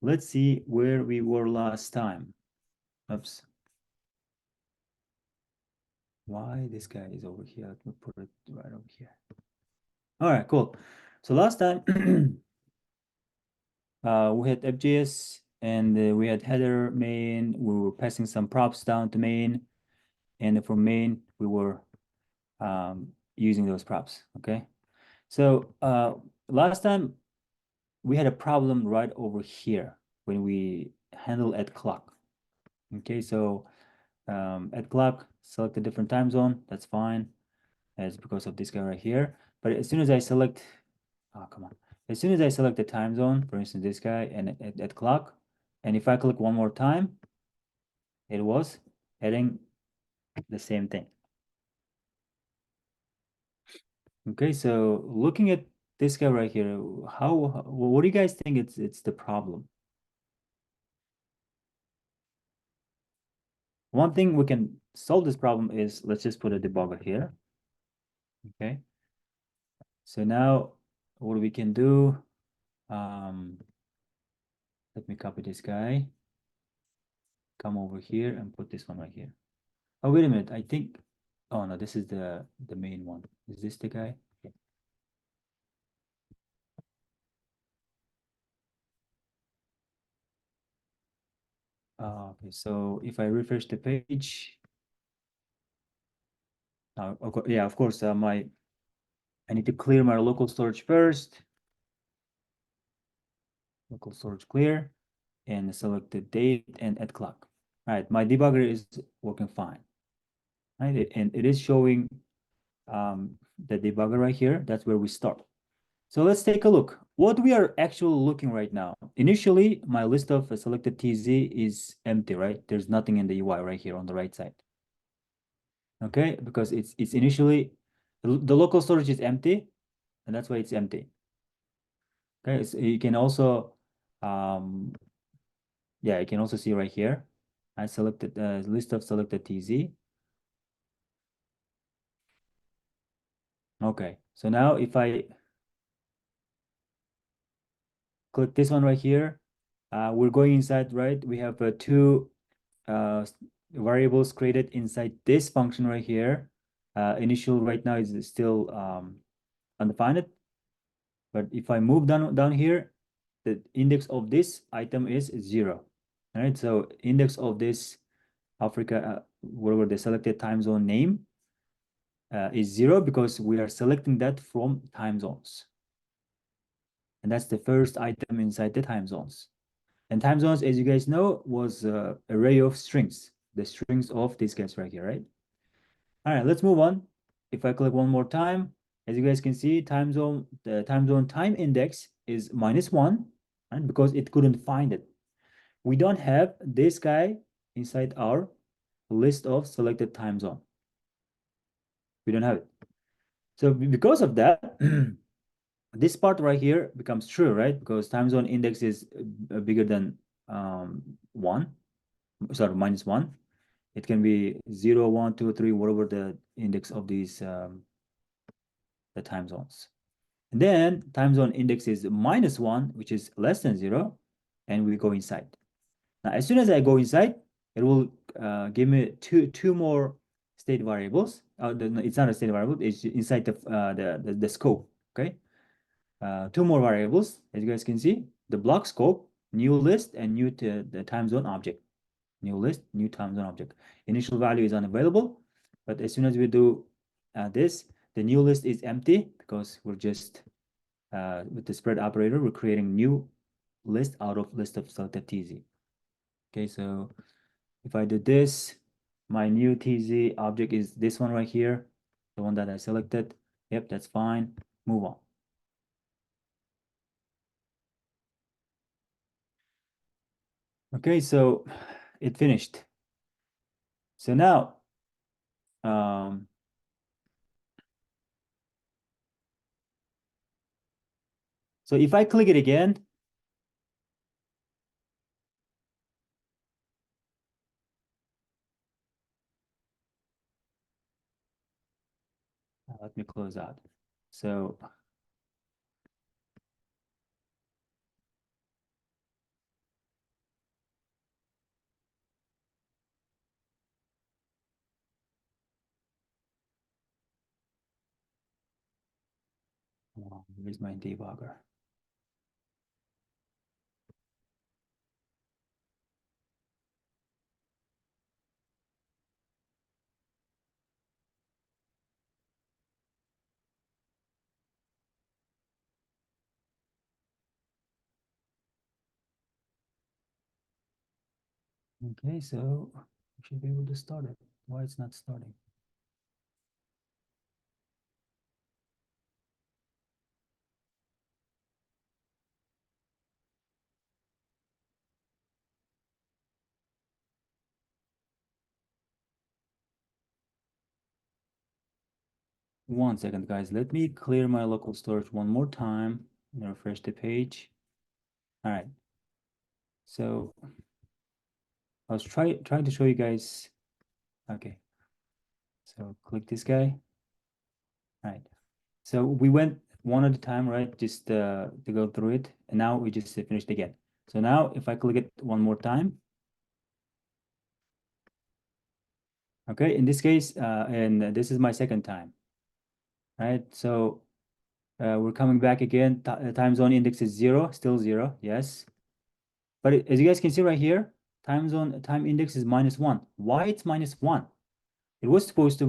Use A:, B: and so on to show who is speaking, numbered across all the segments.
A: let's see where we were last time. Oops. Why this guy is over here? Let me put it right over here. All right, cool. So last time we had FJS and we had header main. We were passing some props down to main, and for main we were using those props. Okay. So last time we had a problem right over here when we handle at clock. Okay, so at clock, select a different time zone. That's fine. That's because of this guy right here. But as soon as I select, oh, come on. As soon as I select the time zone, for instance, this guy and at clock, and if I click one more time, it was heading the same thing. Okay, so looking at this guy right here, what do you guys think it's the problem? One thing we can solve this problem is, let's just put a debugger here. Okay. So now what we can do, let me copy this guy, come over here and put this one right here. Oh, wait a minute. I think, oh no, this is the main one. Is this the guy? Okay. Okay, so if I refresh the page, yeah, of course, I need to clear my local storage first. Local storage clear, and select the date and at clock. All right, my debugger is working fine. Right, and it is showing the debugger right here. That's where we start. So let's take a look. What we are actually looking right now. Initially, my list of selected TZ is empty, right? There's nothing in the UI right here on the right side. Okay, because it's initially the local storage is empty, and that's why it's empty. Okay, so you can also yeah, you can also see right here. I selected list of selected TZ. Okay, so now if I click this one right here, we're going inside, right? We have two variables created inside this function right here. Initial right now is still undefined, but if I move down here, the index of this item is 0. All right, so index of this Africa, whatever the selected time zone name is 0 because we are selecting that from time zones. And that's the first item inside the time zones. And time zones, as you guys know, was an array of strings, the strings of these guys right here, right? All right, let's move on. If I click one more time, as you guys can see, the time zone time index is -1, right? Because it couldn't find it. We don't have this guy inside our list of selected time zone. We don't have it. So because of that, this part right here becomes true, right? Because time zone index is bigger than 1, sorry, -1. It can be 0, 1, 2, 3, whatever the index of these the time zones. And then time zone index is -1, which is less than 0, and we go inside. Now, as soon as I go inside, it will give me two more state variables. It's not a state variable; it's inside the scope. Okay, two more variables, as you guys can see: the block scope, new list, and the time zone object. New list, new time zone object. Initial value is unavailable, but as soon as we do this, the new list is empty because we're just with the spread operator, we're creating new list out of list of selected TZ. Okay, so if I do this, my new TZ object is this one right here, the one that I selected. Yep, that's fine. Move on. Okay, so it finished. So now, so if I click it again, let me close out. So Where's my debugger? Okay, so we should be able to start it. Why it's not starting? One second, guys. Let me clear my local storage one more time and refresh the page. All right. So I was trying to show you guys. Okay. So click this guy. All right. So we went one at a time, right? Just to go through it. And now we just finished again. So now if I click it one more time. Okay, in this case, and this is my second time. Right. So we're coming back again. Time zone index is 0, still 0. Yes. But as you guys can see right here, time index is -1. Why it's -1? It was supposed to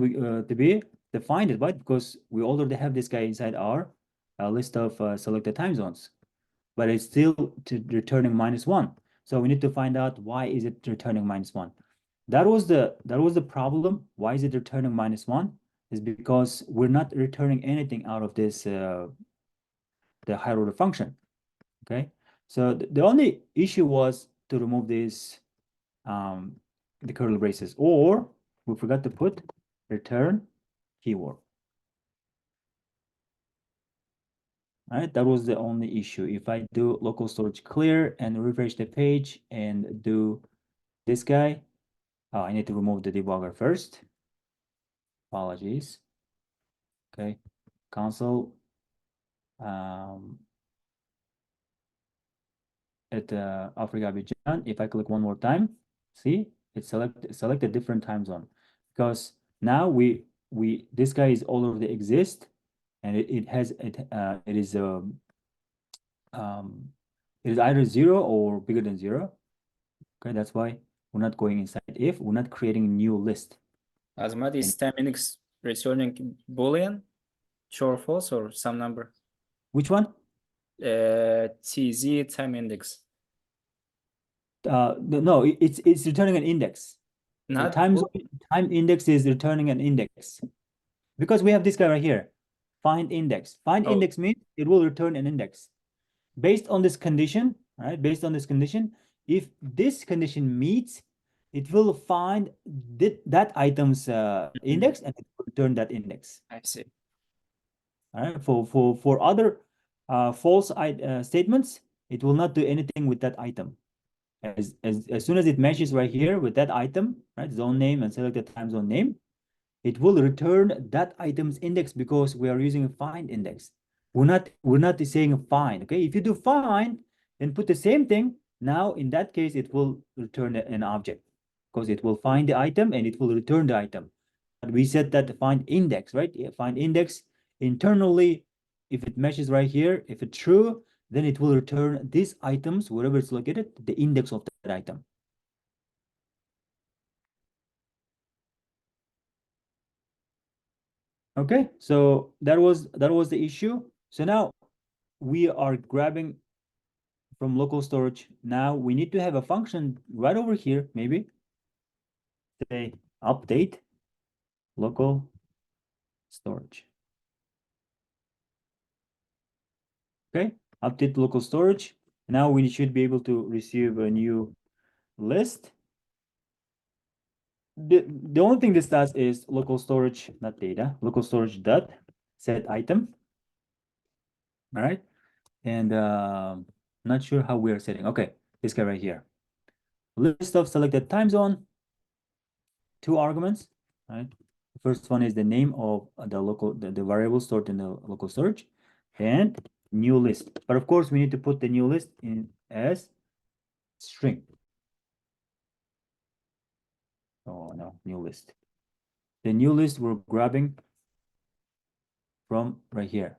A: be defined, right? Because we already have this guy inside our list of selected time zones, but it's still returning -1. So we need to find out why is it returning -1. That was the problem. Why is it returning -1? Is because we're not returning anything out of this the higher order function. Okay, so the only issue was to remove this the curly braces, or we forgot to put return keyword. All right, that was the only issue. If I do local storage clear and refresh the page and do this guy, oh, I need to remove the debugger first. Apologies. Okay, console at Africa Abidjan. If I click one more time, see it select a different time zone, because now this guy is already exist, and it is either 0 or bigger than 0. Okay, that's why we're not going inside if, we're not creating a new list.
B: Azamat, is time index returning Boolean, true or false, or some number?
A: Which one?
B: TZ time index.
A: No, it's returning an index.
B: Not
A: Time index is returning an index, because we have this guy right here, find index. Find index means it will return an index based on this condition, right? Based on this condition, if this condition meets, it will find that item's index and it will return that index.
B: I see.
A: All right. For other false statements, it will not do anything with that item. As soon as it matches right here with that item, right, zone name and select the time zone name, it will return that item's index, because we are using a find index. We're not saying find. Okay, if you do find, then put the same thing. Now in that case, it will return an object, because it will find the item and it will return the item. But we said that find index, right? Find index internally. If it matches right here, if it's true, then it will return these items, wherever it's located, the index of that item. Okay, so that was the issue. So now we are grabbing from local storage. Now we need to have a function right over here, maybe say update local storage. Okay, update local storage. Now we should be able to receive a new list. The only thing this does is local storage, not data, local storage dot set item. All right, and not sure how we are setting. Okay, this guy right here, list of selected time zone, 2 arguments, right? The first one is the name of the variable stored in the local storage, and new list. But of course, we need to put the new list in as string. Oh no, new list. The new list we're grabbing from right here.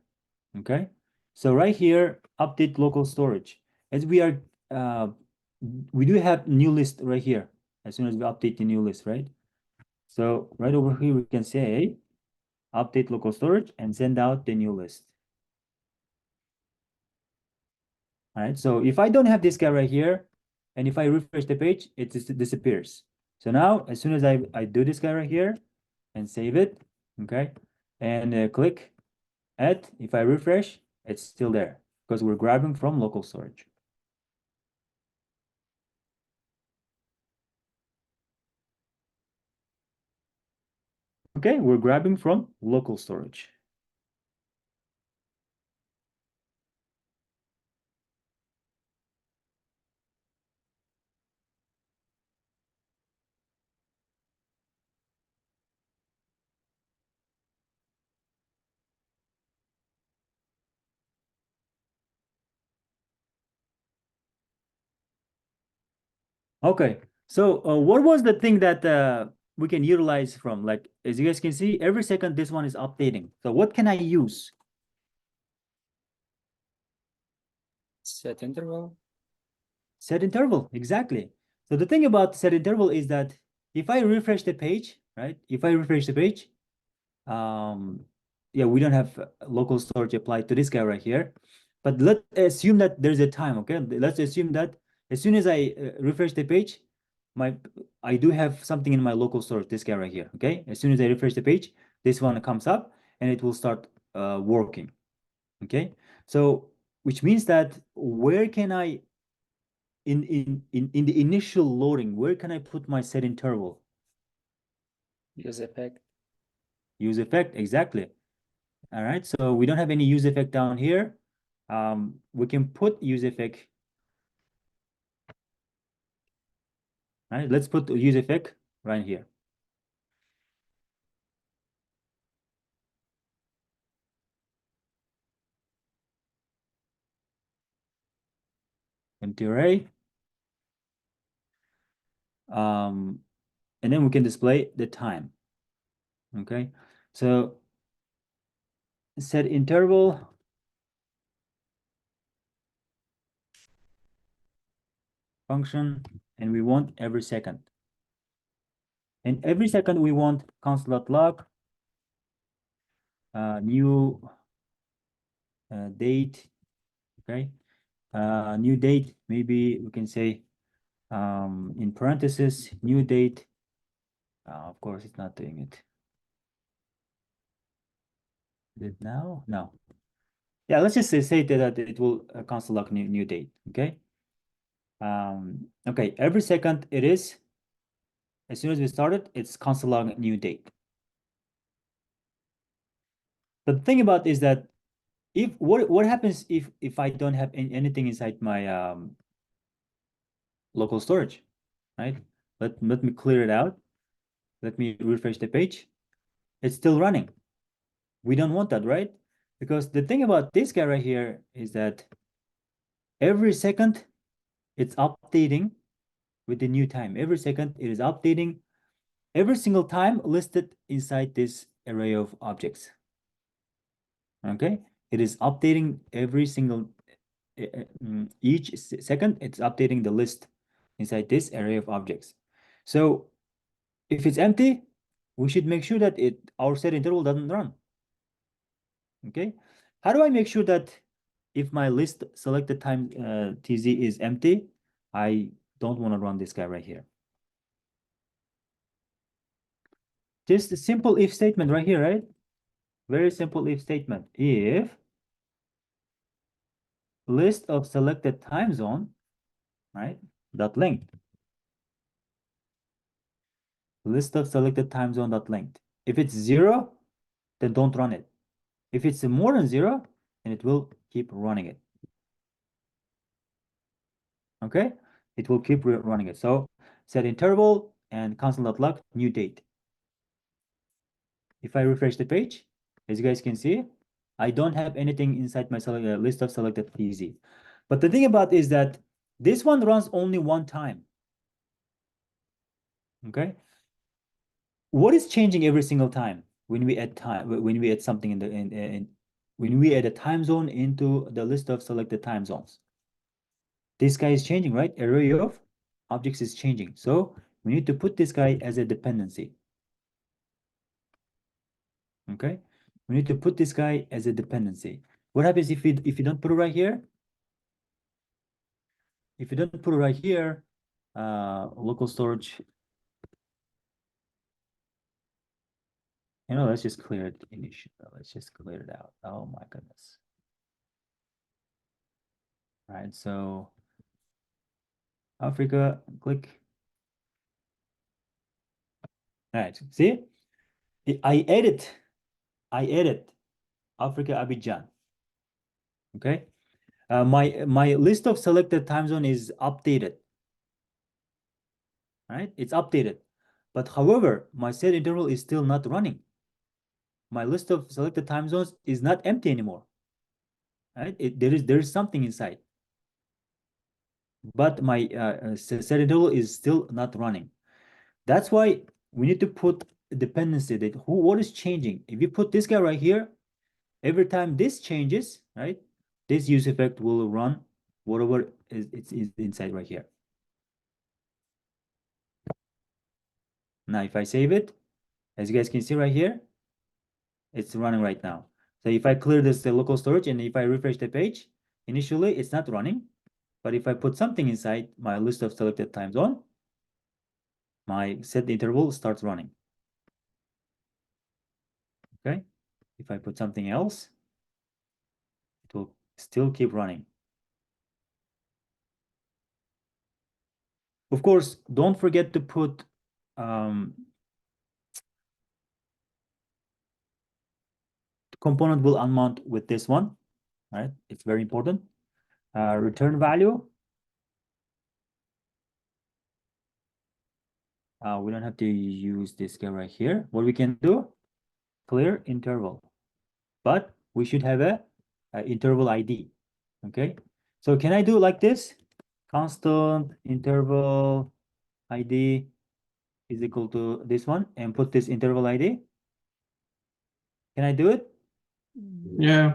A: Okay, So right here, update local storage. As we are, we do have new list right here. As soon as we update the new list, right? So right over here, we can say update local storage and send out the new list. All right. So if I don't have this guy right here, and if I refresh the page, it just disappears. So now, as soon as I do this guy right here and save it, okay, and click add, if I refresh, it's still there because we're grabbing from local storage. Okay, we're grabbing from local storage. Okay, so what was the thing that we can utilize from? Like, as you guys can see, every second this one is updating. So what can I use?
B: Set interval.
A: Set interval, exactly. So the thing about set interval is that if I refresh the page, right? If I refresh the page, yeah, we don't have local storage applied to this guy right here. But let's assume that there's a time, okay? Let's assume that as soon as I refresh the page, I do have something in my local storage, this guy right here, okay? As soon as I refresh the page, this one comes up and it will start working, okay? So, which means that where can I in the initial loading, where can I put my set interval?
B: Use effect.
A: Use effect, exactly. All right, so we don't have any use effect down here. We can put use effect. All right, let's put use effect right here. Empty array. And then we can display the time. Okay, so set interval function, and we want every second. And every second we want console.log new date. Okay, new date. Maybe we can say in parentheses new date. Of course, it's not doing it. Is it now? No. Yeah, let's just say that it will console log new date. Okay. Okay. Every second it is. As soon as we start it, it's console log new date. But the thing about is that if what happens if I don't have anything inside my local storage, right? Let me clear it out. Let me refresh the page. It's still running. We don't want that, right? Because the thing about this guy right here is that every second it's updating with the new time. Every second it is updating every single time listed inside this array of objects. Okay, it is updating every single each second it's updating the list inside this array of objects. So if it's empty, we should make sure that our set interval doesn't run. Okay, how do I make sure that if my list selected time tz is empty, I don't want to run this guy right here? Just a simple if statement right here, right? Very simple if statement. If list of selected time zone, right? Dot length. List of selected time zone dot length. If it's 0, then don't run it. If it's more than 0, then it will keep running it. Okay, it will keep running it. So set interval and console.log new date. If I refresh the page, as you guys can see, I don't have anything inside my list of selected TZ. But the thing about is that this one runs only one time. Okay, what is changing every single time when we add time, when we add something in the when we add a time zone into the list of selected time zones. This guy is changing, right? Array of objects is changing. So we need to put this guy as a dependency. Okay, we need to put this guy as a dependency. What happens if you don't put it right here? If you don't put it right here, local storage, let's just clear it initially. Let's just clear it out. Oh my goodness. All right, so Africa, click. All right, see, I edit Africa Abidjan. Okay, my list of selected time zone is updated. Right, it's updated, but however, my set interval is still not running. My list of selected time zones is not empty anymore. Right, there is something inside, but my set interval is still not running. That's why we need to put a dependency that what is changing. If you put this guy right here, every time this changes, right, this use effect will run whatever is inside right here. Now, if I save it, as you guys can see right here, it's running right now. So if I clear this local storage and if I refresh the page, initially it's not running. But if I put something inside my list of selected time zone, my set interval starts running. Okay. If I put something else, it will still keep running. Of course, don't forget to put component will unmount with this one. Right? It's very important. Return value. We don't have to use this guy right here. What we can do, clear interval. But we should have a interval ID. Okay. So can I do like this? Constant interval ID is equal to this one and put this interval ID. Can I do it?
C: Yeah,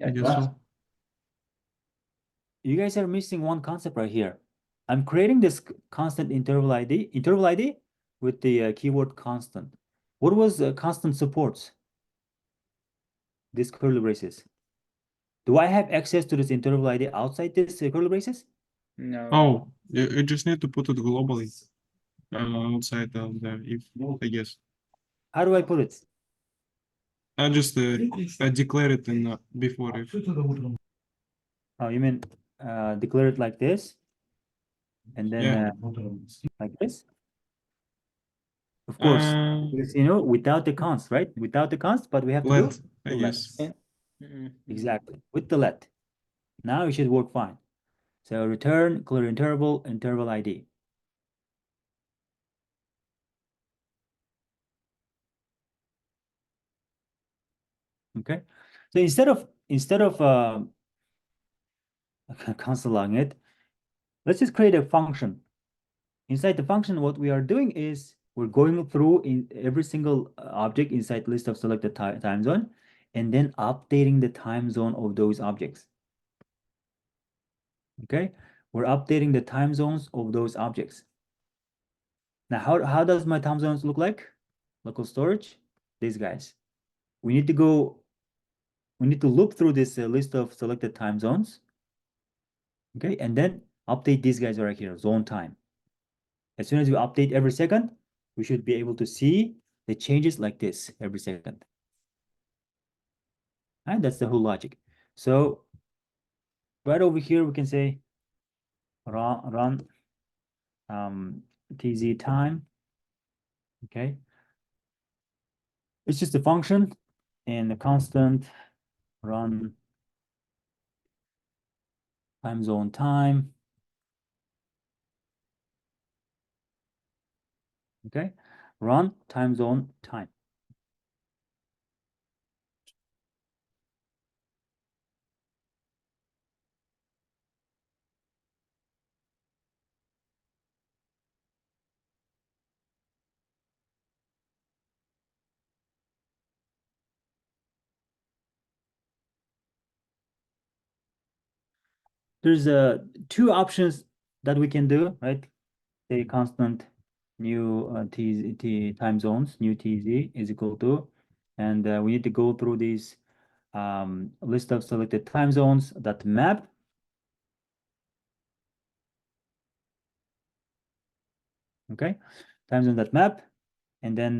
C: I guess so.
A: You guys are missing one concept right here. I'm creating this constant interval ID with the keyword constant. What was constant supports? This curly braces. Do I have access to this interval ID outside this curly braces?
B: No.
C: Oh, you just need to put it globally outside of the if, I guess.
A: How do I put it?
C: I just declare it in before if.
A: Oh, you mean declare it like this? And then
C: Yeah.
A: like this? Of course,
C: Uh,
A: without the const, right? Without the const, but we have to do
C: let, I
A: the
C: guess.
A: let.
B: Mhm.
A: Exactly, with the let. Now it should work fine. So return clear interval ID. Okay. So instead of console logging it, let's just create a function. Inside the function, what we are doing is we're going through in every single object inside list of selected time zone, and then updating the time zone of those objects. Okay, we're updating the time zones of those objects. Now, how does my time zones look like? Local storage, these guys. We need to loop through this list of selected time zones. Okay, and then update these guys right here, zone time. As soon as we update every second, we should be able to see the changes like this every second. And that's the whole logic. So right over here, we can say run tz time. Okay, it's just a function and a constant run time zone time. Okay, run time zone time. there's two options that we can do, right? The constant new t time zones, new TZ is equal to, and we need to go through these list of selected time zones that map. Okay, time zone that map, and then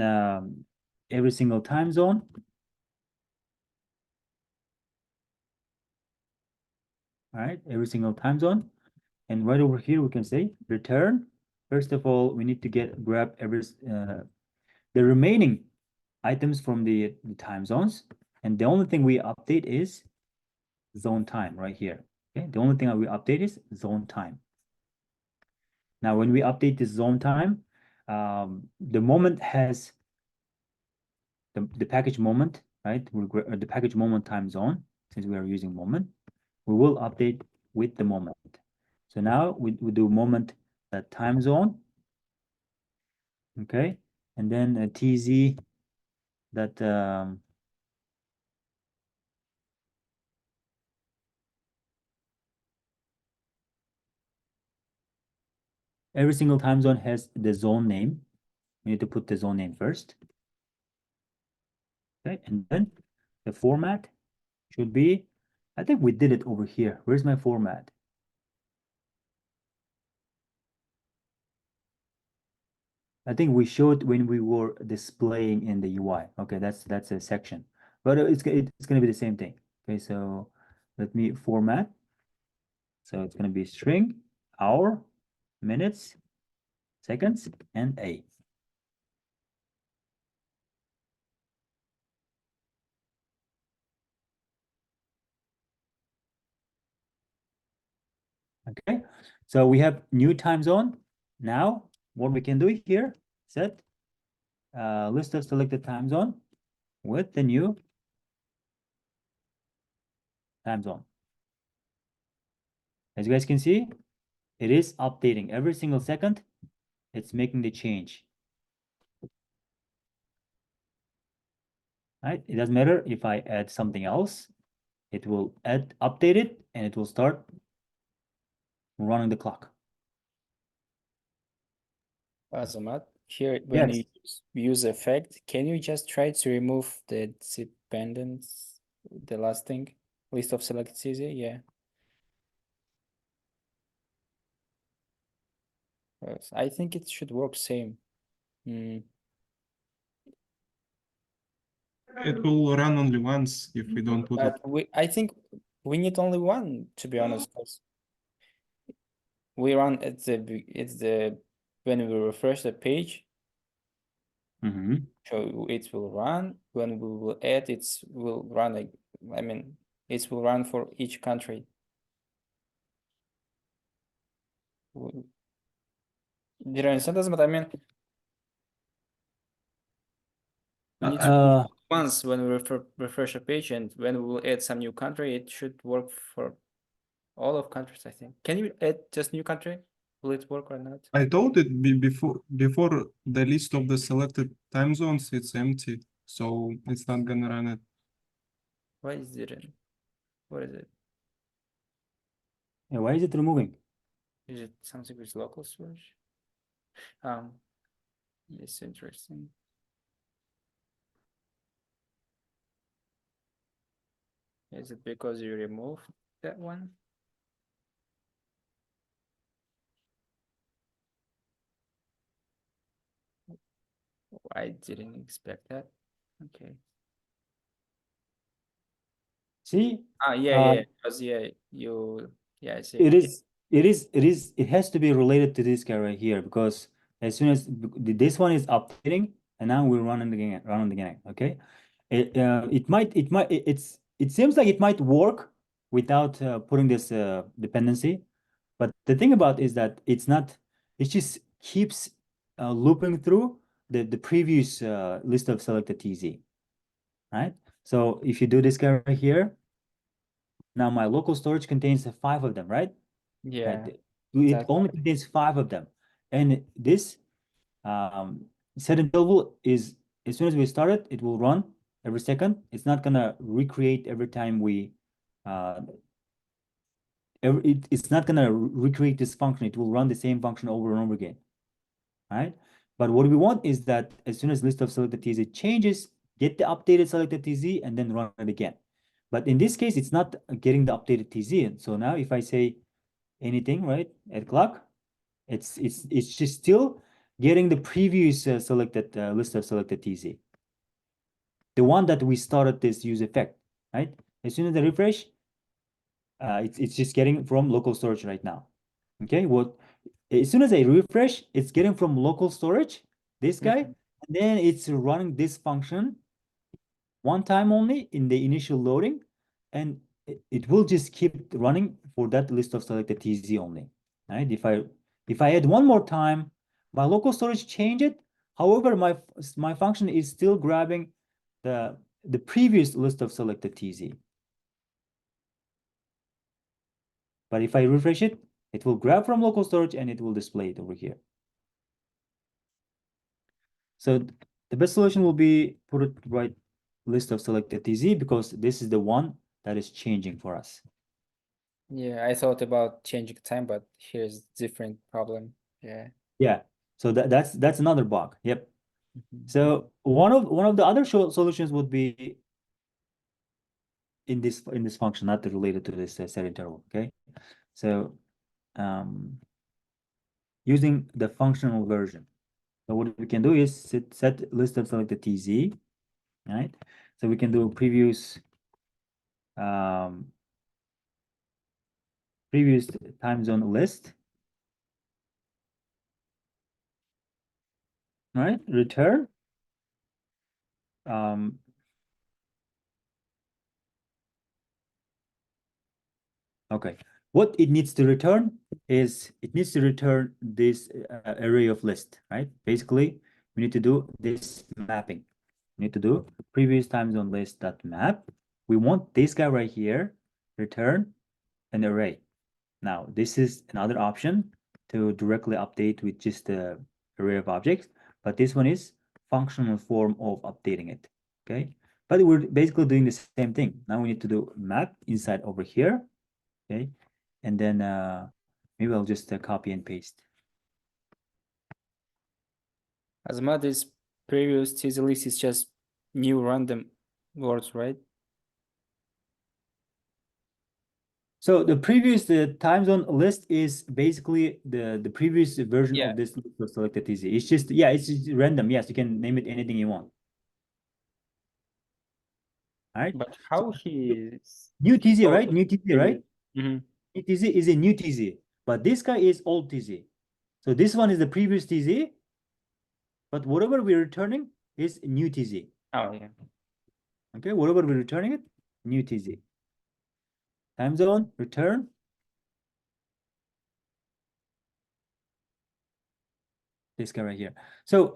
A: every single time zone. All right, every single time zone. And right over here, we can say return. First of all, we need to grab the remaining items from the time zones. And the only thing we update is zone time right here. Okay, the only thing that we update is zone time. Now, when we update this zone time, the moment has the package moment, right? The package moment time zone, since we are using moment, we will update with the moment. So now we do moment that time zone, okay, and then a TZ that every single time zone has the zone name. We need to put the zone name first. Okay, and then the format should be, I think we did it over here. Where's my format? I think we showed when we were displaying in the UI. Okay, that's a section, but it's gonna be the same thing. Okay, so let me format. So it's gonna be string, hour, minutes, seconds, and A. Okay, so we have new time zone. Now, what we can do here, set list of selected time zone with the new time zone. As you guys can see, it is updating every single second. It's making the change. Right? It doesn't matter if I add something else. It will update it, and it will start running the clock.
B: Azamat, here when
A: Yes.
B: you use effect, can you just try to remove the dependence, the last thing, list of selected CZ? Yeah. Yes, I think it should work same. Mm.
C: It will run only once if we don't put it.
B: But I think we need only one, to be honest, 'cause we run at the when we refresh the page,
A: Mm-hmm.
B: so it will run. When we will add, it will run like, I mean, it will run for each country. Did I understand this? But I mean, we need to do it once when we refresh a page, and when we will add some new country, it should work for all of countries, I think. Can you add just new country? Will it work or not?
C: I told it before the list of the selected time zones, it's empty, so it's not gonna run it.
B: Why is it in? What is it?
A: Yeah, why is it removing?
B: Is it something with local storage? It's interesting. Is it because you removed that one? I didn't expect that. Okay.
A: See,
B: Yeah, because I see.
A: it has to be related to this guy right here, because as soon as this one is updating, and now we're running again. Okay, it seems like it might work without putting this dependency, but the thing about is that it just keeps looping through the previous list of selected TZ, right? So if you do this guy right here, now my local storage contains 5 of them, right?
B: Yeah.
A: It
B: Exactly.
A: only contains 5 of them. And this set interval is, as soon as we start it, it will run every second. It's not gonna recreate every time we it's not gonna recreate this function. It will run the same function over and over again, right? But what we want is that as soon as list of selected TZ changes, get the updated selected TZ and then run it again. But in this case, it's not getting the updated TZ. So now if I say anything, right, at clock, it's just still getting the previous selected list of selected TZ. The one that we started this use effect, right? As soon as I refresh, it's just getting from local storage right now. Okay, as soon as I refresh, it's getting from local storage, this guy, and then it's running this function one time only in the initial loading, and it will just keep running for that list of selected TZ only. Right? If I add one more time, my local storage change it. However, my function is still grabbing the previous list of selected TZ. But if I refresh it, it will grab from local storage and it will display it over here. So the best solution will be put it right list of selected TZ because this is the one that is changing for us.
B: Yeah, I thought about changing time, but here's different problem. Yeah.
A: Yeah. So that's another bug. Yep. So one of the other solutions would be in this function, not related to this set interval. Okay. So using the functional version. So what we can do is set list of selected TZ, right? So we can do previous previous time zone list, right? Return okay. What it needs to return is it needs to return this array of list, right? Basically, we need to do this mapping. We need to do previous time zone list dot map. We want this guy right here return an array. Now, this is another option to directly update with just the array of objects, but this one is functional form of updating it, okay? But we're basically doing the same thing. Now we need to do map inside over here, okay? And then maybe I'll just copy and paste.
B: Azamat, this previous TZ list is just new random words, right?
A: So the previous time zone list is basically the previous version
B: Yeah.
A: of this list of selected TZ. It's just, yeah, it's just random. Yes, you can name it anything you want. All right.
B: But how he
A: New TZ, right? New TZ, right?
B: Mm-hmm.
A: New TZ is a new TZ, but this guy is old TZ. So this one is the previous TZ, but whatever we're returning is new TZ.
B: Oh, yeah.
A: Okay, whatever we're returning it, new TZ. Time zone, return. This guy right here. So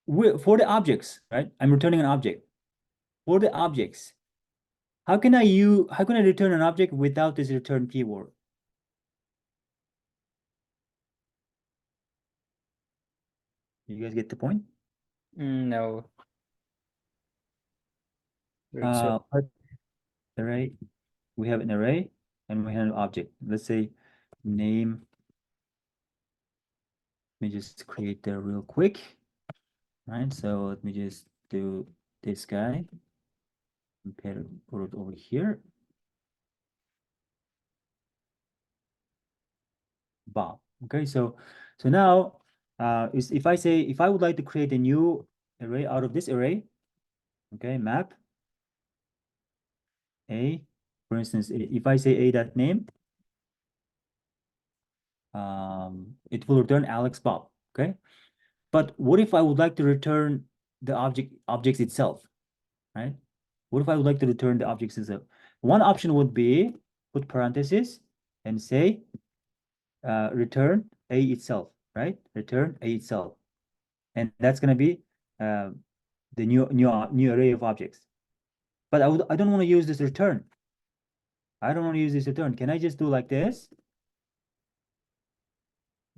A: for the objects, right? I'm returning an object. For the objects, how can I return an object without this return keyword? You guys get the point?
B: No.
A: Array. We have an array and we have an object. Let's say name. Let me just create that real quick. Right. So let me just do this guy. Put it over here. Bob. Okay. So now if I would like to create a new array out of this array, okay, map a, for instance, if I say a dot name, it will return Alex Bob. Okay. But what if I would like to return the objects itself, right? What if I would like to return the objects itself? One option would be put parentheses and say return a itself, right? Return a itself, and that's gonna be the new array of objects. But I don't want to use this return. I don't want to use this return. Can I just do like this?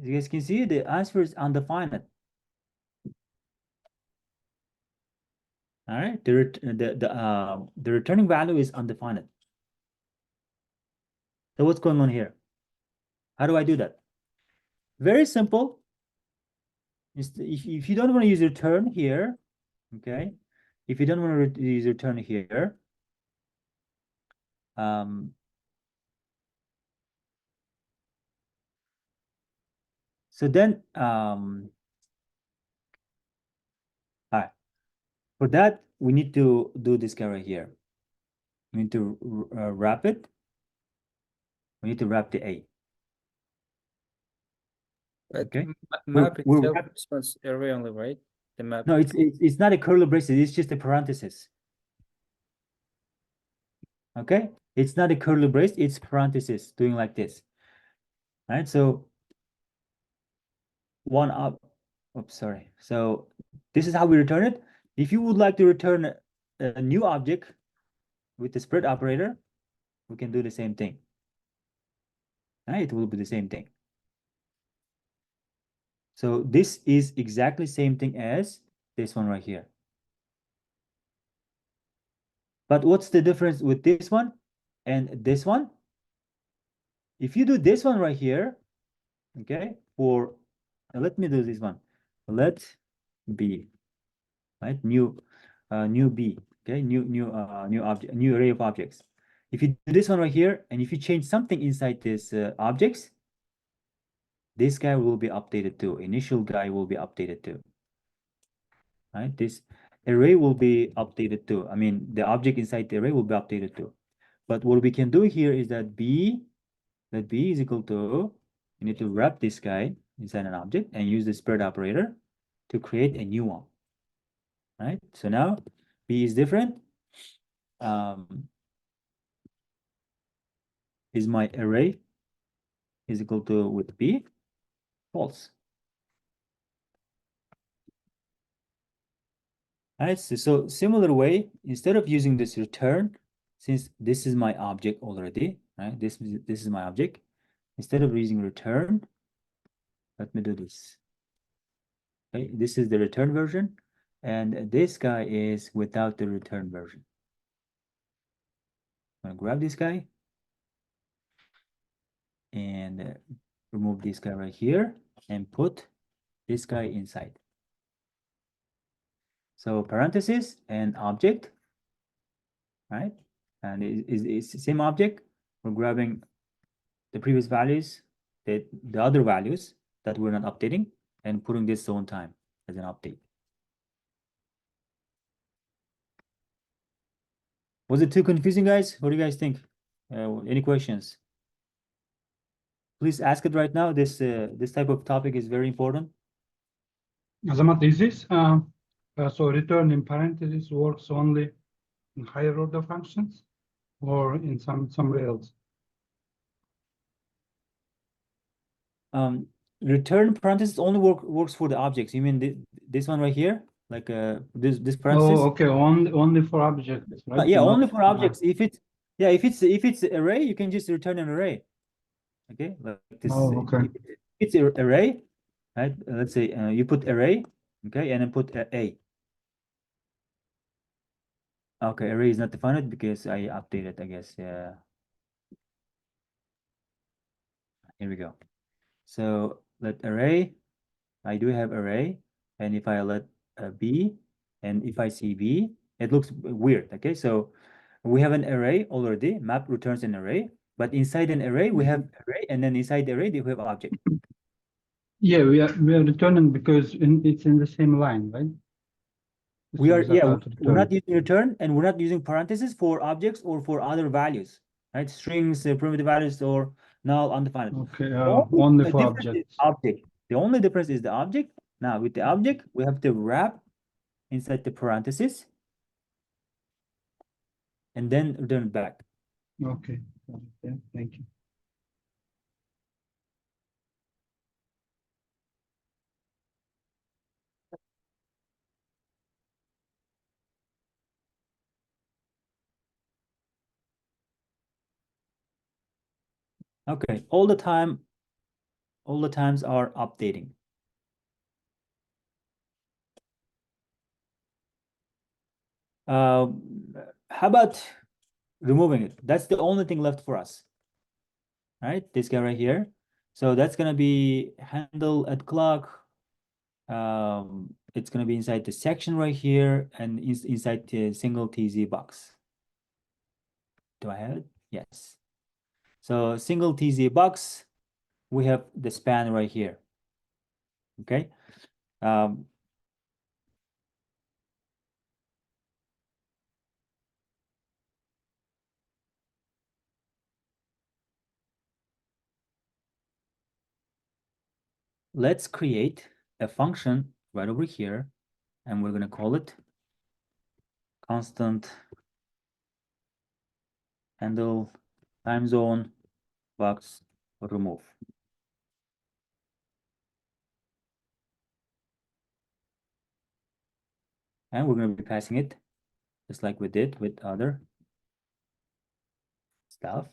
A: As you guys can see, the answer is undefined. All right, the returning value is undefined. So what's going on here? How do I do that? Very simple. If you don't want to use return here, okay? If you don't want to use return here, so then, all right. For that, we need to do this guy right here. We need to wrap it. We need to wrap the A.
B: But
A: Okay.
B: map
A: We're
B: itself
A: wrap-
B: responds array only, right? The map.
A: No, it's not a curly braces. It's just a parenthesis. Okay. It's not a curly brace. It's parenthesis doing like this. All right. So one up. Oops, sorry. So this is how we return it. If you would like to return a new object with the spread operator, we can do the same thing. Right? It will be the same thing. So this is exactly same thing as this one right here. But what's the difference with this one and this one? If you do this one right here, okay, let me do this one. Let B, right? New B, okay, new object, new array of objects. If you do this one right here, and if you change something inside this objects, this guy will be updated too. Initial guy will be updated too. Right? This array will be updated too. I mean, the object inside the array will be updated too. But what we can do here is that B is equal to, you need to wrap this guy inside an object and use the spread operator to create a new one. Right? So now B is different. Is my array is equal to with B false. Right? So similar way, instead of using this return, since this is my object already, right? This is my object. Instead of using return, let me do this. Okay, this is the return version, and this guy is without the return version. I'm gonna grab this guy and remove this guy right here and put this guy inside. So parenthesis and object, right? And it's the same object. We're grabbing the previous values, the other values that we're not updating, and putting this zone time as an update. Was it too confusing, guys? What do you guys think? Any questions? Please ask it right now. This type of topic is very important.
D: Azamat, is this so return in parentheses works only in higher order functions or in somewhere else?
A: Return parentheses only works for the objects. You mean this one right here, like this parentheses?
D: Oh, okay, only for objects, right?
A: Yeah,
D: Not-
A: only for objects. If it's array, you can just return an array. Okay, like this.
D: Oh, okay.
A: If it's an array, right? Let's say you put array, okay, and then put a. Okay, array is not defined because I updated, I guess. Yeah. Here we go. So let array, I do have array, and if I let B, and if I see B, it looks weird. Okay, so we have an array already. Map returns an array, but inside an array we have array, and then inside the array we have object.
D: Yeah, we are returning because it's in the same line, right?
A: We are,
D: So
A: yeah,
D: that's
A: we're not
D: return.
A: using return, and we're not using parentheses for objects or for other values, right? Strings, primitive values, or null, undefined.
D: Okay,
A: The
D: only
A: the
D: for
A: difference is
D: objects.
A: object. The only difference is the object. Now with the object, we have to wrap inside the parentheses and then return it back.
D: Okay, yeah, thank you.
A: Okay, all the times are updating. How about removing it? That's the only thing left for us. right? This guy right here. So that's gonna be handle at clock. It's gonna be inside the section right here and inside the single TZ box. Do I have it? Yes. So single TZ box, we have the span right here. Okay. Let's create a function right over here, and we're gonna call it constant handle time zone box remove. And we're going to be passing it just like we did with other stuff.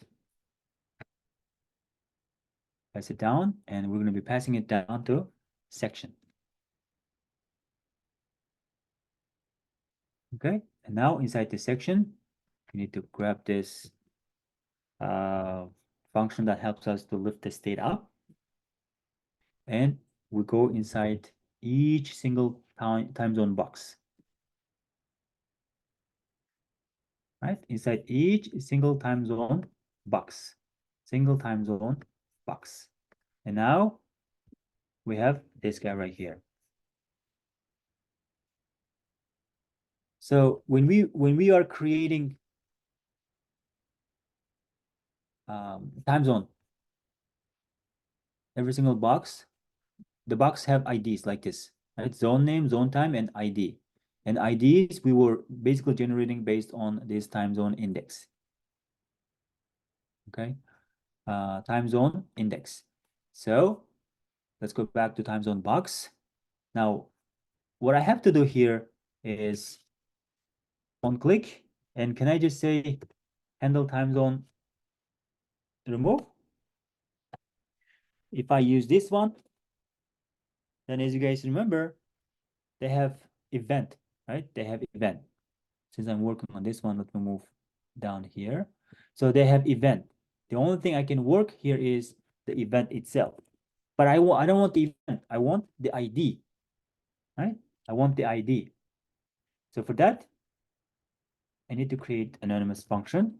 A: Pass it down, and we're going to be passing it down to section. Okay, and now inside the section, we need to grab this function that helps us to lift the state up. And we go inside each single time zone box. Right, inside each single time zone box. Single time zone box. And now we have this guy right here. So when we are creating time zone, every single box, the box have IDs like this, right? Zone name, zone time, and ID. And IDs we were basically generating based on this time zone index. Okay, time zone index. So let's go back to time zone box. Now, what I have to do here is on click, and can I just say handle time zone remove? If I use this one, then as you guys remember, they have event, right? They have event. Since I'm working on this one, let me move down here. So they have event. The only thing I can work here is the event itself. But I don't want the event. I want the ID, right? I want the ID. So for that, I need to create an anonymous function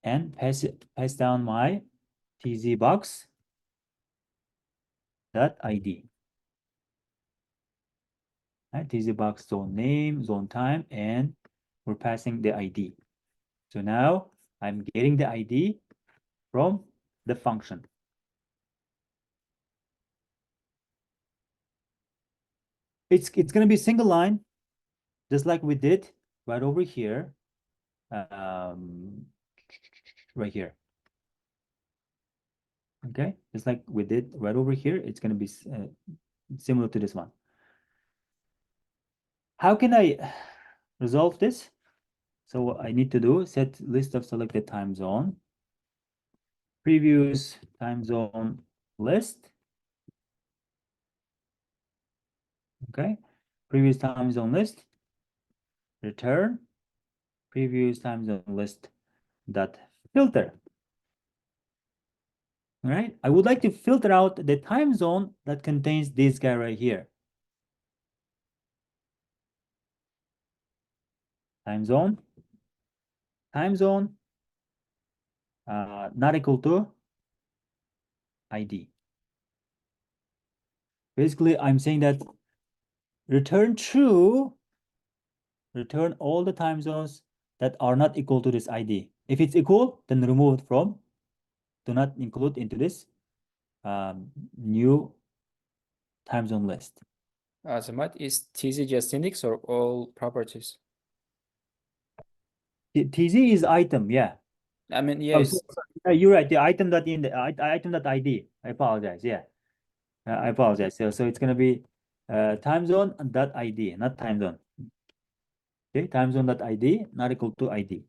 A: and pass down my tz box dot ID. Right? Tz box zone name, zone time, and we're passing the ID. So now I'm getting the ID from the function. It's going to be single line, just like we did right over here, right here. Okay, just like we did right over here, it's going to be similar to this one. How can I resolve this? So what I need to do, set list of selected time zone, previous time zone list. Okay, previous time zone list, return previous time zone list dot filter. All right, I would like to filter out the time zone that contains this guy right here. Time zone, not equal to ID. Basically, I'm saying that return true, return all the time zones that are not equal to this ID. If it's equal, then remove it from, do not include into this new time zone list.
B: Azamat, is TZ just index or all properties?
A: TZ is item, yeah.
B: I mean,
A: Oh,
B: yes.
A: you're right. The item that in the item that ID. I apologize. Yeah, I apologize. So it's gonna be time zone dot ID, not time zone. Okay, time zone dot ID not equal to ID.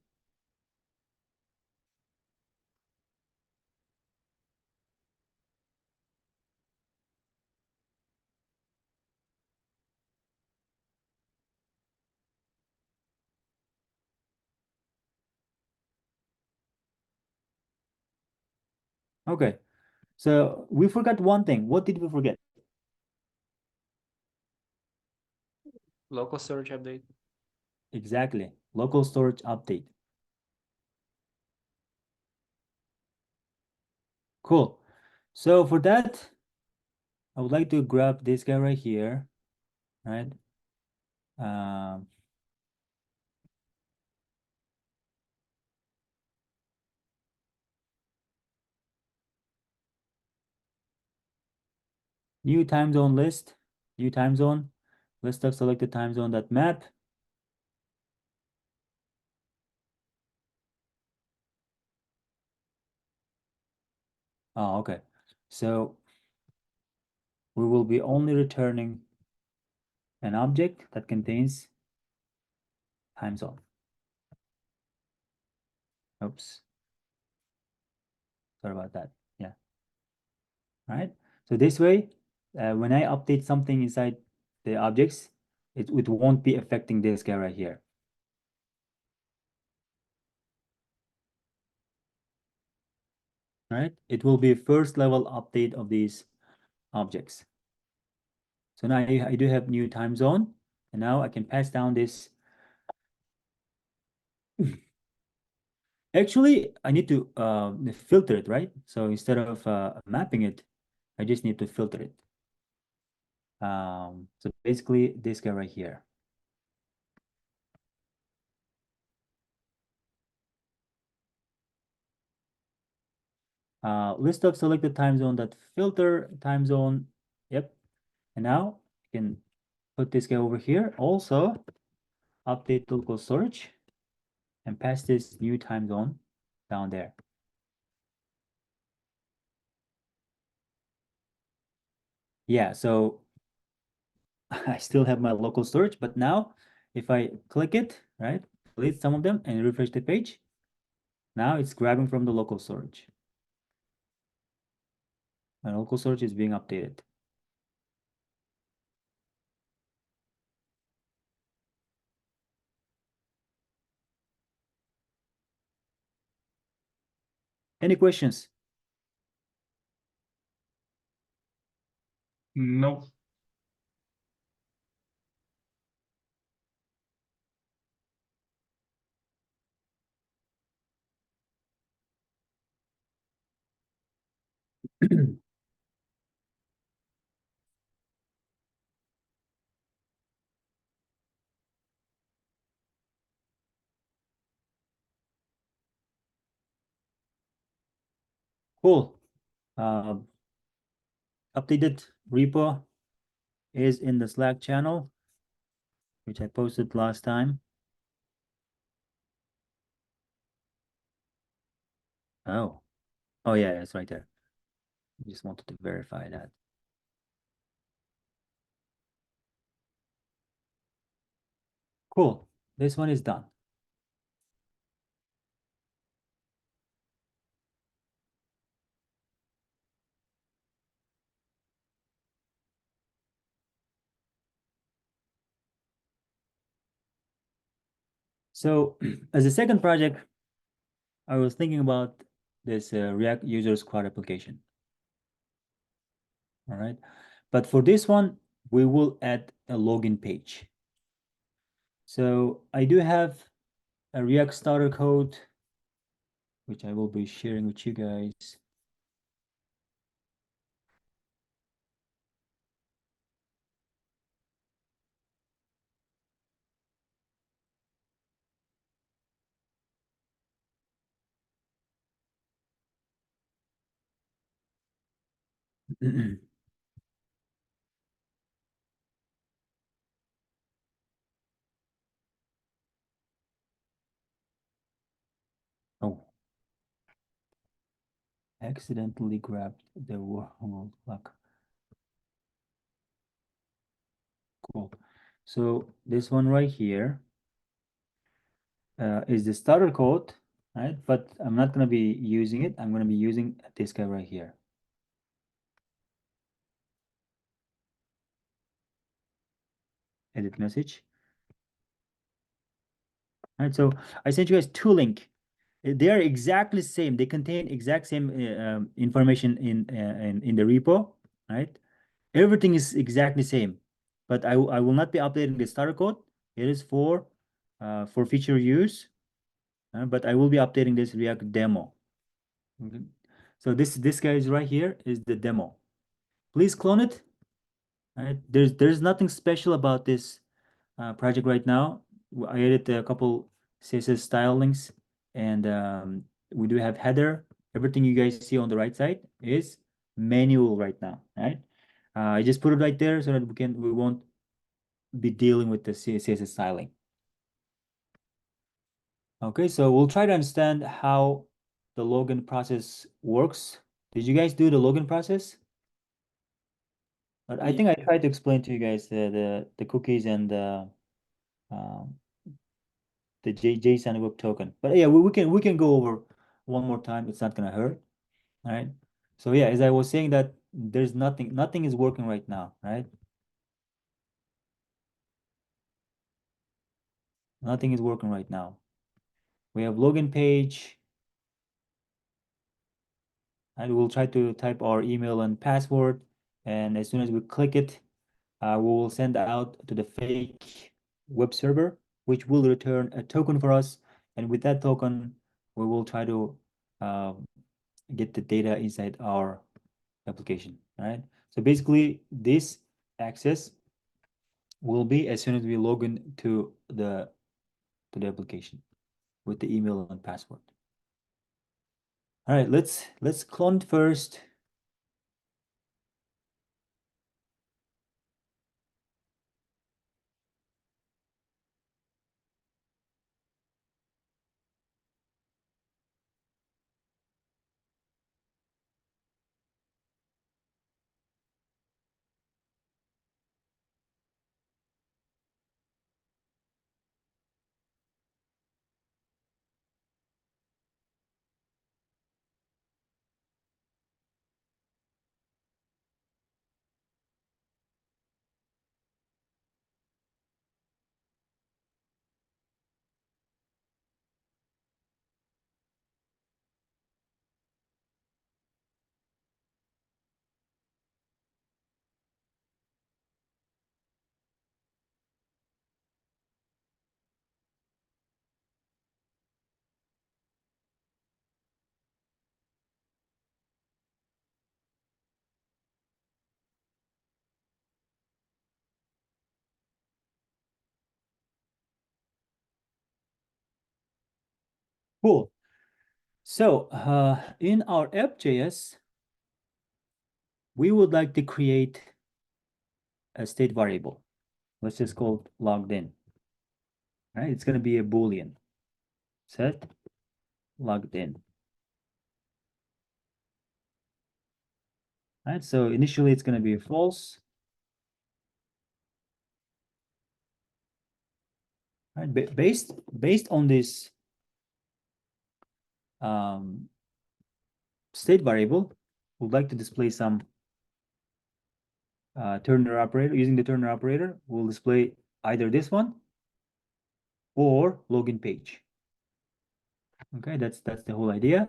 A: Okay, so we forgot one thing. What did we forget?
B: Local storage update.
A: Exactly, local storage update. Cool. So for that, I would like to grab this guy right here, right? Um, new time zone list, new time zone, list of selected time zone that map. Oh, okay. So we will be only returning an object that contains time zone. Oops. Sorry about that. Yeah. All right. So this way, when I update something inside the objects, it won't be affecting this guy right here. Right? It will be first level update of these objects. So now I do have new time zone, and now I can pass down this. Actually, I need to filter it, right? So instead of mapping it, I just need to filter it. So basically this guy right here. List of selected time zone that filter time zone. Yep. And now I can put this guy over here. Also update local storage and pass this new time zone down there. Yeah, so I still have my local storage, but now if I click it, right, delete some of them and refresh the page, now it's grabbing from the local storage. My local storage is being updated. Any questions?
C: No.
A: Cool. Updated repo is in the Slack channel, which I posted last time. Oh, oh yeah, it's right there. Just wanted to verify that. Cool. This one is done. So as a second project, I was thinking about this React user squad application. All right. But for this one, we will add a login page. So I do have a React starter code, which I will be sharing with you guys. Oh, accidentally grabbed the wrong lock. Cool. So this one right here is the starter code, right? But I'm not going to be using it. I'm going to be using this guy right here. Edit message. All right, so I sent you guys two links. They are exactly same. They contain exact same information in the repo, right? Everything is exactly same, but I will not be updating the starter code. It is for future use, but I will be updating this React demo. Okay. So this guy is right here is the demo. Please clone it. Right? There's nothing special about this project right now. I added a couple CSS stylings, and we do have header. Everything you guys see on the right side is manual right now, right? I just put it right there so that we won't be dealing with the CSS styling. Okay, so we'll try to understand how the login process works. Did you guys do the login process? But I think I tried to explain to you guys the cookies and um, the JSON web token. But yeah, we can go over one more time. It's not gonna hurt. All right. So yeah, as I was saying that there's nothing is working right now, right? Nothing is working right now. We have login page, and we'll try to type our email and password. And as soon as we click it, we will send out to the fake web server, which will return a token for us. And with that token, we will try to get the data inside our application. All right. So basically, this access will be as soon as we log in to the application with the email and password. All right, let's clone it first. Cool. So in our app.js, we would like to create a state variable. Let's just call it logged in. All right, it's going to be a Boolean. Set logged in. All right, so initially it's going to be false. All right, based on this state variable, we'd like to display some Turner operator. Using the Turner operator, we'll display either this one or login page. Okay, that's the whole idea.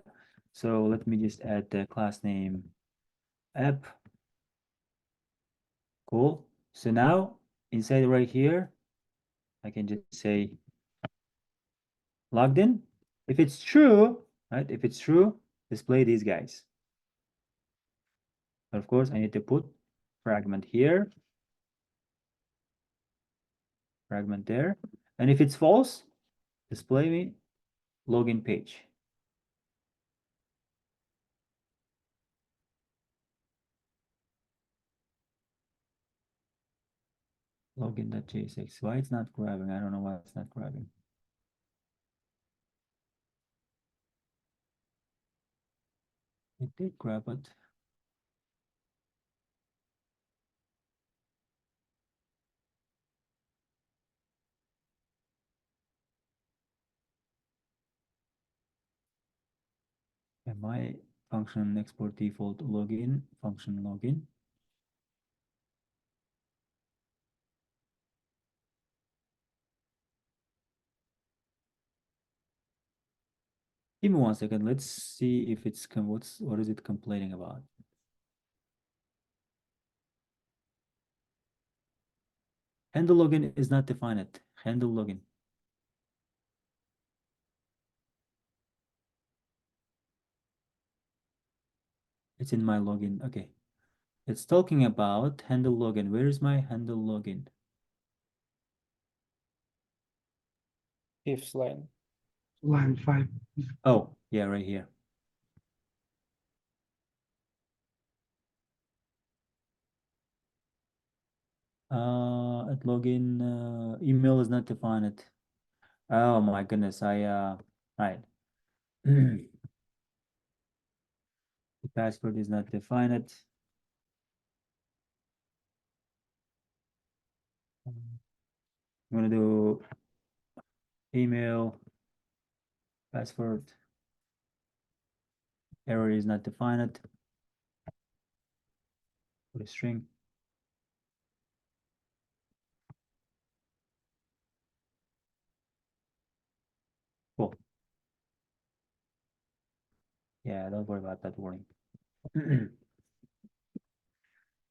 A: So let me just add the class name app. Cool. So now inside right here, I can just say logged in. If it's true, right? If it's true, display these guys. But of course, I need to put fragment here, fragment there. And if it's false, display me login page. Login.jsx. Why it's not grabbing? I don't know why it's not grabbing. It did grab it. And my function export default login, function login. Give me 1 second. Let's see if it's what is it complaining about? Handle login is not defined. Handle login. It's in my login. Okay. It's talking about handle login. Where is my handle login?
B: Fifth line.
D: Line 5.
A: Oh, yeah, right here. At login, email is not defined. Oh my goodness, right. The password is not defined. I'm gonna do email password. Error is not defined. Put a string. Cool. Yeah, don't worry about that warning.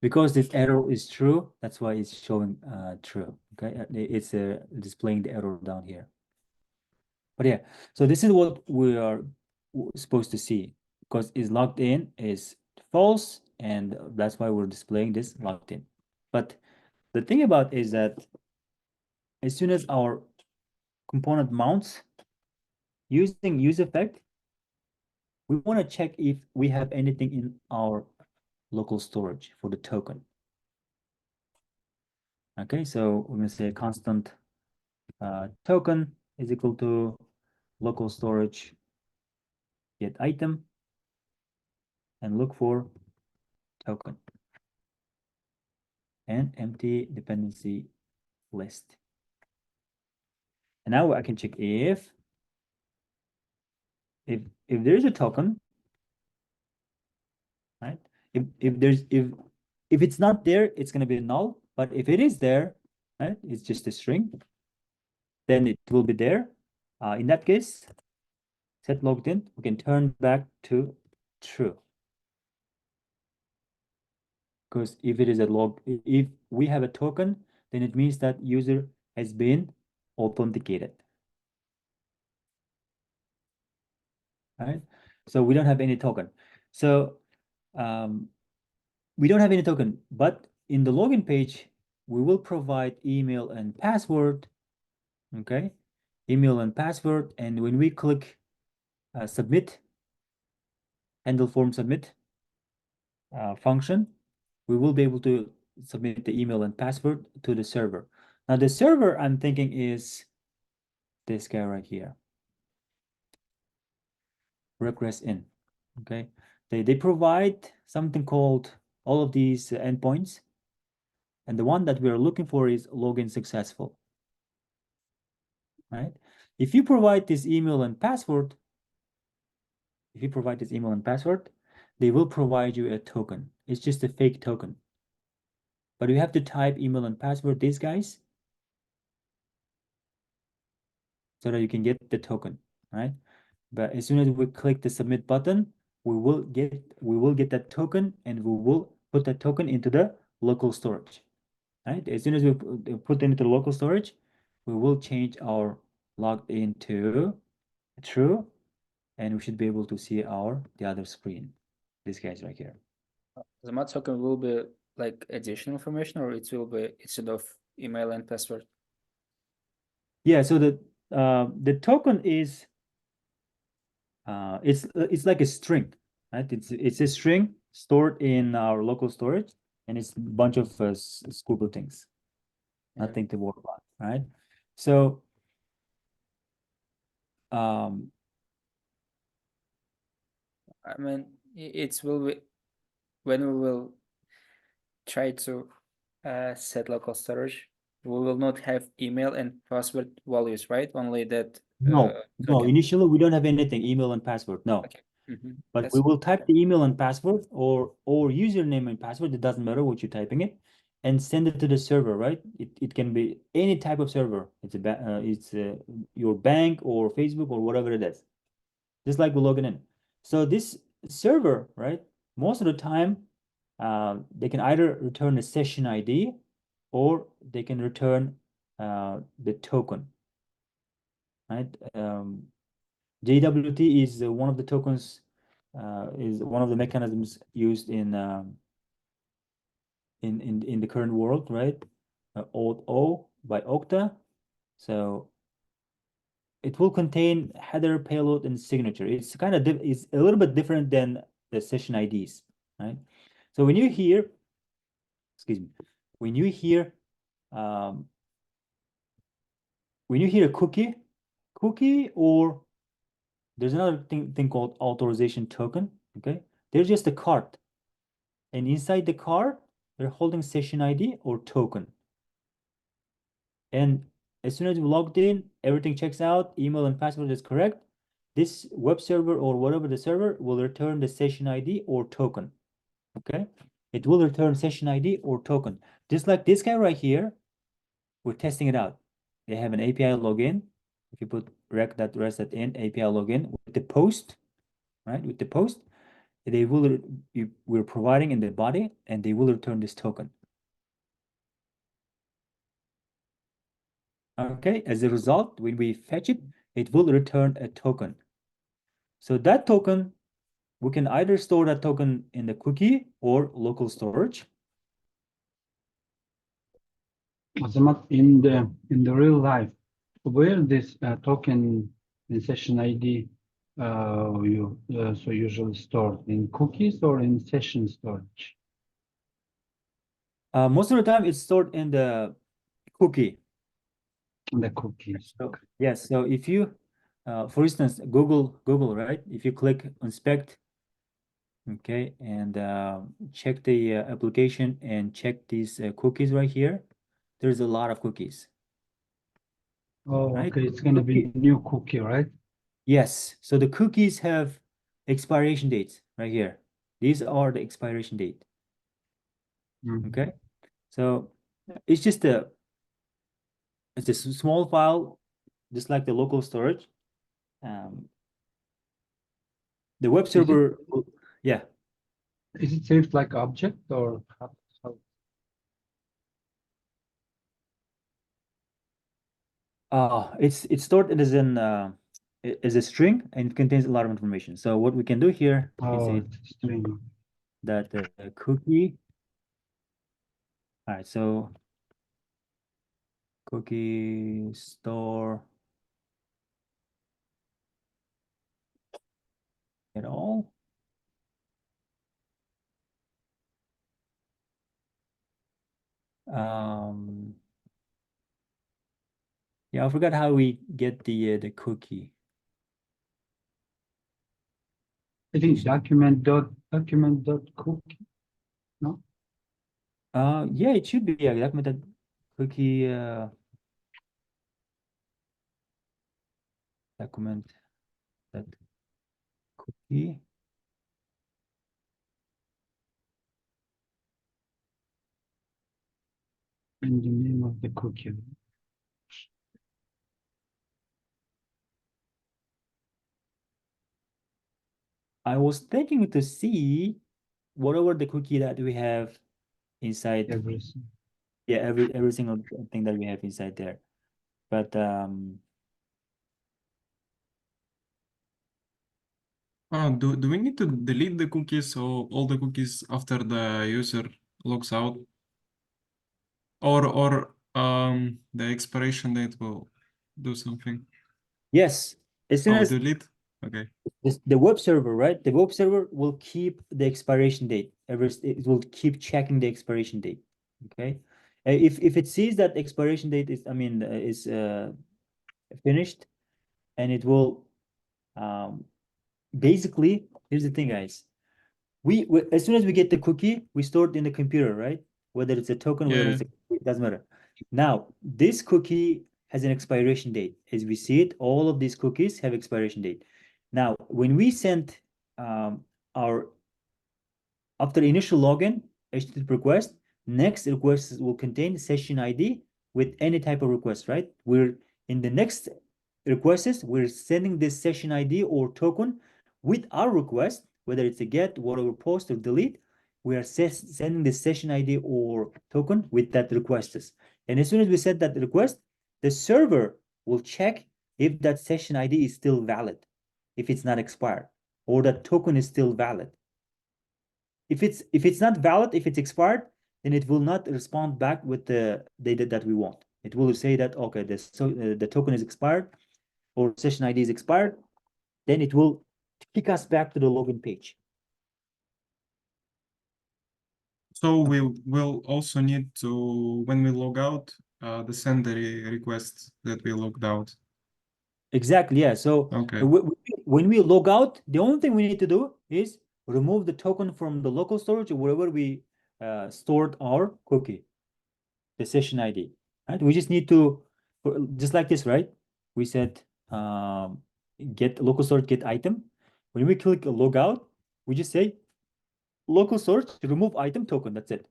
A: Because this error is true, that's why it's showing true. Okay, it's displaying the error down here. But yeah, so this is what we are supposed to see, because is logged in is false, and that's why we're displaying this logged in. But the thing about is that as soon as our component mounts using use effect, we want to check if we have anything in our local storage for the token. Okay, so we're going to say constant token is equal to local storage get item and look for token and empty dependency list. And now I can check if there's a token, right? If it's not there, it's going to be null. But if it is there, right, it's just a string, then it will be there. In that case, set logged in, we can turn back to true. Because if it is if we have a token, then it means that user has been authenticated. Right? So we don't have any token. So we don't have any token, but in the login page, we will provide email and password. Okay, email and password, and when we click submit, handle form submit function, we will be able to submit the email and password to the server. Now the server I'm thinking is this guy right here. Regress in. Okay, they provide something called all of these endpoints, and the one that we are looking for is login successful. Right? If you provide this email and password, they will provide you a token. It's just a fake token. But you have to type email and password, these guys, so that you can get the token, right? But as soon as we click the submit button, we will get that token, and we will put that token into the local storage, right? As soon as we put them into the local storage, we will change our logged into true, and we should be able to see the other screen. This guy's right here.
B: The Azamat token will be like additional information, or it will be instead of email and password.
A: Yeah, so the token is it's like a string, right? It's a string stored in our local storage, and it's a bunch of scribble things,
B: Yeah.
A: nothing to worry about, right? So
B: I mean, it will be when we will try to set local storage, we will not have email and password values, right? Only that.
A: no,
B: token.
A: initially we don't have anything, email and password, no.
B: Okay.
A: But we will type the email and password or username and password. It doesn't matter what you're typing it, and send it to the server, right? It can be any type of server. It's your bank or Facebook or whatever it is. just like we're logging in. So this server, right, most of the time, they can either return a session ID or they can return the token, right? JWT is one of the tokens, is one of the mechanisms used in the current world, right? O by Okta. So it will contain header, payload, and signature. It's kind of it's a little bit different than the session IDs, right? So when you hear, excuse me, when you hear a cookie, or there's another thing called authorization token. Okay, they're just a card, and inside the card, they're holding session ID or token. And as soon as you logged in, everything checks out, email and password is correct. This web server or whatever the server will return the session ID or token. Okay, it will return session ID or token. Just like this guy right here, we're testing it out. They have an API login. If you put rec.reset in API login with the post, right? With the post, they will we're providing in the body, and they will return this token. Okay, as a result, when we fetch it, it will return a token. So that token, we can either store that token in the cookie or local storage.
D: Azamat, in the real life, where this token in session ID you so usually stored in cookies or in session storage?
A: Most of the time, it's stored in the cookie.
D: In the cookies.
A: So yes, so if you, for instance, Google, right? If you click inspect, okay, and check the application and check these cookies right here, there's a lot of cookies.
D: Oh,
A: Right?
D: okay. It's gonna be new cookie, right?
A: Yes. So the cookies have expiration dates right here. These are the expiration date.
D: Mhm.
A: Okay. So it's just it's a small file, just like the local storage. The web server, yeah.
D: Is it saved like object or how?
A: It's stored as in as a string, and it contains a lot of information. So what we can do here is
D: Oh,
A: say
D: it's string.
A: that the cookie. All right, so cookie store at all. Yeah, I forgot how we get the cookie.
D: I think document dot cookie. No?
A: Yeah, it should be a documented cookie document that cookie.
D: And the name of the cookie.
A: I was thinking to see whatever the cookie that we have inside.
D: Everything.
A: Yeah, every single thing that we have inside there. But
C: Do we need to delete the cookies or all the cookies after the user logs out? Or the expiration date will do something?
A: yes, as soon
C: Oh,
A: as
C: delete? Okay.
A: the web server, right? The web server will keep the expiration date. It will keep checking the expiration date. Okay. If it sees that expiration date is, I mean, is finished, and it will basically, here's the thing, guys. We as soon as we get the cookie, we store it in the computer, right? Whether it's a token, whether
C: Yeah.
A: it's it doesn't matter. Now, this cookie has an expiration date. As we see it, all of these cookies have expiration date. Now, when we send our after initial login HTTP request, next request will contain session ID with any type of request, right? We're in the next requests, we're sending this session ID or token with our request, whether it's a get, whatever, post or delete, we are sending the session ID or token with that requests. And as soon as we set that request, the server will check if that session ID is still valid, if it's not expired, or that token is still valid. If it's not valid, if it's expired, then it will not respond back with the data that we want. It will say that, okay, the token is expired or session ID is expired. Then it will kick us back to the login page.
C: So we will also need to, when we log out, the send the request that we logged out.
A: Exactly, yeah. So
C: Okay.
A: when we log out, the only thing we need to do is remove the token from the local storage or wherever we stored our cookie, the session ID. Right? We just need to, just like this, right? We said get local storage get item. When we click log out, we just say local storage remove item token. That's it.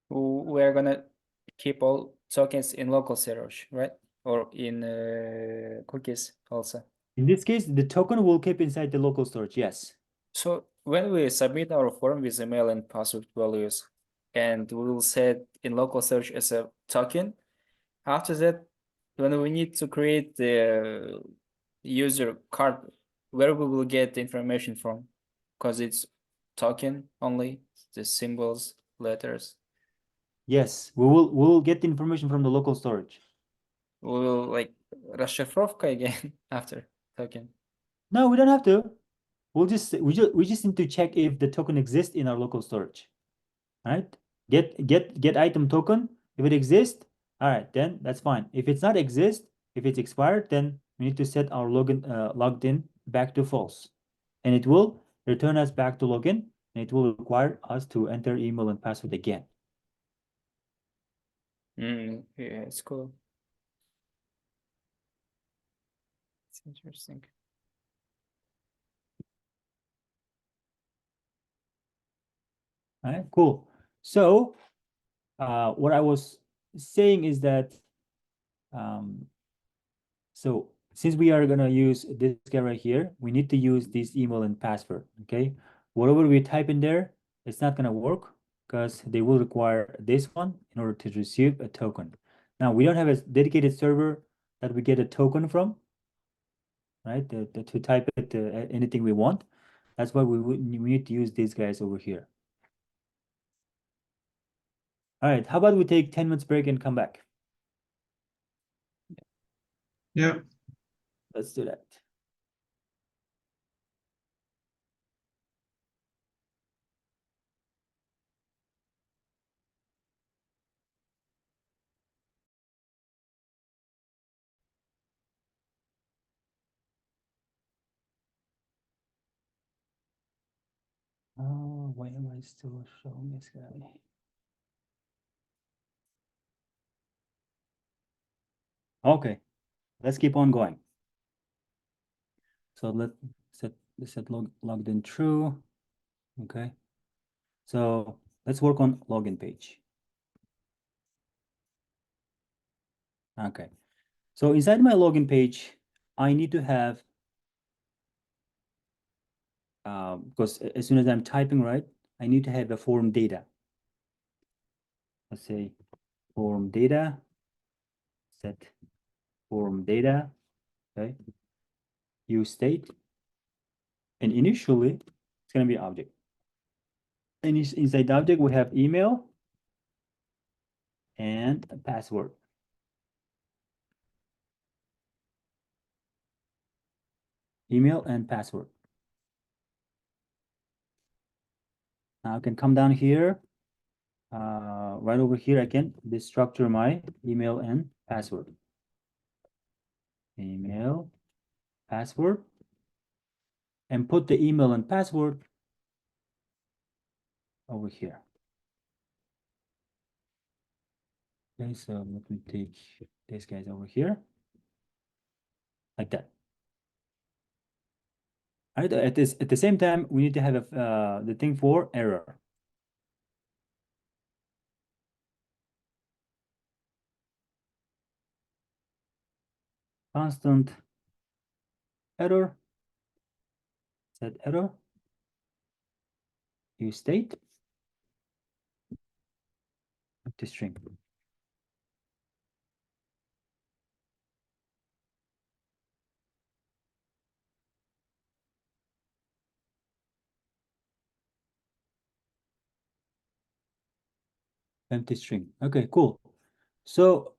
B: We're gonna keep all tokens in local storage, right? Or in cookies also.
A: In this case, the token will keep inside the local storage. Yes.
B: So when we submit our form with email and password values, and we will set in local storage as a token, after that, when we need to create the user card, where we will get the information from? Because it's token only, the symbols, letters.
A: Yes, we'll get the information from the local storage.
B: We will like расшифровка again after token.
A: No, we don't have to. We just need to check if the token exists in our local storage. All right? Get item token. If it exists, all right, then that's fine. If it's not exist, if it's expired, then we need to set our logged in back to false. And it will return us back to login, and it will require us to enter email and password again.
B: Yeah, it's cool. It's interesting.
A: All right, cool. So what I was saying is that so since we are gonna use this guy right here, we need to use this email and password, okay? Whatever we type in there, it's not gonna work because they will require this one in order to receive a token. Now, we don't have a dedicated server that we get a token from, right? To type it anything we want. That's why we need to use these guys over here. All right, how about we take 10 minutes break and come back?
C: Yeah.
A: Let's do that. Oh, why am I still showing this guy? Okay, let's keep on going. So let's set logged in true. Okay. So let's work on login page. Okay. So inside my login page, I need to have because as soon as I'm typing, right, I need to have a form data. Let's say form data, set form data, okay, use state, and initially it's going to be object. And inside the object, we have email and a password. Email and password. Now I can come down here. Right over here, I can destructure my email and password. Email, password, and put the email and password over here. Okay, so let me take these guys over here, like that. All right, at the same time, we need to have the thing for error. constant error, set error, use state, empty string. Empty string. Okay, cool. So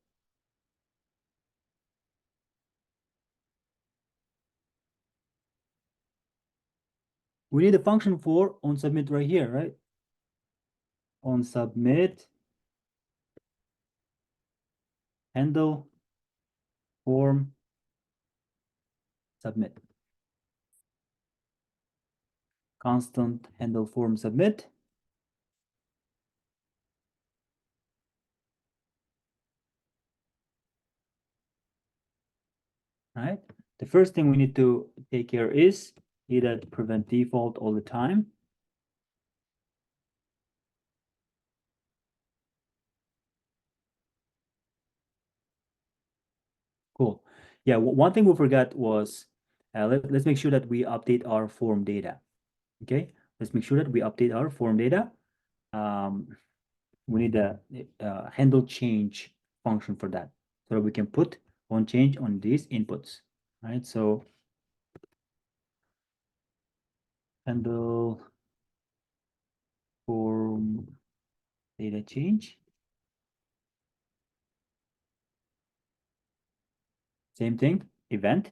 A: we need a function for on submit right here, right? On submit, handle, form, submit. Constant handle form submit. Right. The first thing we need to take care is either prevent default all the time. Cool. Yeah, one thing we forgot was let's make sure that we update our form data. Okay, let's make sure that we update our form data. We need a handle change function for that, so that we can put on change on these inputs. Right. So handle form data change. Same thing, event.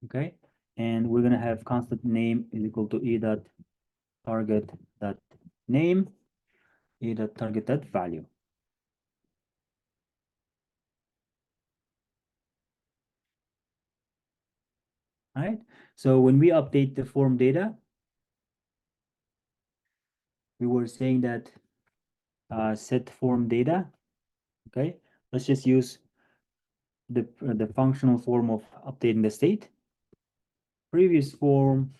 A: Okay, and we're gonna have constant name is equal to e dot target dot name, e dot target dot value. All right. So when we update the form data, we were saying that set form data. Okay, let's just use the functional form of updating the state. Previous form,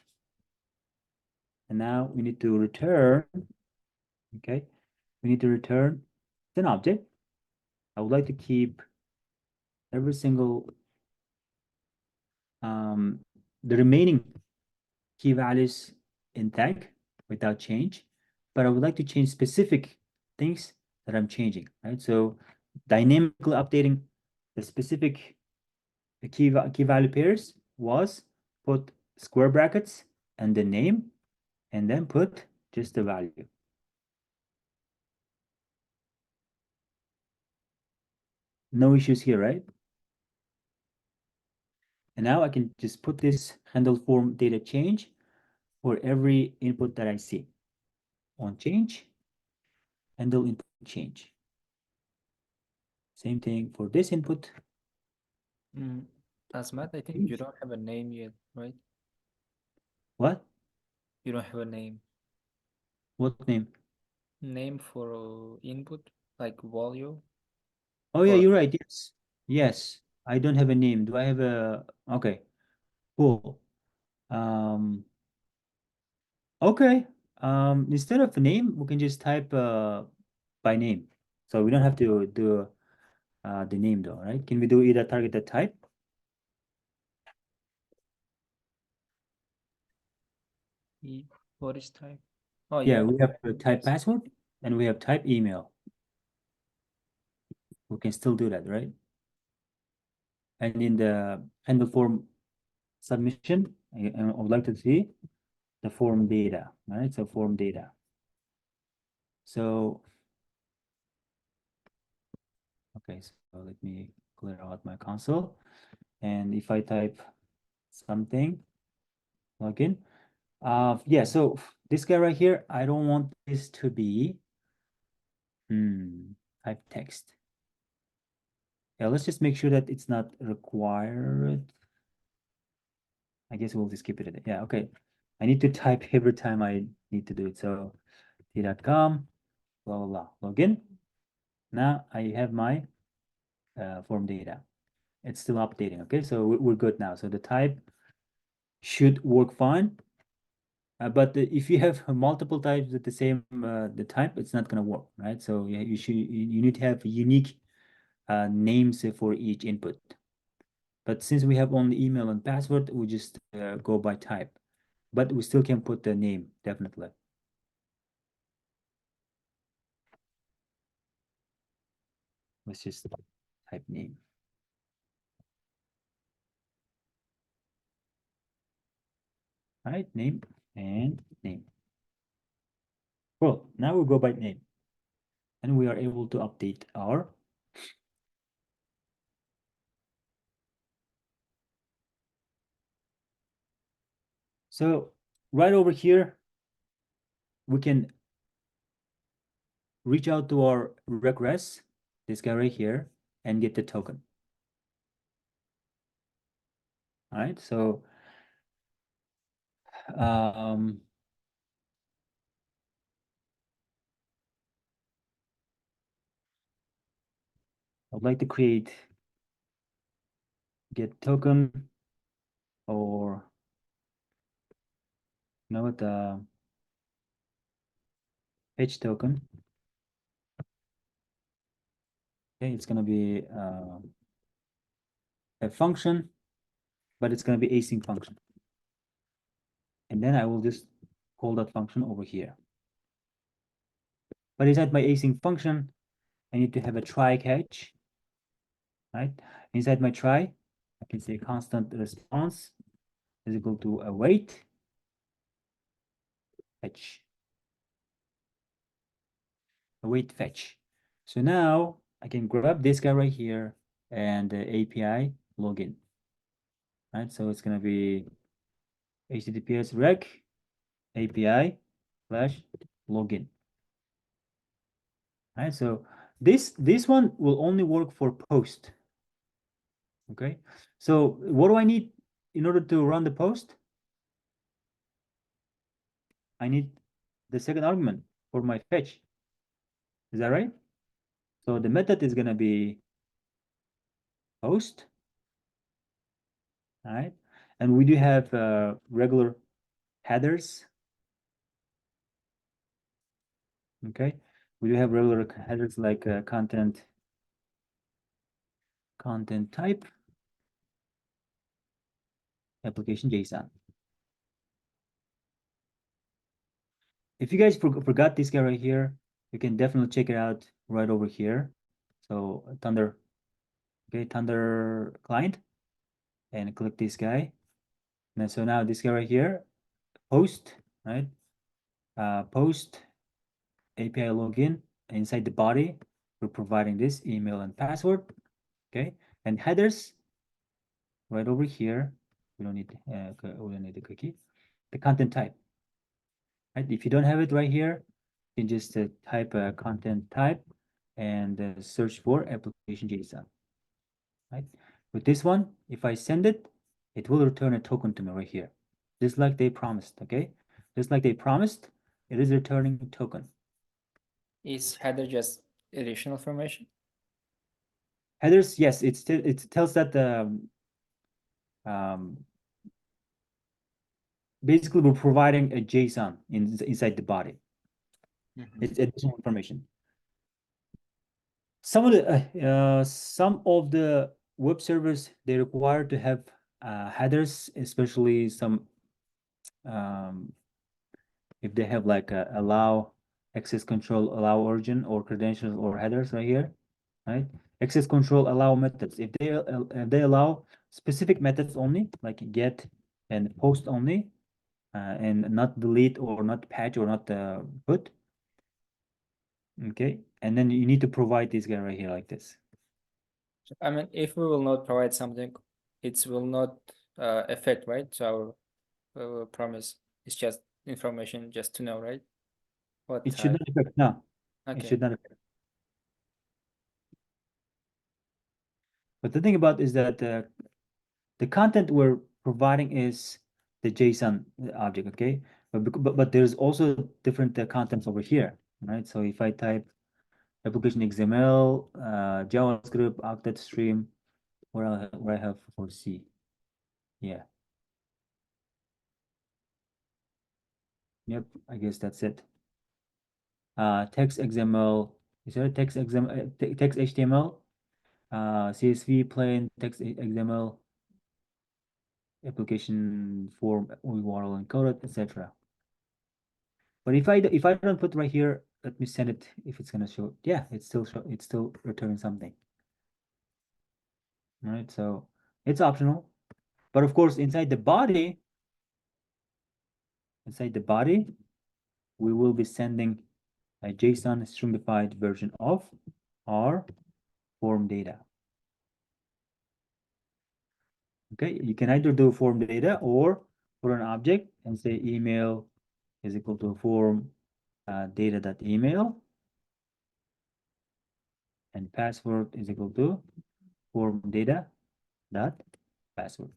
A: and now we need to return. Okay, we need to return an object. I would like to keep every single the remaining key values intact without change, but I would like to change specific things that I'm changing, right? So dynamically updating the specific key value pairs was put square brackets and the name, and then put just the value. No issues here, right? And now I can just put this handle form data change for every input that I see. On change, handle input change. Same thing for this input.
B: Azamat, I think you don't have a name yet, right?
A: What?
B: You don't have a name.
A: What name?
B: Name for input, like value.
A: Oh yeah,
B: Or
A: you're right. Yes. Yes. I don't have a name. Do I have a okay. Cool. Okay. Instead of a name, we can just type by name. So we don't have to do the name though, right? Can we do either target the type?
B: what is type? Oh
A: Yeah,
B: yeah.
A: we have a type password and we have type email. We can still do that, right? And in the handle form submission, I would like to see the form data, right? So form data. So, okay, so let me clear out my console. And if I type something, login. Yeah, so this guy right here, I don't want this to be type text. Yeah, let's just make sure that it's not required. I guess we'll just keep it. Yeah, okay. I need to type every time I need to do it. So t.com, blah, blah, blah. Login. Now I have my form data. It's still updating. Okay, so we're good now. So the type should work fine. But if you have multiple types at the same the type, it's not gonna work, right? So yeah, you need to have unique names for each input. But since we have only email and password, we just go by type. But we still can put the name, definitely. Let's just type name. All right, name and name. Well, now we go by name. And we are able to update our so right over here, we can reach out to our request, this guy right here, and get the token. All right, so I'd like to create get token or you know what fetch token. Okay, it's gonna be a function, but it's gonna be async function. And then I will just call that function over here. But inside my async function, I need to have a try catch. Right? Inside my try, I can say constant response is equal to await fetch. Await fetch. So now I can grab this guy right here and the API login. Right? So it's gonna be HTTPS rec API / login. Right? So this one will only work for post. Okay. So what do I need in order to run the post? I need the second argument for my fetch. Is that right? So the method is gonna be post. All right. And we do have regular headers. Okay. We do have regular headers like content type, application JSON. If you guys forgot this guy right here, you can definitely check it out right over here. So Thunder, okay, Thunder client, and click this guy. And so now this guy right here, post, right? Post API login. Inside the body, we're providing this email and password. Okay, and headers right over here. We don't need the cookie. The content type. Right. If you don't have it right here, you can just type content type and search for application JSON. Right. With this one, if I send it, it will return a token to me right here, just like they promised. Okay, just like they promised, it is returning a token.
B: Is header just additional information?
A: Headers, yes, it tells that basically we're providing a JSON inside the body. It's additional information. Some of the web servers, they require to have headers, especially some if they have like allow access control, allow origin or credentials or headers right here, right? Access control allow methods. If they allow specific methods only, like get and post only, and not delete or not patch or not put. Okay, and then you need to provide this guy right here like this.
B: I mean, if we will not provide something, it will not affect, right? So our promise is just information just to know, right? What
A: It should
B: type?
A: not affect. No, it
B: Okay.
A: should not affect. But the thing about is that the content we're providing is the JSON object, okay? But there's also different contents over here, right? So if I type application XML, JavaScript, octet stream, where I have for C, yeah. Yep, I guess that's it. Text XML, is there a text XML, text HTML, CSV plain, text XML, application form URL encoded, etc. But if I don't put right here, let me send it. If it's gonna show, yeah, it's still returning something. All right, so it's optional, but of course inside the body, we will be sending a JSON stringified version of our form data. Okay, you can either do form data or put an object and say email is equal to form data.email, and password is equal to form data dot password.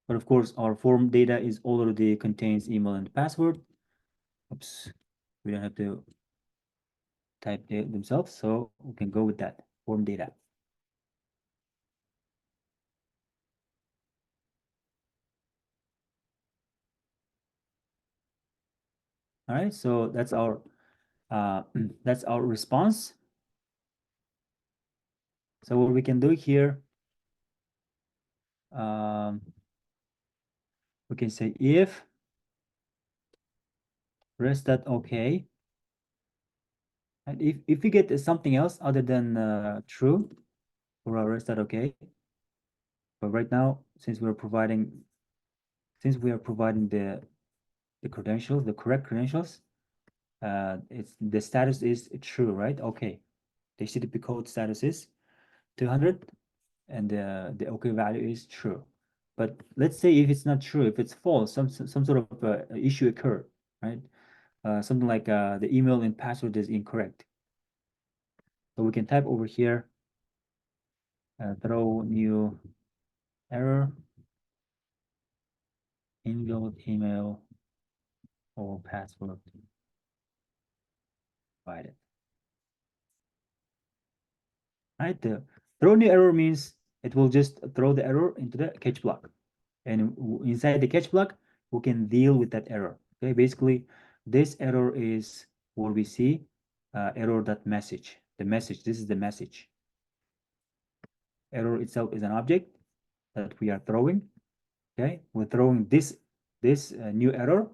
A: But of course, our form data is already contains email and password. Oops, we don't have to type themselves, so we can go with that form data. All right, so that's our response. So what we can do here, we can say if rest.ok, and if we get something else other than true for our rest.ok, but right now since we are providing the credentials, the correct credentials, it's the status is true, right? Okay, the HTTP code status is 200, and the OK value is true. But let's say if it's not true, if it's false, some sort of issue occurred, right? Something like the email and password is incorrect. So we can type over here, throw new error, invalid email or password provided. Right, the throw new error means it will just throw the error into the catch block, and inside the catch block we can deal with that error. Okay, basically this error is what we see, error.message. The message, this is the message. Error itself is an object that we are throwing. Okay, we're throwing this new error.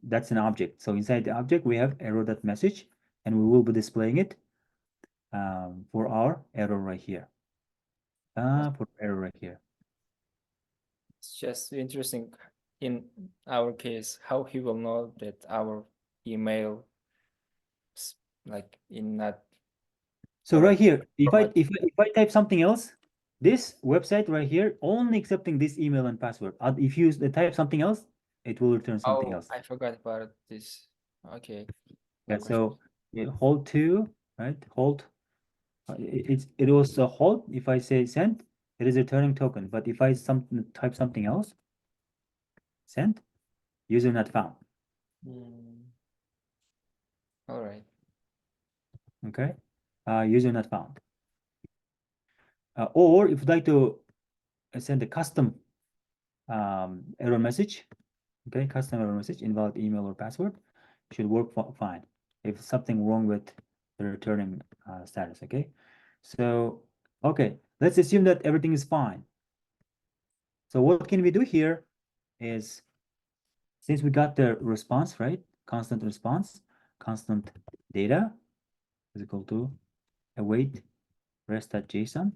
A: That's an object. So inside the object we have error.message, and we will be displaying it for our error right here. For error right here.
B: It's just interesting in our case how he will know that our email is like in that.
A: So right here, if
B: format.
A: I type something else, this website right here only accepting this email and password. If you type something else, it will return something else.
B: I forgot about this. Okay.
A: Yeah,
B: No
A: so hold to, right? Hold. It was a hold. If I say send, it is returning token. But if I type something else, send, user not found.
B: All right.
A: Okay, user not found. Or if you'd like to send a custom error message, okay, custom error message, invalid email or password, should work fine if something wrong with the returning status. Okay, so okay, let's assume that everything is fine. So what can we do here is, since we got the response, right, constant response, constant data is equal to await rest.json.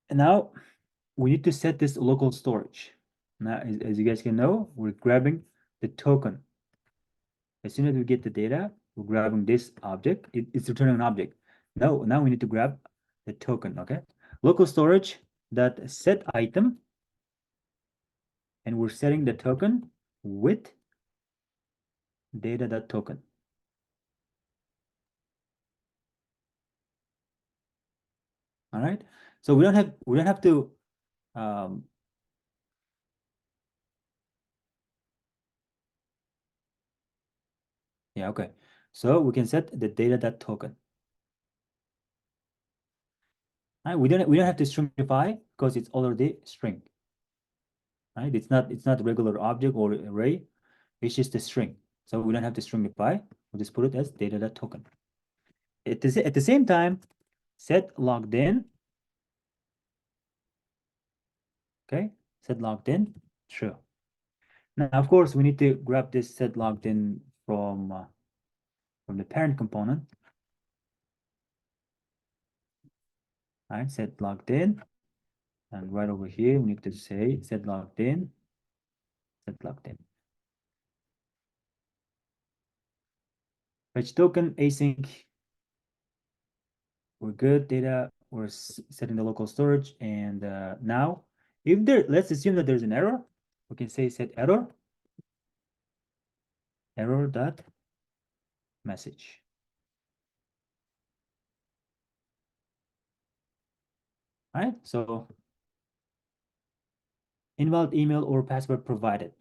A: And now we need to set this local storage. Now, as you guys can know, we're grabbing the token. As soon as we get the data, we're grabbing this object. It's returning an object. Now we need to grab the token, okay? Local storage that set item, and we're setting the token with data.token. All right. So we don't have to yeah, okay. So we can set the data.token. Right? We don't have to stringify because it's already string. Right? It's not regular object or array. It's just a string. So we don't have the stringify. We'll just put it as data.token. At the same time, set logged in. Okay, set logged in, true. Now, of course, we need to grab this set logged in from the parent component. All right, set logged in. And right over here, we need to say set logged in, set logged in. Fetch token async. We're good. Data, we're setting the local storage. And now, if there, let's assume that there's an error. We can say set error. Error dot message. All right, so invalid email or password provided,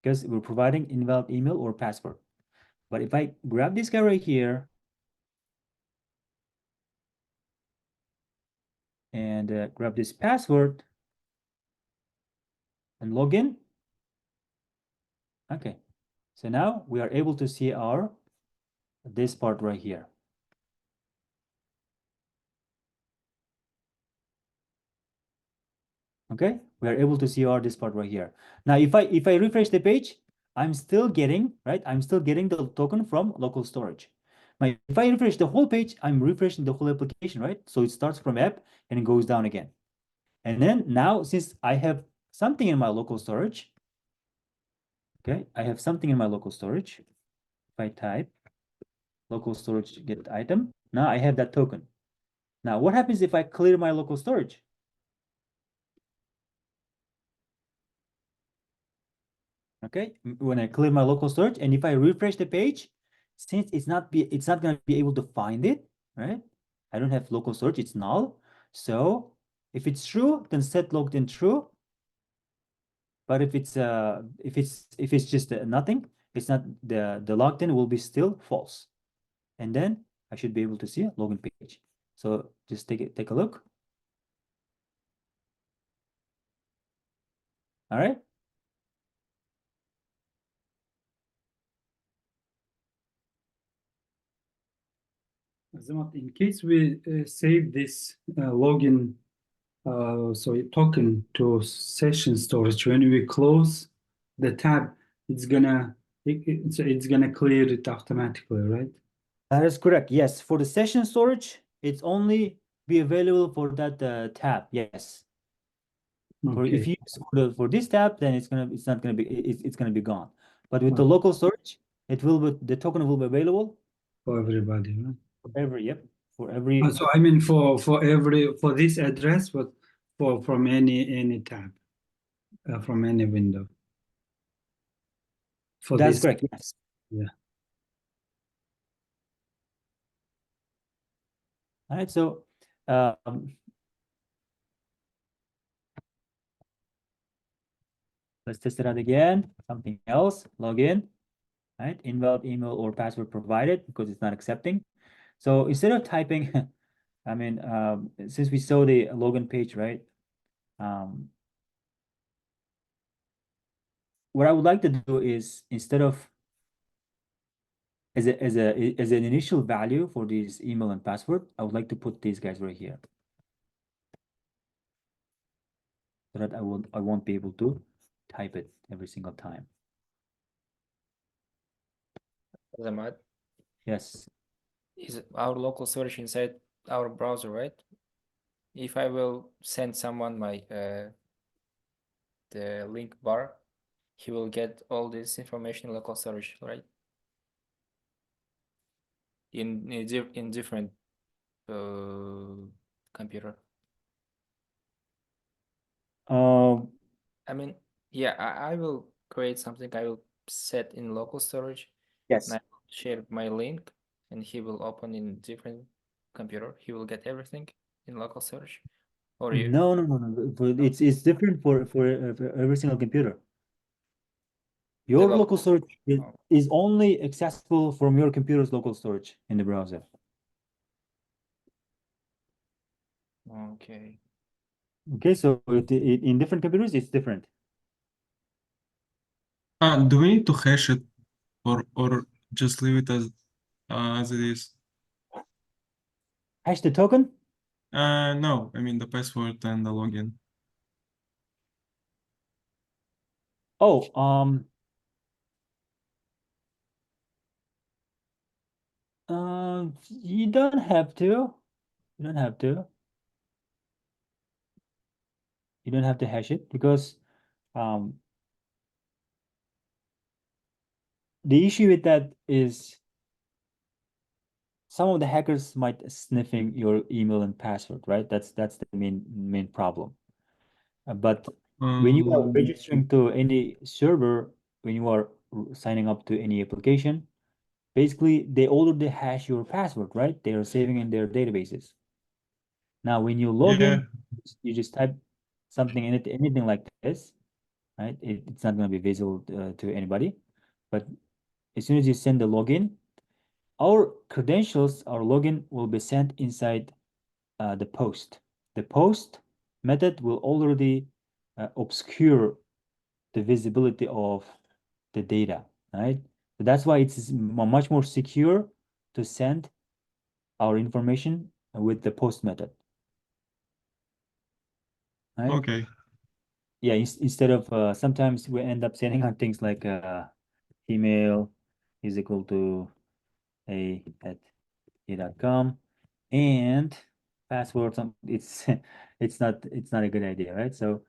A: because we're providing invalid email or password. But if I grab this guy right here and grab this password and log in, okay, so now we are able to see this part right here. Okay, we are able to see this part right here. Now, if I refresh the page, I'm still getting, right? I'm still getting the token from local storage. Now, if I refresh the whole page, I'm refreshing the whole application, right? So it starts from app and it goes down again. And then now, since I have something in my local storage, okay, I have something in my local storage. If I type local storage get item, now I have that token. Now, what happens if I clear my local storage? Okay, when I clear my local storage, and if I refresh the page, since it's not going to be able to find it, right? I don't have local storage, it's null. So if it's true, then set logged in true. But if it's just nothing, it's not, the logged in will be still false. And then I should be able to see a login page. So just take a look. All right.
D: Azamat, in case we save this login so token to session storage, when we close the tab, it's gonna clear it automatically, right?
A: That is correct. Yes, for the session storage, it's only be available for that tab. Yes. For if
D: Okay.
A: you use for this tab, then it's not gonna be it's gonna be gone. But with the
D: Okay.
A: local storage, the token will be available
D: For everybody, right?
A: for every.
D: So I mean for this address, but from any tab, from any window. For
A: That's
D: this,
A: correct. Yes.
D: yeah.
A: All right. So let's test it out again. Something else. Log in. Right. Invalid email or password provided because it's not accepting. So instead of typing, I mean, since we saw the login page, right? What I would like to do is instead of as an initial value for this email and password, I would like to put these guys right here, so that I won't be able to type it every single time.
B: Azamat,
A: Yes.
B: is our local storage inside our browser, right? If I will send someone my the link bar, he will get all this information in local storage, right? In different computer. I mean, yeah, I will create something. I will set in local storage.
A: Yes.
B: And I will share my link, and he will open in different computer. He will get everything in local storage. Or you?
A: No. It's different for every single computer. Your
B: The
A: local storage
B: Oh.
A: is only accessible from your computer's local storage in the browser.
B: Okay.
A: Okay, so in different computers, it's different.
C: Do we need to hash it or just leave it as it is?
A: Hash the token?
C: No, I mean the password and the login.
A: Oh, you don't have to. You don't have to. You don't have to hash it because the issue with that is some of the hackers might sniffing your email and password, right? That's the main problem. But when you are registering to any server, when you are signing up to any application, basically they already hash your password, right? They are saving in their databases. Now, when you log in, you just type something in it, anything like this, right? It's not going to be visible to anybody. But as soon as you send the login, our credentials, our login will be sent inside the post. The post method will already obscure the visibility of the data, right? So that's why it's much more secure to send our information with the post method. Right?
C: Okay.
A: Yeah, instead of sometimes we end up sending out things like email is equal to a@e.com and password. It's not a good idea, right? So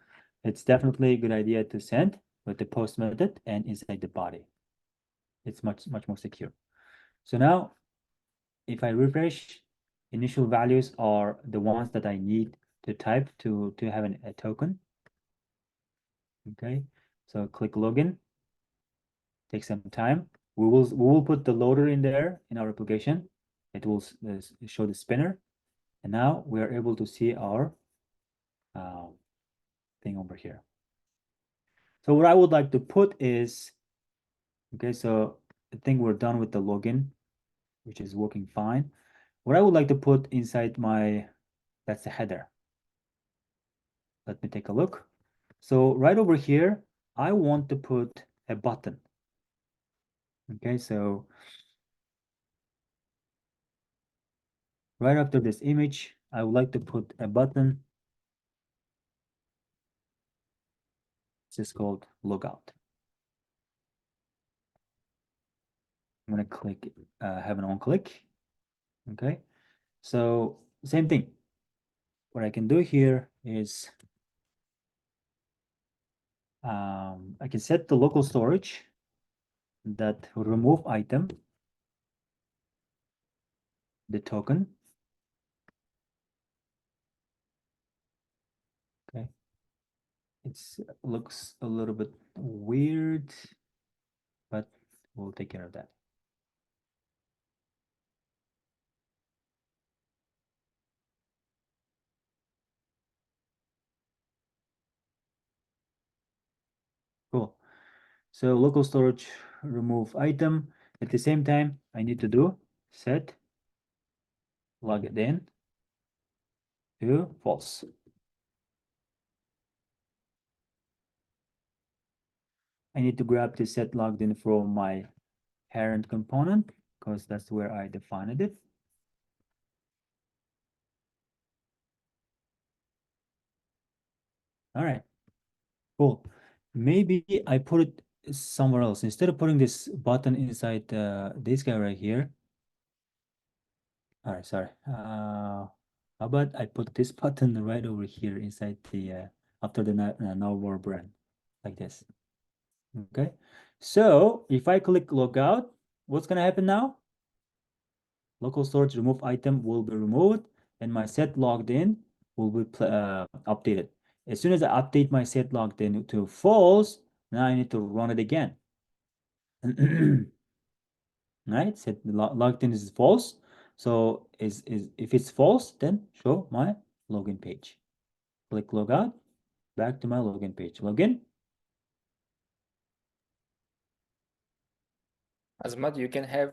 A: it's definitely a good idea to send with the post method and inside the body. It's much more secure. So now, if I refresh, initial values are the ones that I need to type to have a token. Okay, so click login. Take some time. We will put the loader in there in our application. It will show the spinner, and now we are able to see our thing over here. So what I would like to put is, okay, so I think we're done with the login, which is working fine. What I would like to put inside that's the header. Let me take a look. So right over here, I want to put a button. Okay, so right after this image, I would like to put a button. This is called logout. I'm going to click, have an on click. Okay, so same thing. What I can do here is I can set the local storage that will remove item, the token. Okay, it looks a little bit weird, but we'll take care of that. Cool. So local storage remove item. At the same time, I need to do set logged in to false. I need to grab the set logged in from my parent component because that's where I defined it. All right, cool. Maybe I put it somewhere else. Instead of putting this button inside this guy right here. All right, sorry. How about I put this button right over here inside the after the navbar brand, like this. Okay, so if I click logout, what's gonna happen now? Local storage remove item will be removed, and my set logged in will be updated. As soon as I update my set logged in to false, now I need to run it again. Right, set logged in is false. So if it's false, then show my login page. Click logout, back to my login page. Login.
B: Azamat, you can have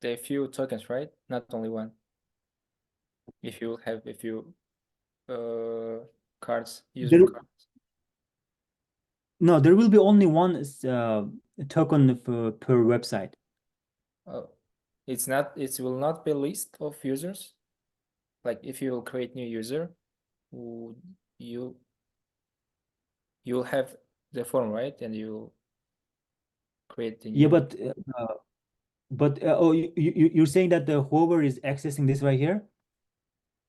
B: the few tokens, right? Not only one. If you have a few cards, user
A: There-
B: cards.
A: No, there will be only one token per website.
B: Oh, it's not. It will not be list of users. Like if you will create new user, you you'll have the form, right? And you create the
A: Yeah,
B: new.
A: oh, you're saying that the whoever is accessing this right here?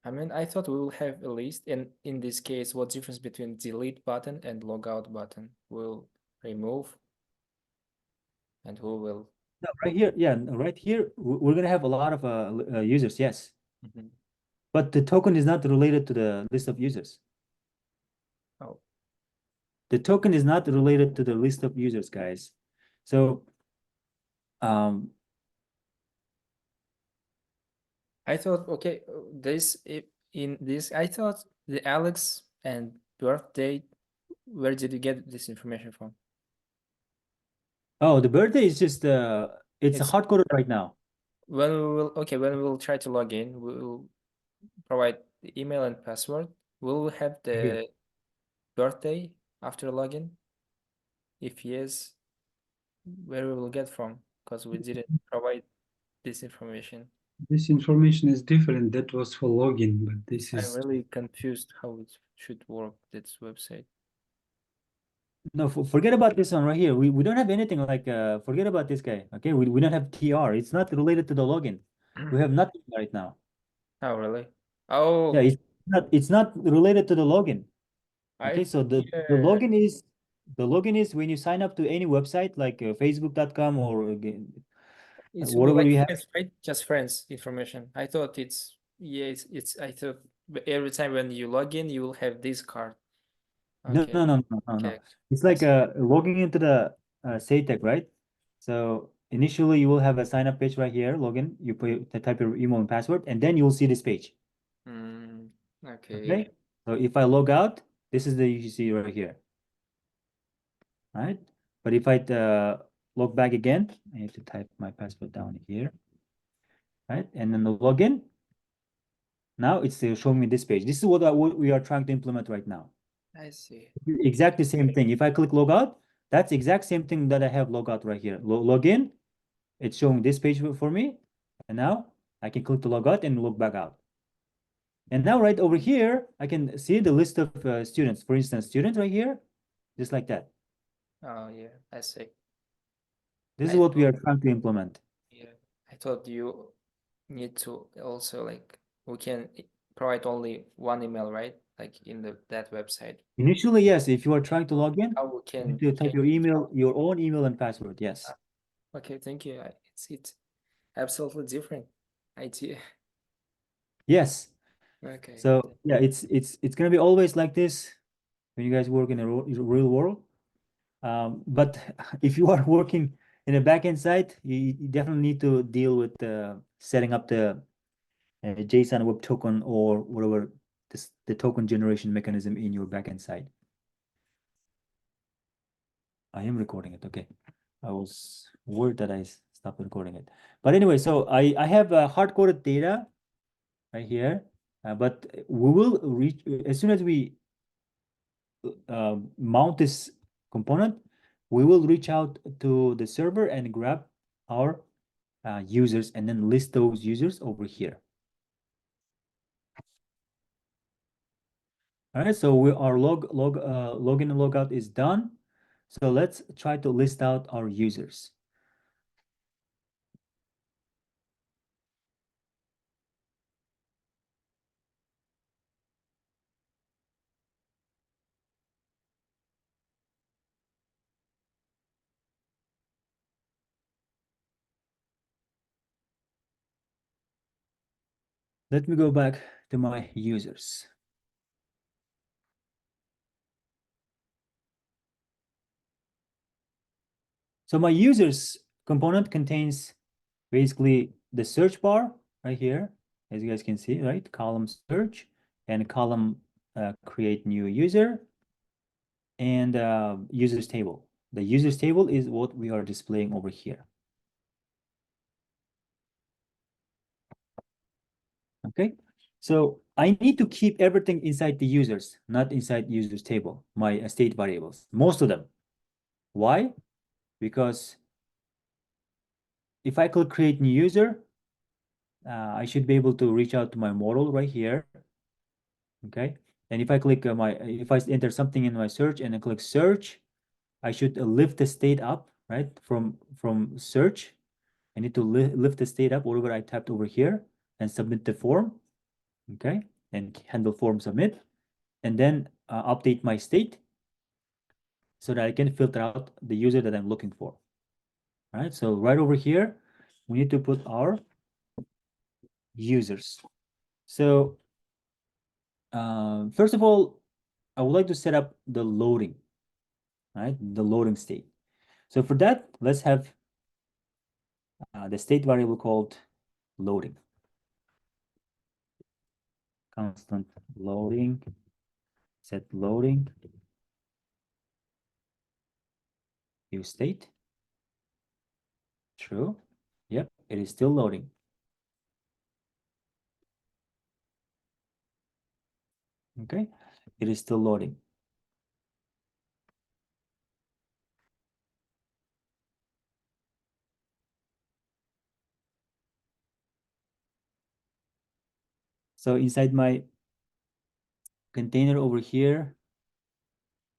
B: I mean, I thought we will have a list, and in this case, what difference between delete button and logout button? We'll remove, and we will.
A: No, right here, yeah, right here, we're gonna have a lot of users, yes.
B: Mhm.
A: But the token is not related to the list of users.
B: Oh,
A: The token is not related to the list of users, guys. So,
B: I thought, okay, in this, I thought the Alex and birthday, where did you get this information from?
A: oh, the birthday is just it's
B: It's
A: hard coded right now.
B: when we will try to log in, we will provide the email and password. Will we have
A: Here.
B: the birthday after login? If yes, where we will get from? Because we didn't provide this information.
D: This information is different. That was for login, but this
B: I'm
D: is
B: really confused how it should work, this website.
A: No, forget about this one right here. We don't have anything like forget about this guy. Okay, we don't have TR. It's not related to the login. We have nothing right now.
B: Oh, really?
A: Yeah,
B: Oh,
A: it's not related to the login.
B: I
A: Okay, so the
B: yeah.
A: login is when you sign up to any website like facebook.com or
B: It's more
A: whatever
B: like
A: you have.
B: friends, right? Just friends information. I thought it's yeah, it's I thought every time when you log in, you will have this card.
A: No,
B: Okay,
A: no, no, no, no, no.
B: okay.
A: It's
B: I
A: like
B: see.
A: logging into the SayTech, right? So initially you will have a sign up page right here, login. You type your email and password, and then you will see this page.
B: Okay.
A: Okay. So if I log out, this is the UCC right here. Right? But if I log back again, I have to type my password down here. Right? And then the login. Now it's showing me this page. This is what we are trying to implement right now.
B: I see.
A: Exactly same thing. If I click log out, that's exact same thing that I have log out right here. Log in, it's showing this page for me. And now I can click to log out and log back out. And now right over here, I can see the list of students. For instance, student right here, just like that.
B: Oh yeah, I see.
A: This is
B: I
A: what we are
B: thought
A: trying to implement.
B: yeah, I thought you need to also like we can provide only one email, right? Like in that website.
A: Initially, yes, if you are trying to log in,
B: How we
A: you
B: can
A: need to type
B: change
A: your
B: it.
A: email, your own email and password. Yes.
B: Okay, thank you. It's absolutely different idea.
A: Yes.
B: Okay.
A: So yeah, it's gonna be always like this when you guys work in a real world. But if you are working in a backend side, you definitely need to deal with setting up the JSON web token or whatever the token generation mechanism in your backend side. I am recording it. Okay. I was worried that I stopped recording it. But anyway, so I have hard-coded data right here, but we will reach as soon as we mount this component, we will reach out to the server and grab our users and then list those users over here. All right, so our login and logout is done. So let's try to list out our users. Let me go back to my users. So my users component contains basically the search bar right here, as you guys can see, right? Column search and column create new user and users table. The users table is what we are displaying over here. Okay, so I need to keep everything inside the users, not inside users table, my state variables, most of them. Why? because if I click create new user, I should be able to reach out to my model right here. Okay, and if I click if I enter something in my search and I click search, I should lift the state up, right? From search, I need to lift the state up, whatever I tapped over here, and submit the form. Okay, and handle form submit, and then update my state so that I can filter out the user that I'm looking for. All right, so right over here, we need to put our users. So first of all, I would like to set up the loading, right? The loading state. So for that, let's have the state variable called loading. Constant loading, set loading, use state. True. Yep, it is still loading. Okay, it is still loading. So inside my container over here,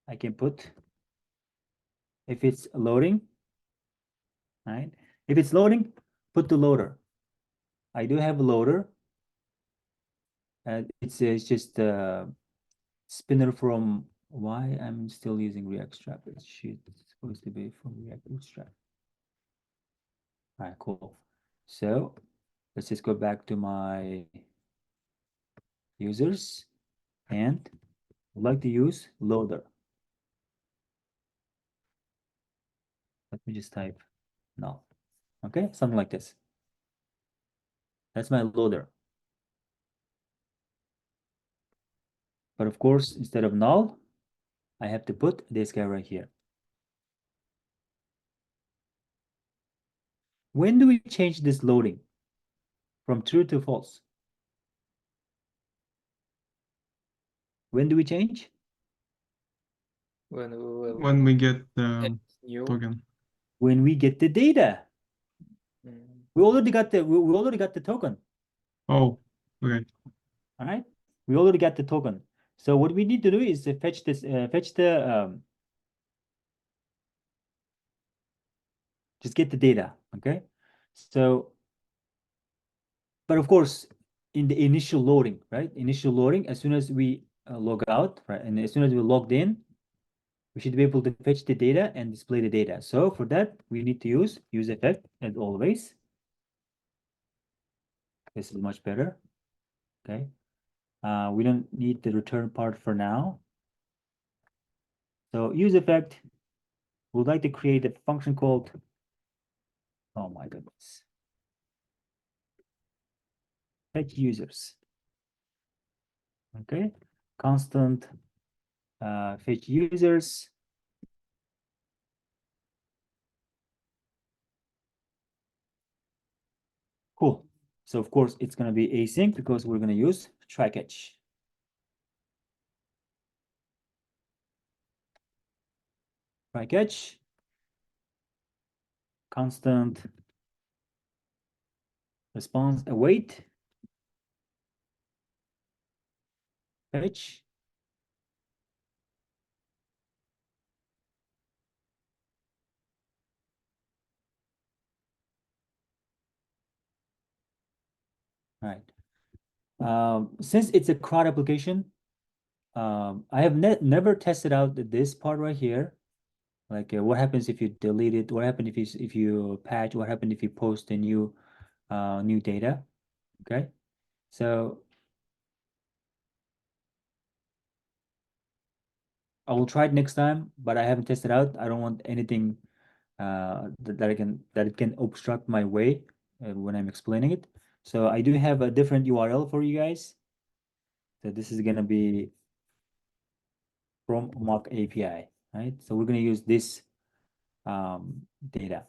A: I can put, if it's loading, right? If it's loading, put the loader. I do have a loader. And it's just a spinner from, why I'm still using React Bootstrap. It should supposed to be from React Bootstrap. All right, cool. So let's just go back to my users and I'd like to use loader. Let me just type null. Okay, something like this. That's my loader. But of course, instead of null, I have to put this guy right here. When do we change this loading from true to false? When do we change?
B: When we will
C: When we get
B: add
C: the
B: new.
C: token.
A: When we get the data.
B: Mm.
A: We already got the token.
C: Oh, okay.
A: All right, we already got the token. So what we need to do is to fetch this, just get the data. Okay, so, but of course, in the initial loading, right? Initial loading, as soon as we log out, right, and as soon as we logged in, we should be able to fetch the data and display the data. So for that, we need to use effect as always. This is much better. Okay. We don't need the return part for now. So use effect, we'd like to create a function called, oh my goodness, fetch users. Okay, constant fetch users. Cool. So of course it's going to be async because we're going to use try catch. Try catch. Constant response await. Fetch. Right. Since it's a CRUD application, I have never tested out this part right here. Like what happens if you delete it? What happens if you patch? What happens if you post a new data? Okay, so I will try it next time, but I haven't tested out. I don't want anything that it can obstruct my way when I'm explaining it. So I do have a different URL for you guys. So this is gonna be from mock API, right? So we're gonna use this data.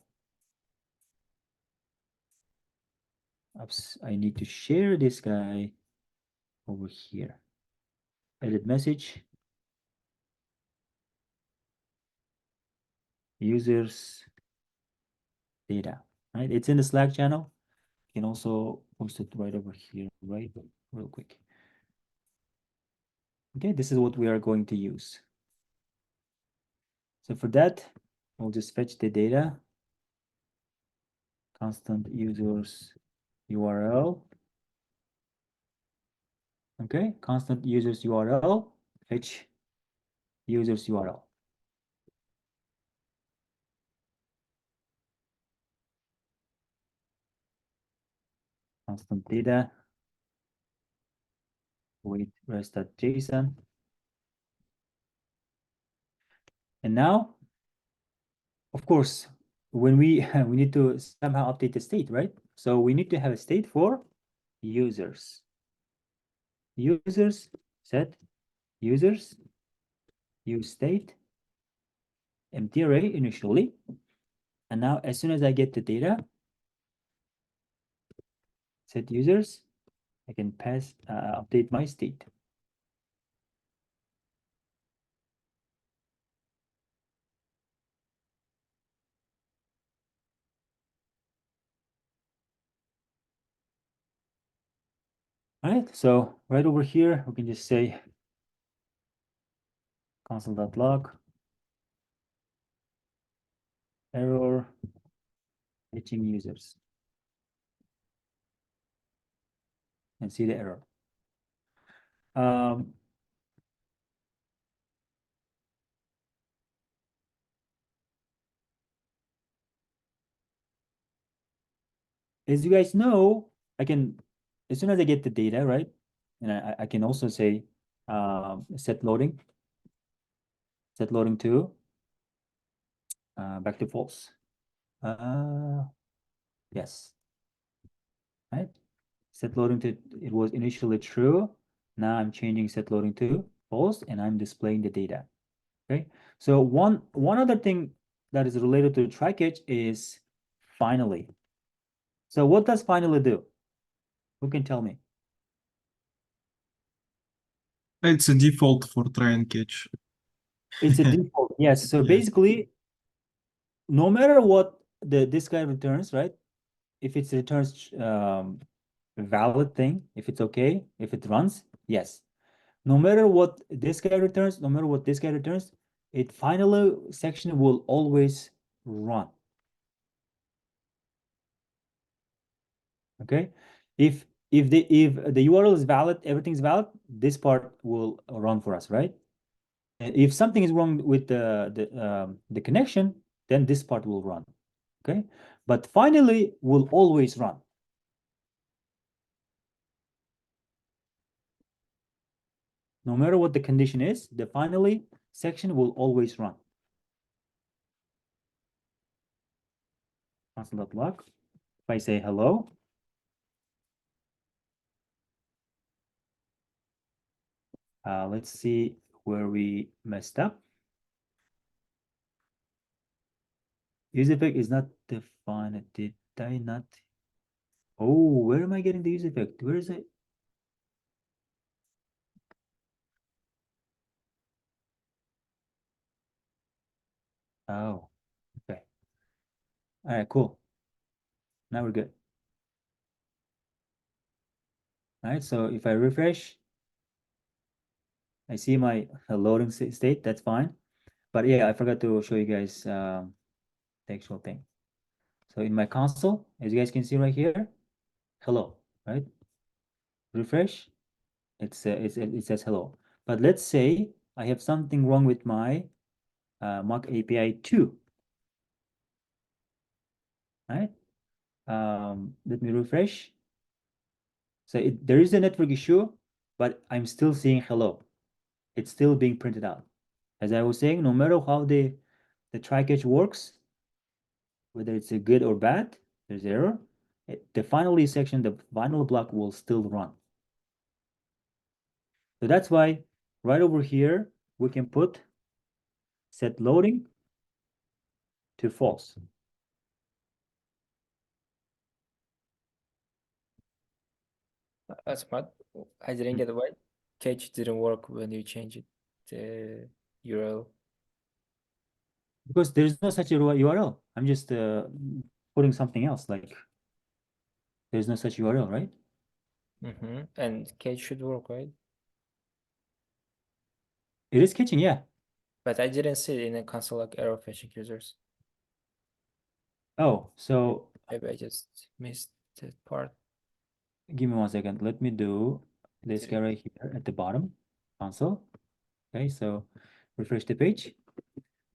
A: Oops, I need to share this guy over here. Edit message. Users data, right? It's in the Slack channel. You can also post it right over here, right? Real quick. Okay, this is what we are going to use. So for that, we'll just fetch the data, constant users URL. Okay, constant users URL, fetch users URL. Constant data, wait rest.json. And now, of course, when we we need to somehow update the state, right? So we need to have a state for users. Users set users use state empty array initially. And now as soon as I get the data, set users, I can pass update my state. All right, so right over here, we can just say console.log error fetching users and see the error. As you guys know, I can, as soon as I get the data, right? And I can also say set loading to back to false. Yes, right? Set loading to, it was initially true. Now I'm changing set loading to false and I'm displaying the data. Okay, so one other thing that is related to try catch is finally. So what does finally do? Who can tell me?
C: It's a default for try and catch.
A: It's a default. Yes. So
C: Yeah.
A: basically, no matter what this guy returns, right? If it returns valid thing, if it's okay, if it runs, yes. No matter what this guy returns, no matter what this guy returns, it finally section will always run. Okay, if the URL is valid, everything's valid, this part will run for us, right? And if something is wrong with the connection, then this part will run. Okay, but finally will always run. No matter what the condition is, the finally section will always run. Console.log. If I say hello, let's see where we messed up. Use effect is not defined. Did I not? Oh, where am I getting the use effect? Where is it? Oh, okay. All right, cool. Now we're good. All right, so if I refresh, I see my loading state, that's fine. But yeah, I forgot to show you guys the actual thing. So in my console, as you guys can see right here, hello, right? Refresh, it says hello. But let's say I have something wrong with my mock API 2. Right? Let me refresh. So there is a network issue, but I'm still seeing hello. It's still being printed out. As I was saying, no matter how the try catch works, whether it's a good or bad, there's error. The finally section, the final block will still run. So that's why right over here, we can put set loading to false.
B: Azamat, I didn't get why catch didn't work when you change it the URL.
A: Because there's no such a URL. I'm just putting something else, like there's no such URL, right?
B: And catch should work, right?
A: It is catching, yeah.
B: But I didn't see it in a console like error fetching users.
A: Oh, so
B: Maybe I just missed that part.
A: give me 1 second. Let me do this guy right here at the bottom console. Okay, so refresh the page.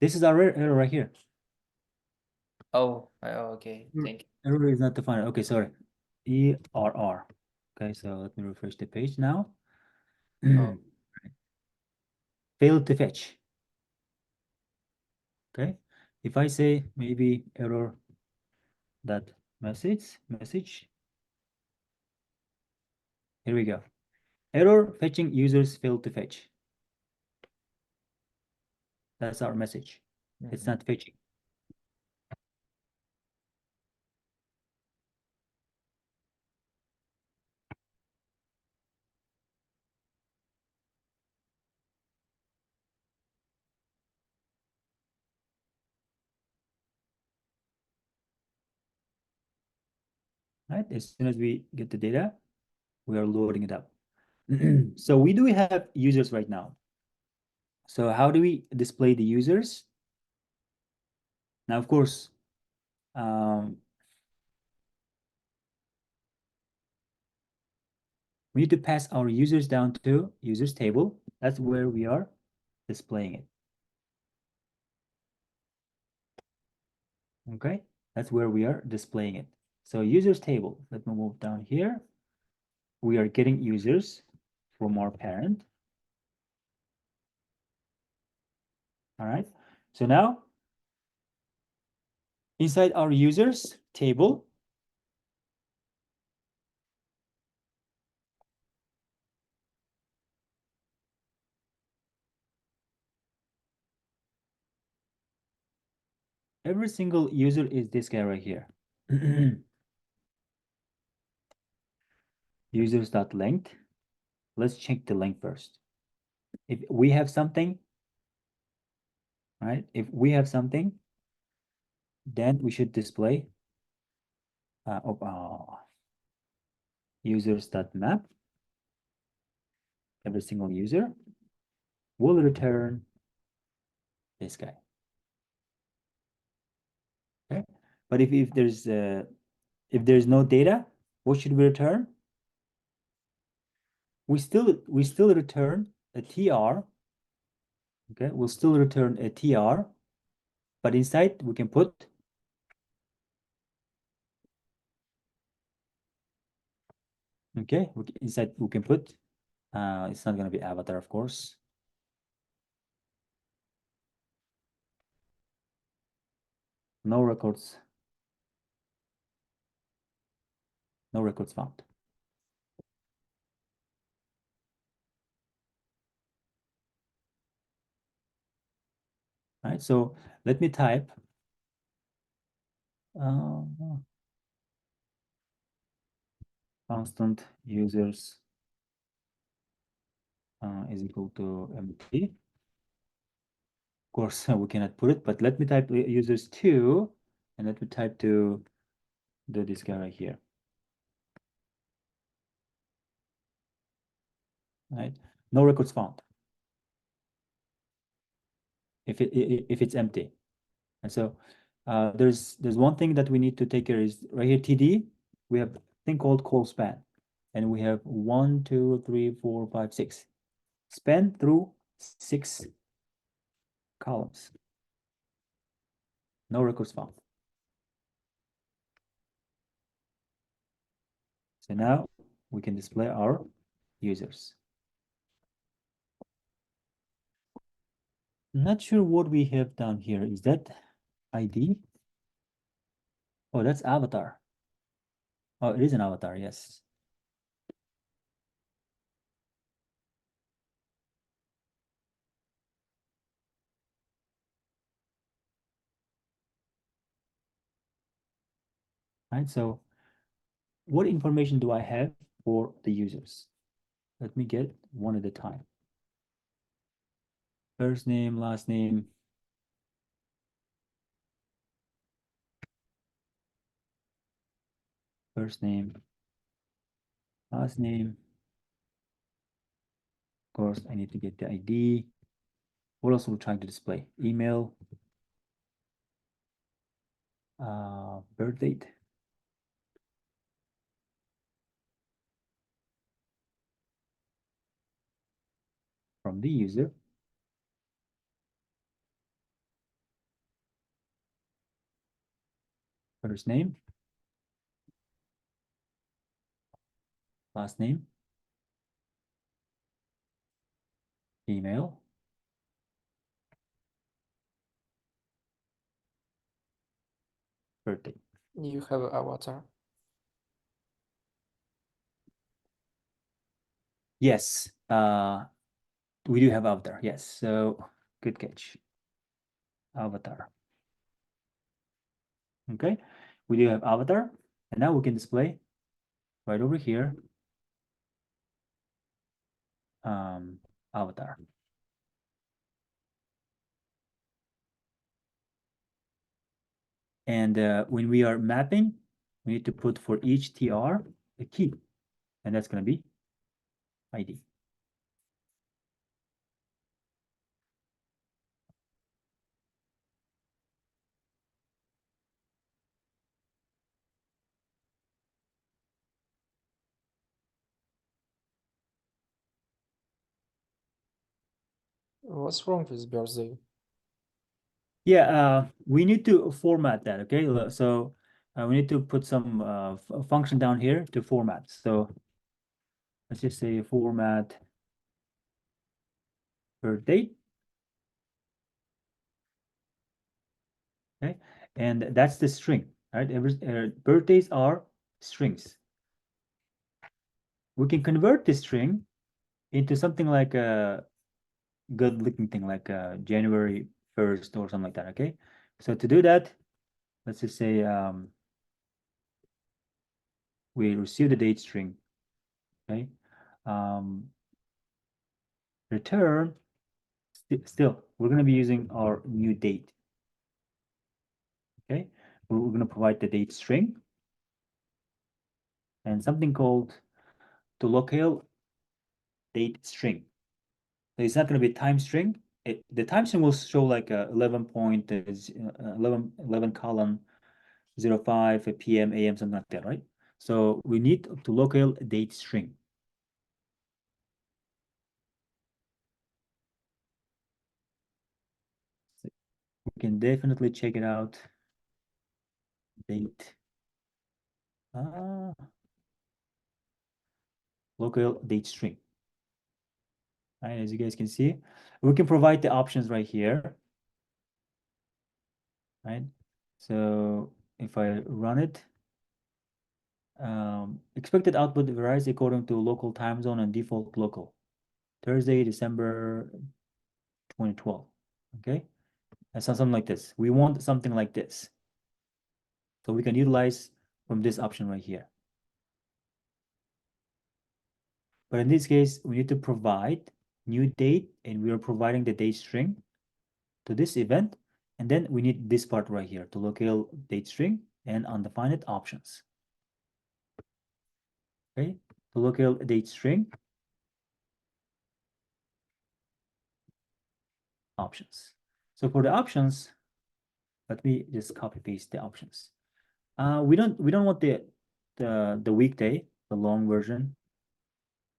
A: This is our error right here.
B: Oh, okay. Thank you.
A: Error is not defined. Okay, sorry. ERR. Okay, so let me refresh the page now.
B: Oh.
A: Failed to fetch. Okay, if I say maybe error that message. Here we go. Error fetching users failed to fetch. That's our message. It's not fetching. Right, as soon as we get the data, we are loading it up. So we do have users right now. So how do we display the users? Now, of course, we need to pass our users down to users table. That's where we are displaying it. Okay, that's where we are displaying it. So users table, let me move down here. We are getting users from our parent. All right, so now inside our users table, every single user is this guy right here. Users.length. Let's check the length first. If we have something, right? If we have something, then we should display users.map. Every single user will return this guy. Okay, but if there's no data, what should we return? We still return a tr. Okay, we'll still return a tr, but inside we can put inside we can put it's not going to be avatar, of course. No records found. All right, so let me type constant users is equal to empty. Of course, we cannot put it, but let me type users 2, and let me type to do this guy right here. Right, no records found if it's empty. And so there's one thing that we need to take care is right here, TD. We have a thing called call span, and we have 1, 2, 3, 4, 5, 6 span through 6 columns. No records found. So now we can display our users. Not sure what we have down here. Is that ID? Oh, that's avatar. Oh, it is an avatar, yes. Right, so what information do I have for the users? Let me get one at a time. First name, last name. First name, last name. Of course, I need to get the ID. What else are we trying to display? Email, birth date. From the user. First name, last name, email, birthday.
B: You have an avatar.
A: Yes, we do have avatar. Yes, so good catch. Avatar. Okay, we do have avatar, and now we can display right over here. Avatar. And when we are mapping, we need to put for each TR a key, and that's going to be ID.
B: What's wrong with birthday?
A: Yeah, we need to format that, okay? So we need to put some function down here to format. So let's just say format birth date. Okay, and that's the string, right? Birthdays are strings. We can convert this string into something like a good looking thing, like January 1st or something like that, okay? So to do that, let's just say we receive the date string, okay? Return, still, we're going to be using our new date, okay? We're going to provide the date string and something called the locale date string. So it's not going to be time string. The time string will show like 11 column 05 PM AM, something like that, right? So we need to locale date string. We can definitely check it out. Date. Local date string. Right, as you guys can see, we can provide the options right here. Right. So if I run it, expected output varies according to local time zone and default local. Thursday, December 2012. Okay. And so something like this. We want something like this. So we can utilize from this option right here. But in this case, we need to provide new date, and we are providing the date string to this event. And then we need this part right here to locale date string and undefined options. Okay, to locale date string options. So for the options, let me just copy paste the options. We don't want the weekday, the long version.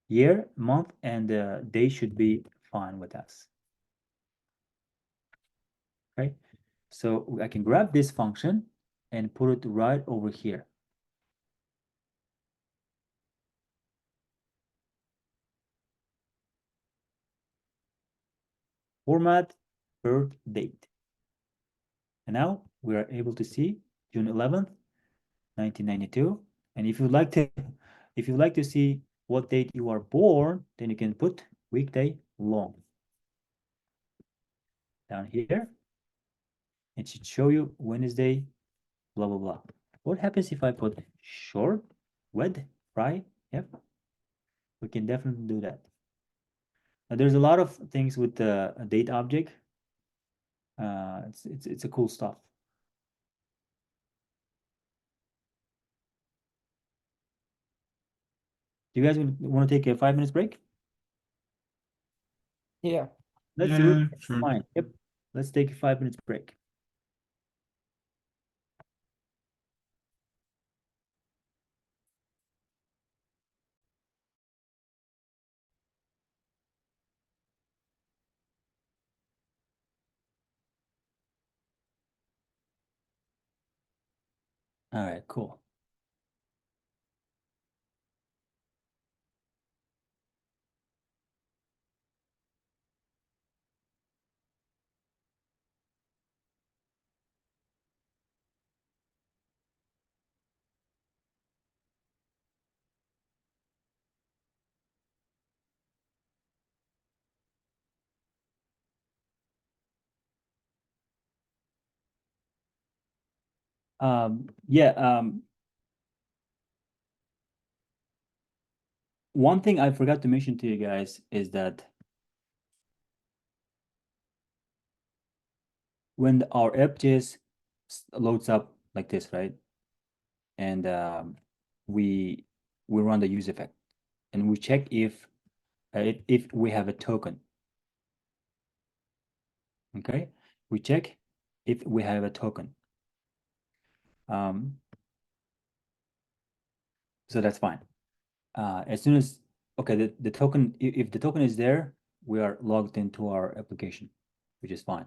A: Year, month, and day should be fine with us. Okay, so I can grab this function and put it right over here. Format birth date. And now we are able to see June 11th, 1992. And if you'd like to see what date you are born, then you can put weekday long. Down here, it should show you Wednesday, blah, blah, blah. What happens if I put short, wed, fry? Yep, we can definitely do that. Now, there's a lot of things with the date object. It's a cool stuff. Do you guys want to take a 5 minutes break?
B: Yeah.
A: Let's do
C: Yeah,
A: it.
C: sure.
A: Fine. Yep. Let's take a 5 minutes break. All right, cool. Yeah, one thing I forgot to mention to you guys is that when our app.js loads up like this, right? And we run the use effect and we check if we have a token. Okay, we check if we have a token. So that's fine. As soon as okay, the token, if the token is there, we are logged into our application, which is fine.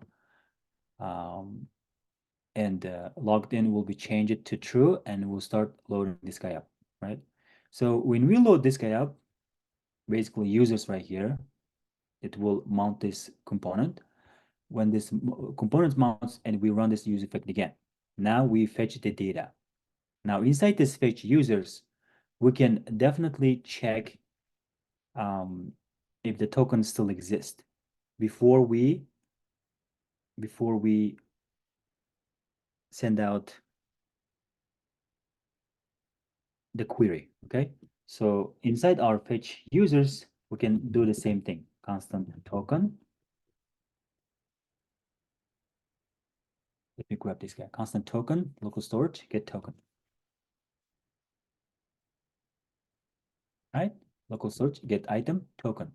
A: And logged in will be changed to true, and we'll start loading this guy up, right? So when we load this guy up, basically users right here, it will mount this component. When this component mounts and we run this use effect again, now we fetch the data. Now inside this fetch users, we can definitely check if the tokens still exist before we send out the query. Okay, so inside our fetch users, we can do the same thing. Constant token. Let me grab this guy. Constant token, local storage, get token. Right? Local storage, get item, token.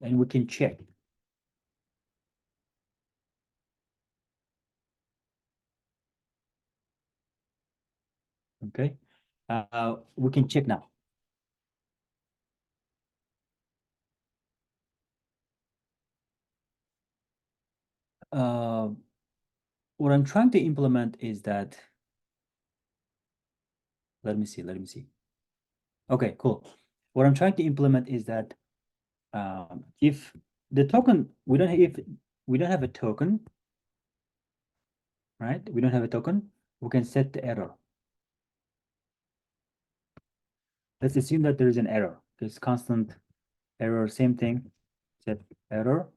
A: And we can check. Okay. We can check now. What I'm trying to implement is that, let me see. Okay, cool. What I'm trying to implement is that if the token, we don't have a token, right? We don't have a token, we can set the error. Let's assume that there is an error. This constant error, same thing, set error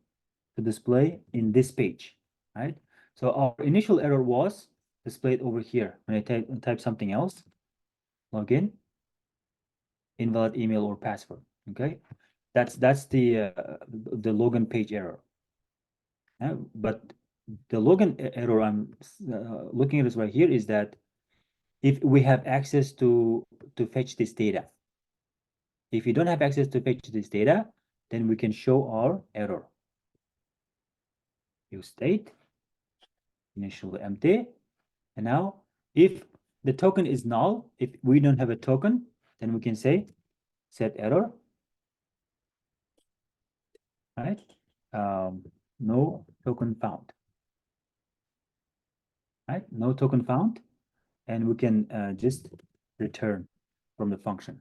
A: to display in this page, right? So our initial error was displayed over here. When I type something else, login, invalid email or password. Okay, that's the login page error. But the login error I'm looking at this right here is that if we have access to fetch this data. If you don't have access to fetch this data, then we can show our error. Use state, initially empty. And now if the token is null, if we don't have a token, then we can say set error, right? No token found, right? No token found. And we can just return from the function,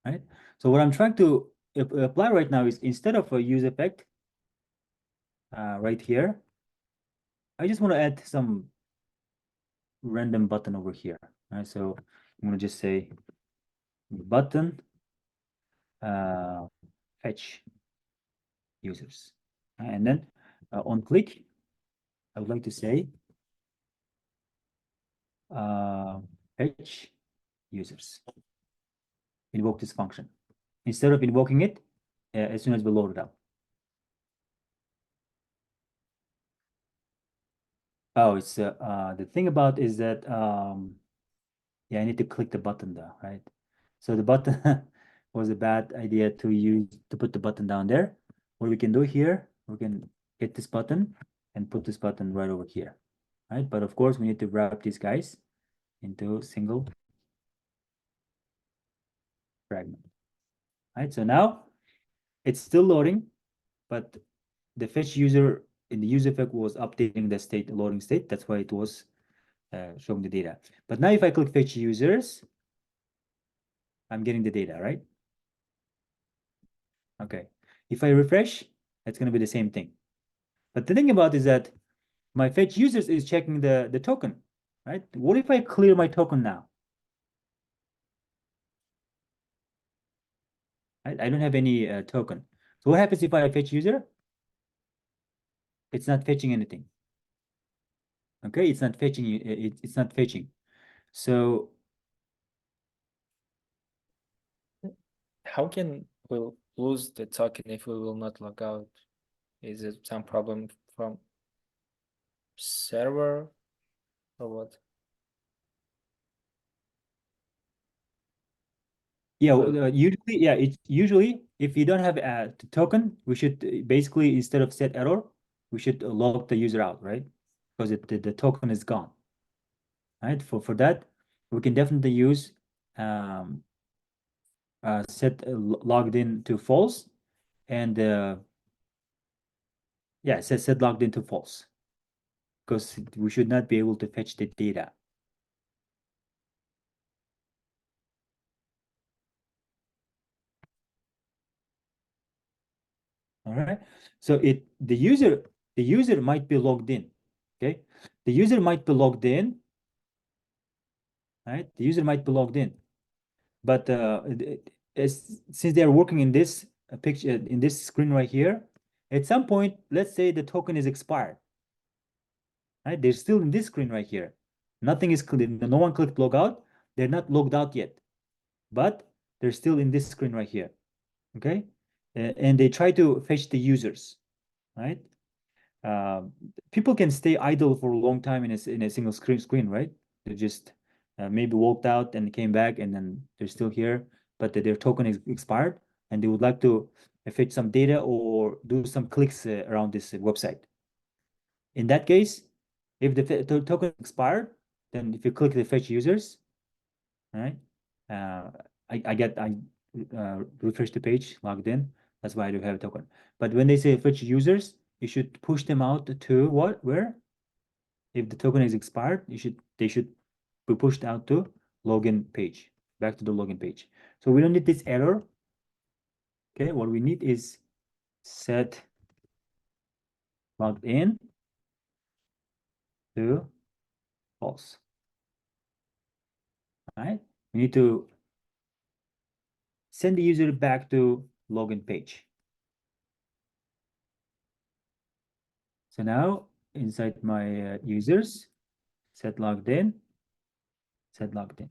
A: right? So what I'm trying to apply right now is instead of a use effect right here, I just want to add some random button over here, right? So I'm going to just say button fetch users, and then on click, I would like to say fetch users. Invoke this function instead of invoking it as soon as we load it up. Oh, it's the thing about is that yeah, I need to click the button though, right? So the button was a bad idea to put the button down there. What we can do here, we can get this button and put this button right over here, right? But of course, we need to wrap these guys into a single fragment, right? So now it's still loading, but the fetch user in the user effect was updating the state, the loading state. That's why it was showing the data. But now if I click fetch users, I'm getting the data, right? Okay. If I refresh, it's going to be the same thing. But the thing about is that my fetch users is checking the token, right? What if I clear my token now? I don't have any token. So what happens if I fetch user? It's not fetching anything. Okay, it's not fetching. It's not fetching. So
B: How can we lose the token if we will not log out? Is it some problem from server or what?
A: yeah,
B: Well-
A: usually, yeah, it's usually if you don't have a token, we should basically instead of set error, we should log the user out, right? Because the token is gone, right? For that, we can definitely use set logged in to false, and yeah, set logged in to false, because we should not be able to fetch the data. All right. So the user might be logged in. Okay. The user might be logged in. Right. The user might be logged in. But since they are working in this picture in this screen right here, at some point, let's say the token is expired. Right. They're still in this screen right here. Nothing is clear. No one clicked log out. They're not logged out yet. But they're still in this screen right here. Okay. And they try to fetch the users. Right. People can stay idle for a long time in a single screen, right? They just maybe walked out and came back, and then they're still here, but their token is expired, and they would like to fetch some data or do some clicks around this website. In that case, if the token expired, then if you click the fetch users, right? Uh, I refresh the page, logged in. That's why I do have a token. But when they say fetch users, you should push them out to what? Where? If the token is expired, they should be pushed out to login page, back to the login page. So we don't need this error. Okay, what we need is set logged in to false. All right, we need to send the user back to login page. So now inside my users, set logged in, set logged in.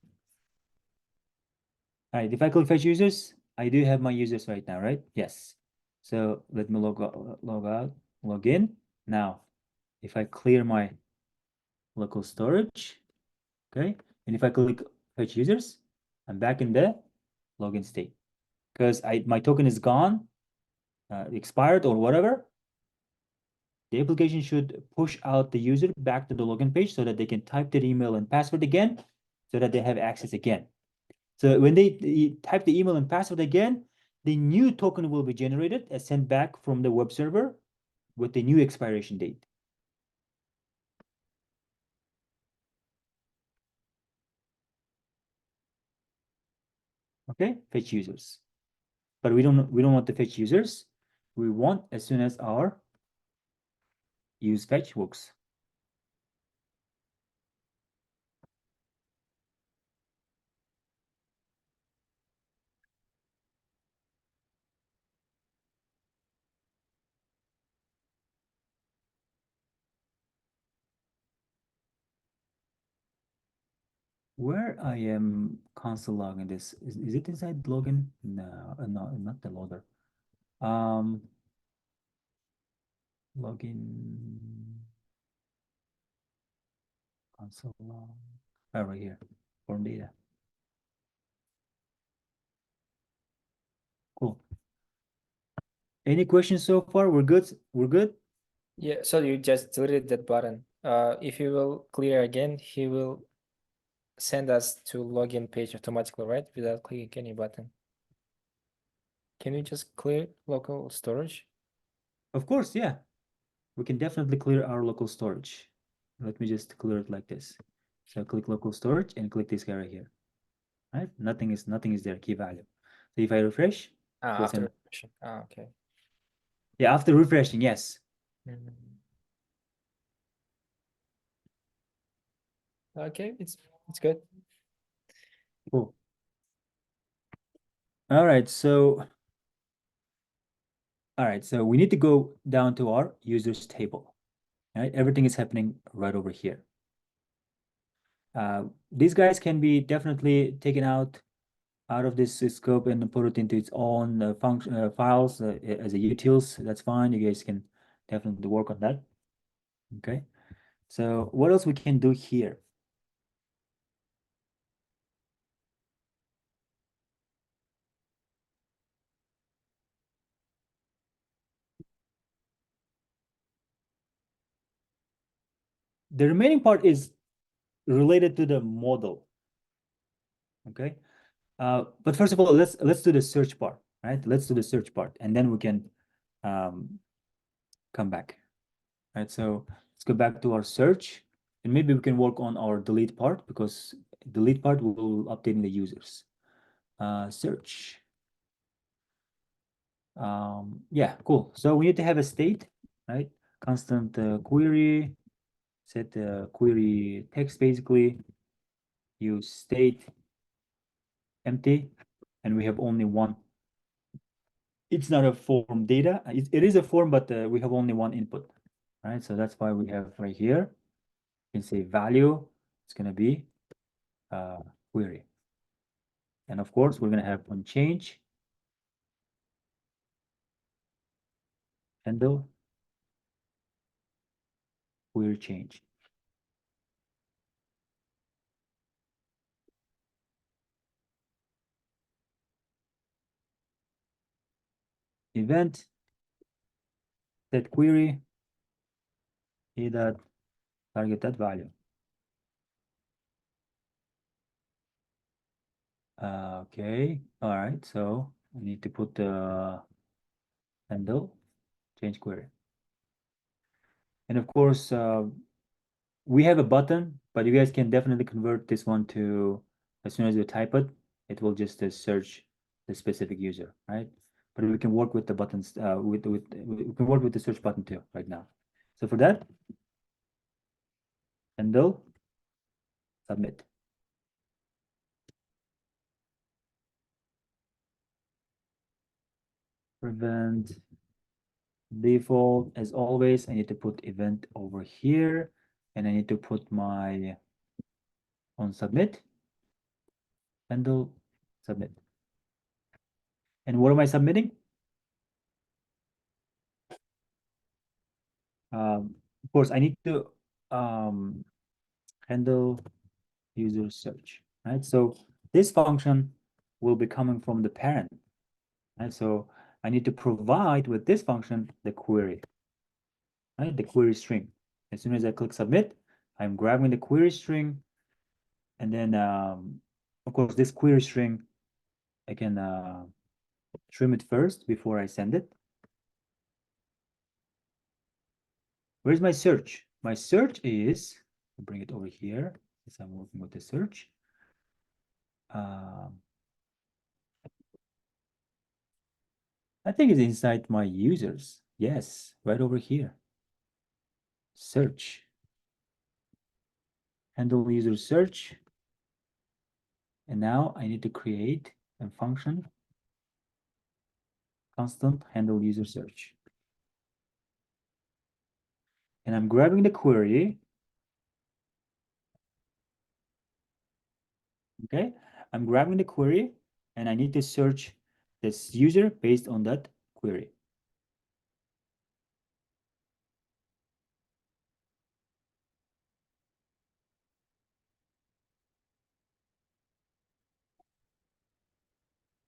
A: All right, if I click fetch users, I do have my users right now, right? Yes. So let me log out, log in. Now, if I clear my local storage, okay, and if I click fetch users, I'm back in the login state because my token is gone, expired or whatever. The application should push out the user back to the login page so that they can type their email and password again, so that they have access again. So when they type the email and password again, the new token will be generated and sent back from the web server with the new expiration date. Okay, fetch users. But we don't want to fetch users. We want as soon as our use fetch works. Where I am console logging this, is it inside login? No, no, not the loader. Login console log. Oh, right here, form data. Any questions so far? We're good? We're good?
B: Yeah, so you just deleted that button. If you will clear again, he will send us to login page automatically, right? Without clicking any button. Can you just clear local storage?
A: Of course, yeah. We can definitely clear our local storage. Let me just clear it like this. So click local storage and click this guy right here. Right? Nothing is there, key value. So if I refresh, we'll
B: After
A: send-
B: refreshing. Okay.
A: yeah, after refreshing, yes.
B: Mhm. Okay, it's good.
A: Cool. All right, so we need to go down to our users table. Right? Everything is happening right over here. These guys can be definitely taken out of this scope and put it into its own function files as a utils. That's fine. You guys can definitely work on that. Okay. So what else we can do here? The remaining part is related to the model. Okay. But first of all, let's do the search part, right? Let's do the search part, and then we can come back. Right. So let's go back to our search, and maybe we can work on our delete part, because delete part will updating the users. Search. Yeah, cool. So we need to have a state, right? Constant query, set the query text basically, use state empty, and we have only one. It's not a form data. It is a form, but we have only one input, right? So that's why we have right here, you can say value, it's gonna be query. And of course, we're gonna have one change, handle, query change. Event, set query, a dot target that value. Okay, all right, so I need to put the handle, change query. And of course, we have a button, but you guys can definitely convert this one to, as soon as you type it, it will just search the specific user, right? But we can work with the buttons, we can work with the search button too right now. So for that, handle, submit. Prevent default, as always, I need to put event over here, and I need to put my on submit, handle, submit. And what am I submitting? Of course, I need to handle user search, right? So this function will be coming from the parent, right? So I need to provide with this function the query, right? The query string. As soon as I click submit, I'm grabbing the query string, and then of course this query string, I can trim it first before I send it. Where's my search? My search is, I'll bring it over here since I'm working with the search. I think it's inside my users. Yes, right over here. Search. Handle user search. And now I need to create a function, constant handle user search. And I'm grabbing the query. Okay, I'm grabbing the query, and I need to search this user based on that query.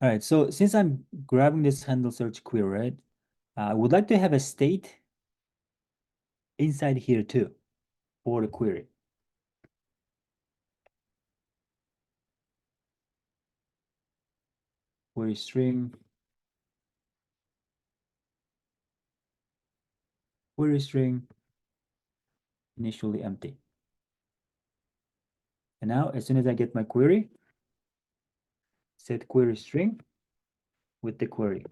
A: All right, so since I'm grabbing this handle search query, right, I would like to have a state inside here too for the query. Query string. Query string initially empty. And now as soon as I get my query, set query string with the query.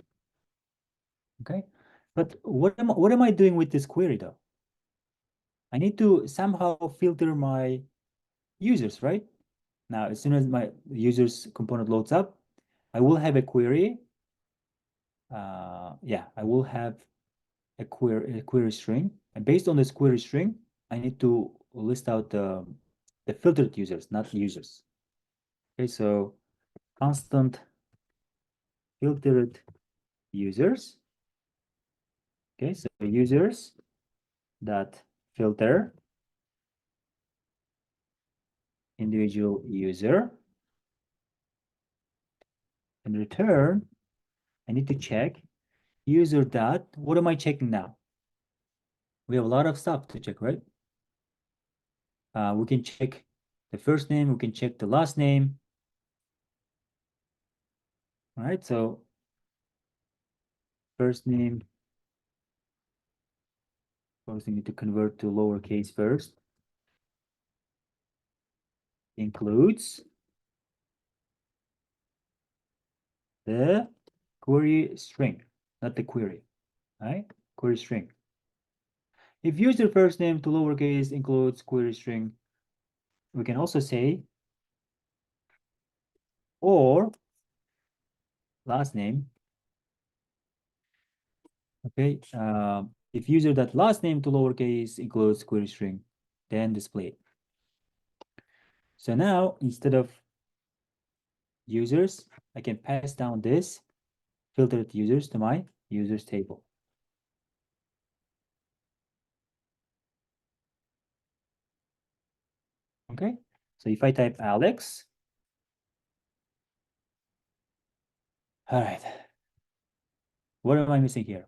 A: Okay, but what am I doing with this query though? I need to somehow filter my users, right? Now, as soon as my users component loads up, I will have a query. Yeah, I will have a query string, and based on this query string, I need to list out the filtered users, not users. Okay, so constant filtered users. Okay, so users dot filter individual user, and return. I need to check user dot. What am I checking now? We have a lot of stuff to check, right? We can check the first name, we can check the last name. All right, so first name, first we need to convert to lowercase first. Includes the query string, not the query, right? Query string. If user first name to lowercase includes query string, we can also say or last name. Okay, if user that last name to lowercase includes query string, then display it. So now instead of users, I can pass down this filtered users to my users table. Okay, so if I type Alex, all right, what am I missing here?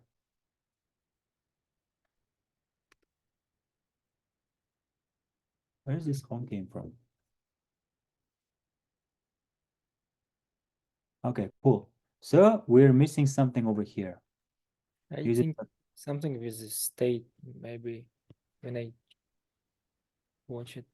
A: Where does this phone came from? Okay, cool. So we're missing something over here.
B: I
A: User
B: think something with the state, maybe when I watch it.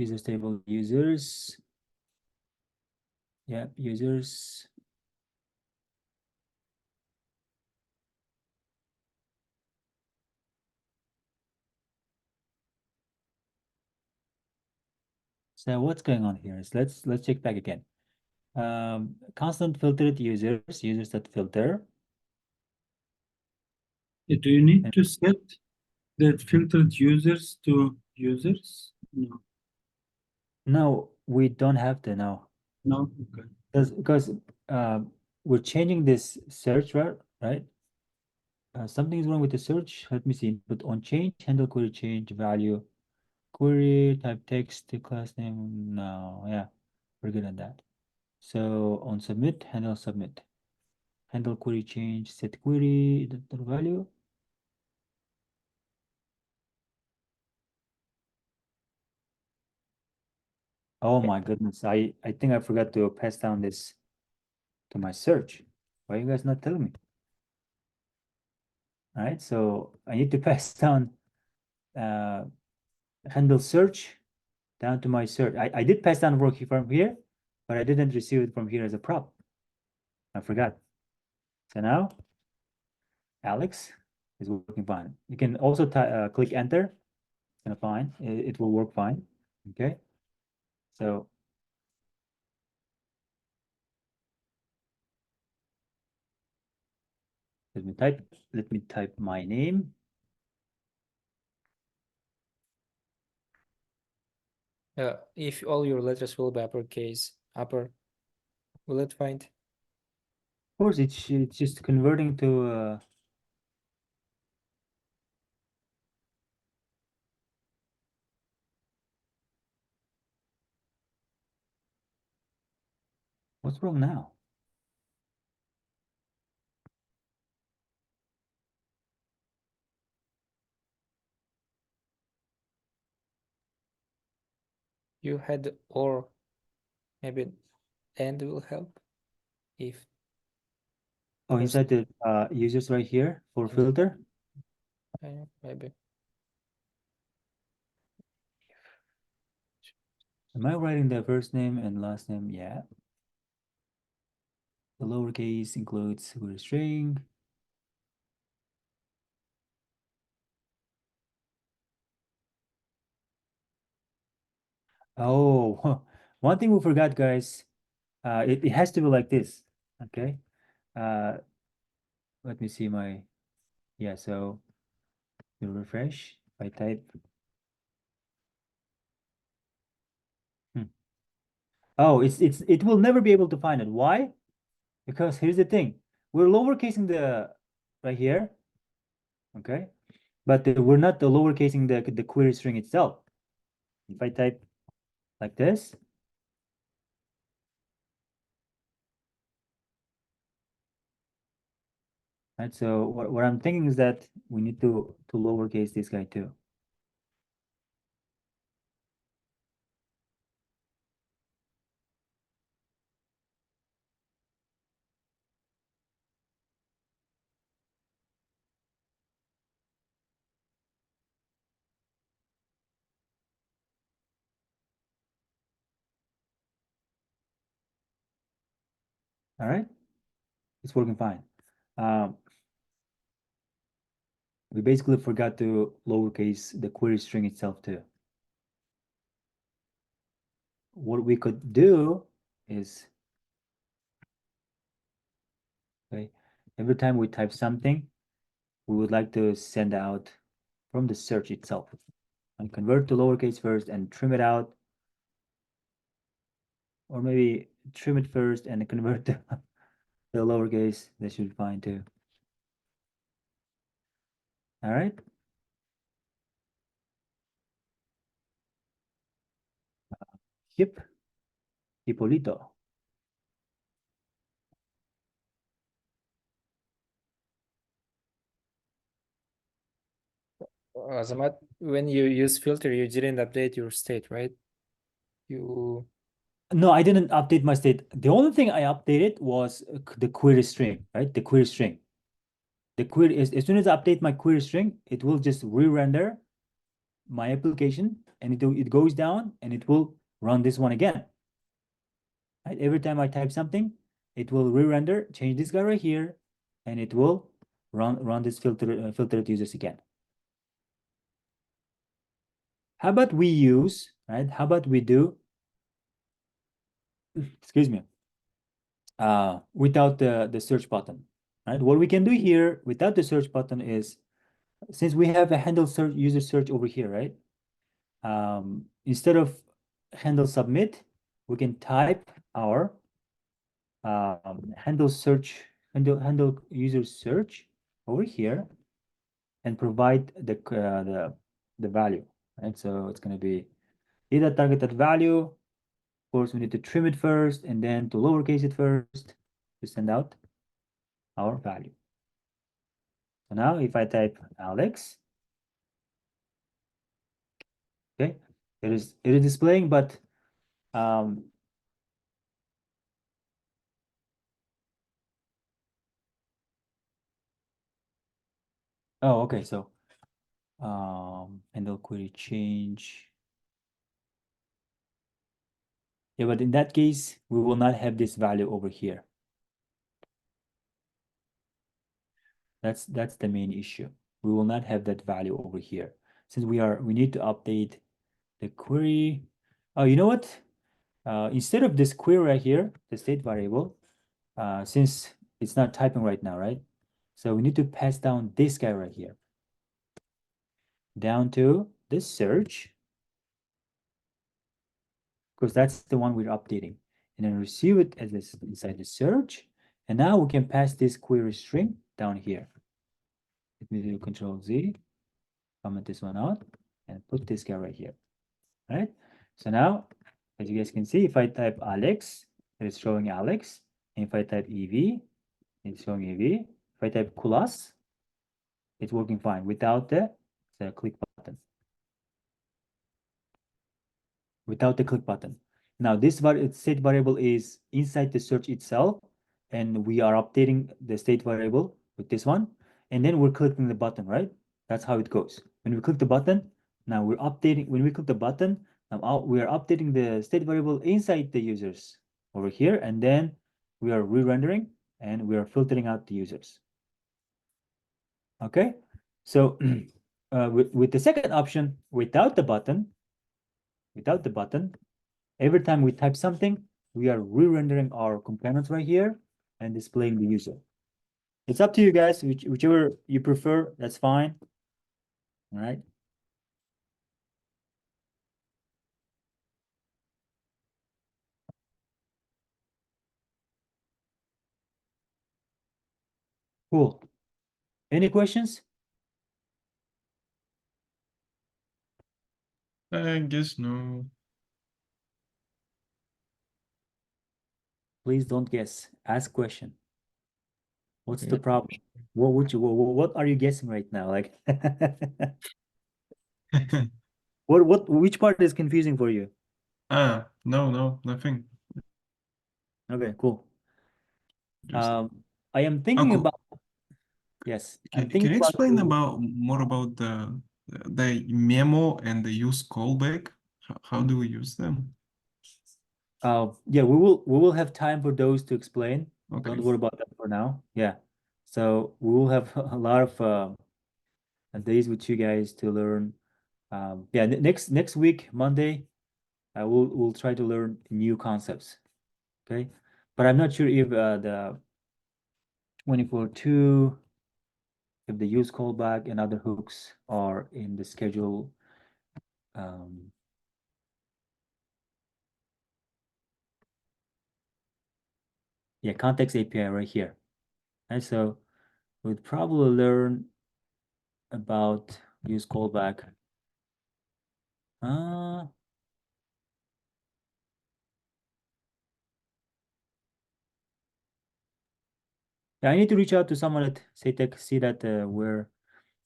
A: users table users. Yep, users. So what's going on here is let's check back again. Constant filtered users that filter.
D: Do you need to set that filtered users to users? No.
A: No, we don't have to now.
D: No? Okay.
A: Because we're changing this search, right? Something is wrong with the search. Let me see. But on change, handle query change value, query type text to class name. No, yeah, we're good at that. So on submit, handle submit, handle query change, set query the value. Oh my goodness, I think I forgot to pass down this to my search. Why are you guys not telling me? All right, so I need to pass down handle search down to my search. I did pass down work from here, but I didn't receive it from here as a prop. I forgot. So now Alex is working fine. You can also click enter. It's gonna fine. It will work fine. Okay. So let me type my name.
B: If all your letters will be uppercase, upper, will it find?
A: Of course, it's just converting to what's wrong now?
B: You had or maybe and will help if
A: Oh,
B: First-
A: inside the users right here for filter.
B: maybe.
A: Am I writing the first name and last name? Yeah. The lowercase includes with a string. Oh, one thing we forgot, guys. It has to be like this. Okay. Let me see my, yeah, so you refresh. If I type. Oh, it will never be able to find it. Why? Because here's the thing. We're lowercasing the right here. Okay. But we're not the lowercasing the query string itself. If I type like this, right? So what I'm thinking is that we need to lowercase this guy too. All right, it's working fine. We basically forgot to lowercase the query string itself too. What we could do is, okay, every time we type something, we would like to send out from the search itself and convert to lowercase first and trim it out, or maybe trim it first and convert to the lowercase. That should be fine too. All right. Hipolito.
B: Azamat, when you use filter, you didn't update your state, right? You
A: No, I didn't update my state. The only thing I updated was the query string, right? The query string. The query is, as soon as I update my query string, it will just re-render my application, and it goes down and it will run this one again. Right? Every time I type something, it will re-render, change this guy right here, and it will run this filtered users again. How about we use, right? How about we do, excuse me, without the search button, right? What we can do here without the search button is, since we have a handle search user search over here, right? Instead of handle submit, we can type our handle user search over here and provide the value, right? So it's going to be either targeted value. Of course, we need to trim it first and then to lowercase it first to send out our value. So now if I type Alex, okay, it is displaying, but oh, okay, so handle query change. Yeah, but in that case, we will not have this value over here. That's the main issue. We will not have that value over here since we need to update the query. Oh, you know what? Instead of this query right here, the state variable, since it's not typing right now, right? So we need to pass down this guy right here down to this search, because that's the one we're updating. and then receive it as this inside the search. And now we can pass this query string down here. Let me do Control Z, comment this one out, and put this guy right here. All right. So now, as you guys can see, if I type Alex, it's showing Alex. And if I type EV, it's showing EV. If I type Kulas, it's working fine without the click button. Without the click button. Now this state variable is inside the search itself, and we are updating the state variable with this one, and then we're clicking the button, right? That's how it goes. When we click the button, now we're updating. When we click the button, now we are updating the state variable inside the users over here, and then we are re-rendering and we are filtering out the users. Okay, so with the second option, without the button, every time we type something, we are re-rendering our components right here and displaying the user. It's up to you guys, whichever you prefer, that's fine. All right. Cool. Any questions?
C: I guess no.
A: Please don't guess. Ask question. What's the
B: No
A: problem? What are you guessing right now? Like, which part is confusing for you?
C: No, nothing.
A: Okay, cool.
C: Just-
A: I am thinking
C: cool.
A: about, yes, I'm
C: Can you
A: thinking about
C: explain more about the memo and the use callback? How do we use them?
A: yeah, we will have time for those to explain.
C: Okay.
A: Don't worry about that for now. Yeah. So we will have a lot of days with you guys to learn. Yeah, next week, Monday, we'll try to learn new concepts. Okay. But I'm not sure if the 24.2, if the use callback and other hooks are in the schedule. Yeah, context API right here. And so we'll probably learn about use callback. Yeah, I need to reach out to someone at SATEC, see that where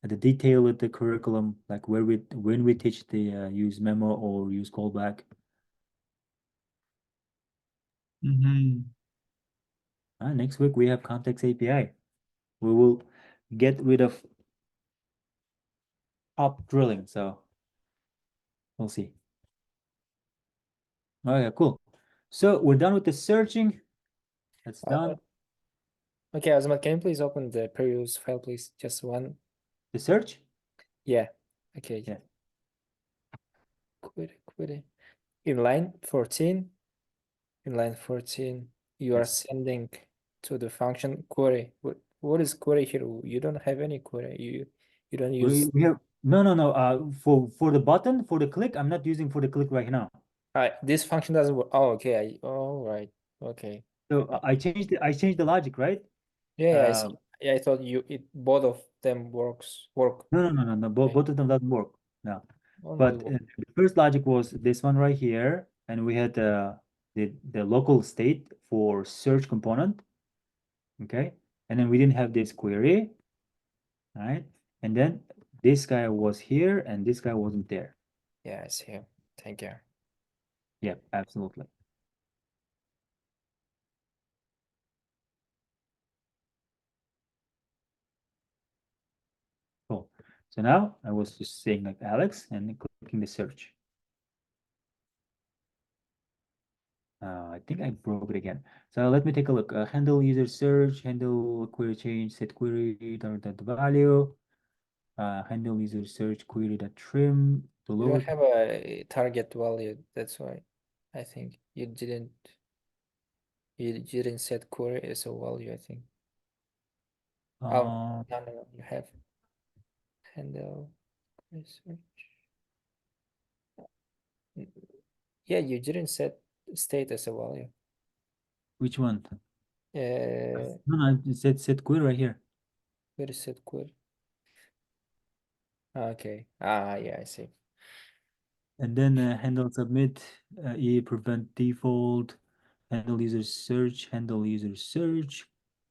A: the detail of the curriculum, like when we teach the use memo or use callback. Next week we have context API. We will get rid of up drilling, so we'll see. Okay, cool. So we're done with the searching. That's done.
B: Okay, Azamat, can you please open the previous file, please? Just one.
A: The search?
B: Yeah. Okay.
A: Yeah.
B: Query. In line 14, you are
A: Yes.
B: sending to the function query. What is query here? You don't have any query. You don't use.
A: We have no. For the button, for the click, I'm not using for the click right now.
B: This function doesn't work. Oh, okay. All right. Okay.
A: So I changed the logic, right?
B: Yeah, I see. Yeah, I thought both of them work.
A: No. Both,
B: Okay.
A: both of them doesn't work. No.
B: Only
A: But
B: one.
A: the first logic was this one right here, and we had the local state for search component. Okay, and then we didn't have this query, right? And then this guy was here, and this guy wasn't there.
B: Yeah, I see. Thank you.
A: Yeah, absolutely. Cool. So now I was just saying like Alex and clicking the search. I think I broke it again. So let me take a look. Handle user search, handle query change, set query, the value, handle user search, query the trim, the
B: You
A: lower.
B: don't have a target value. That's why I think you didn't set query as a value, I think. No, you have handle research. Yeah, you didn't set state as a value.
A: Which one?
B: Uh,
A: No, it said set query right here.
B: where is it query? Okay. Ah, yeah, I see.
A: And then handle submit, prevent default, handle user search,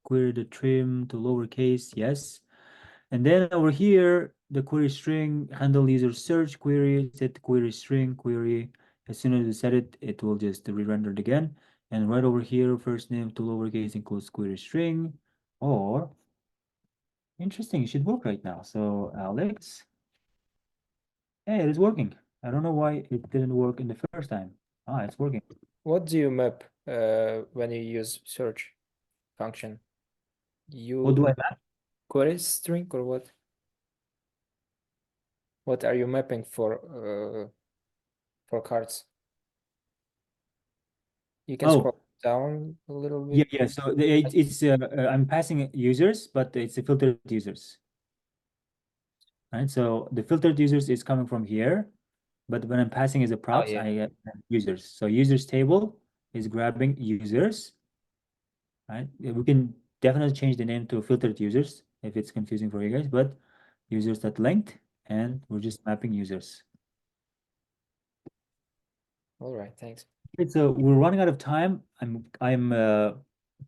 A: query the trim to lowercase, yes. And then over here, the query string, handle user search query, set query string query. As soon as you set it, it will just re-render it again. And right over here, first name to lowercase includes query string, or interesting, it should work right now. So Alex, hey, it is working. I don't know why it didn't work in the first time. Ah, it's working.
B: What do you map when you use search function?
A: What do
B: You
A: I map?
B: query string or what? What are you mapping for cards? You can
A: Oh,
B: scroll down a little
A: yeah,
B: bit.
A: yeah. So I'm passing users, but it's a filtered users. Right? So the filtered users is coming from here, but when I'm passing as a props,
B: yeah.
A: I get users. So users table is grabbing users, right? We can definitely change the name to filtered users if it's confusing for you guys, but users.length, and we're just mapping users.
B: All right, thanks.
A: Okay, so we're running out of time. I'm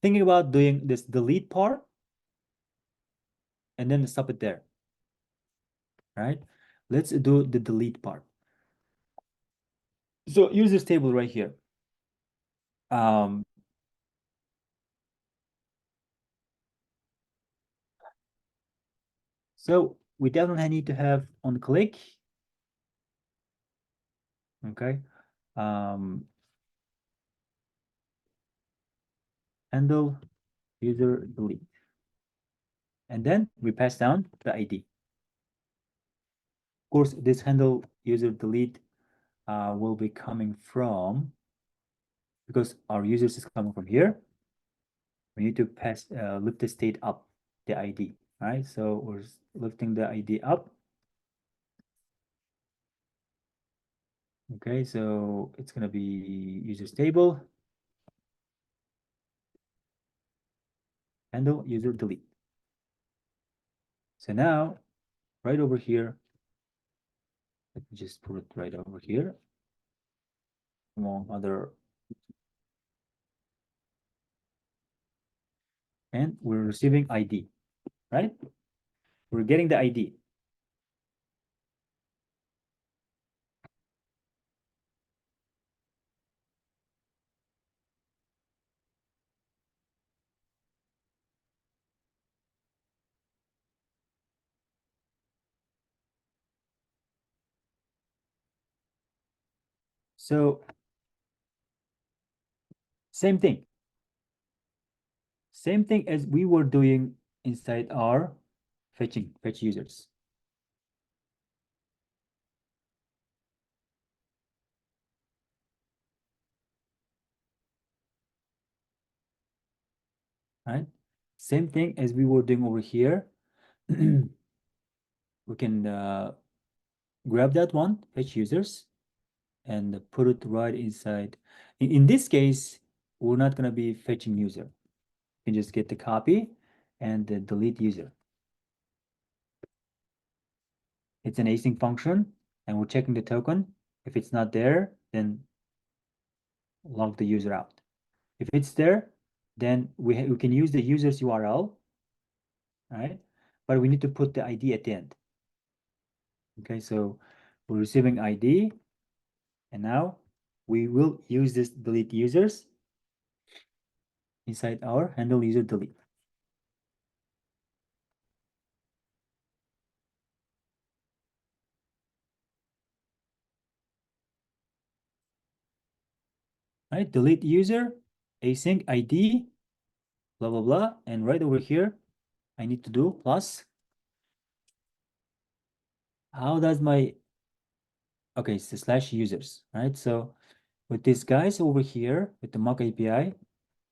A: thinking about doing this delete part and then stop it there. Right? Let's do the delete part. So users table right here. So we definitely need to have on click. Okay. Handle user delete. And then we pass down the ID. Of course, this handle user delete will be coming from, because our users is coming from here, we need to pass lift the state up, the ID, right? So we're lifting the ID up. Okay, so it's gonna be user stable, handle user delete. So now, right over here, let me just put it right over here among other, and we're receiving ID, right? We're getting the ID. So same thing as we were doing inside our fetch users. Right? Same thing as we were doing over here. We can grab that one, fetch users, and put it right inside. In this case, we're not going to be fetching user. You can just get the copy and delete user. It's an async function, and we're checking the token. If it's not there, then log the user out. If it's there, then we can use the user's URL, right? But we need to put the ID at the end. Okay, so we're receiving ID, and now we will use this delete users inside our handle user delete. Right, delete user, async ID, blah, blah, blah. And right over here, I need to do plus. How does my, okay, it's the slash users, right? So with these guys over here, with the mock API,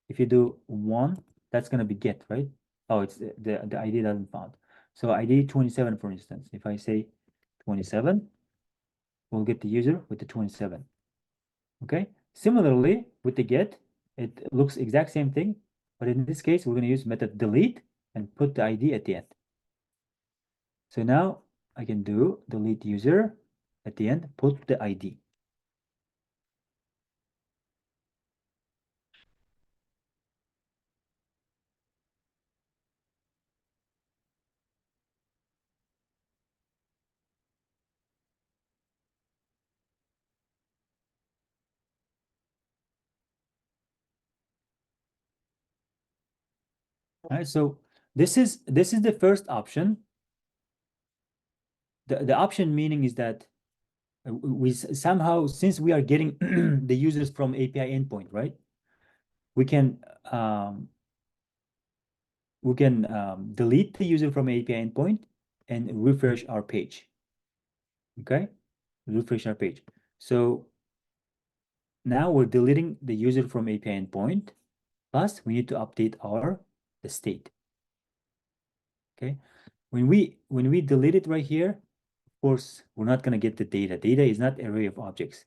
A: if you do one, that's gonna be get, right? Oh, it's the ID doesn't found. So ID 27, for instance, if I say 27, we'll get the user with the 27. Okay, similarly with the get, It looks exact same thing, but in this case, we're going to use method delete and put the ID at the end. So now I can do delete user at the end, put the ID. All right, so this is the first option. The option meaning is that we somehow, since we are getting the users from API endpoint, right? We can delete the user from API endpoint and refresh our page. Okay, refresh our page. So now we're deleting the user from API endpoint. Plus, we need to update the state. Okay, when we delete it right here, of course, we're not gonna get the data. Data is not array of objects.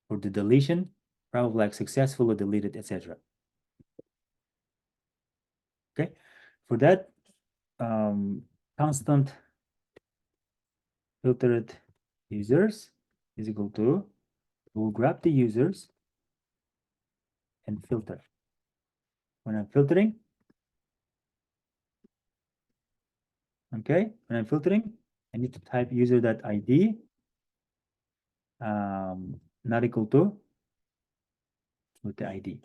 A: For the deletion, probably like successful or deleted, etc. Okay, for that, constant filtered users is equal to, we'll grab the users and filter. When I'm filtering, okay, when I'm filtering, I need to type user.id not equal to with the ID.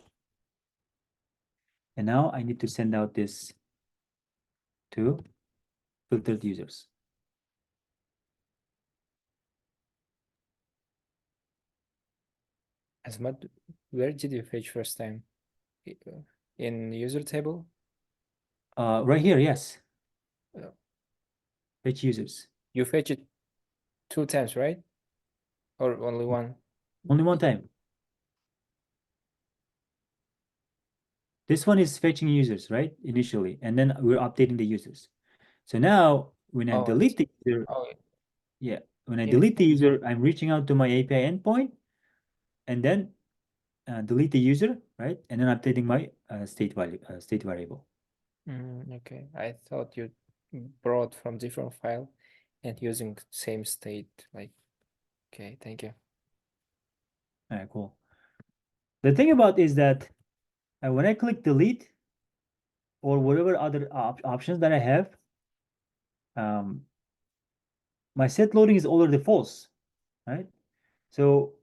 A: And now I need to send out this to filtered users.
B: Azamat, where did you fetch first time? In user table?
A: Right here, yes.
B: Yeah.
A: Fetch users.
B: You fetch it 2 times, right? Or only one?
A: Only one time. This one is fetching users, right? Initially, and then we're updating the users. So now when I delete the user, yeah, when I delete the user, I'm reaching out to my API endpoint and then delete the user, right? And then updating my state variable.
B: Okay, I thought you brought from different file and using same state. Like, okay, thank you.
A: All right, cool. The thing about is that when I click delete or whatever other options that I have, my set loading is already false, right? So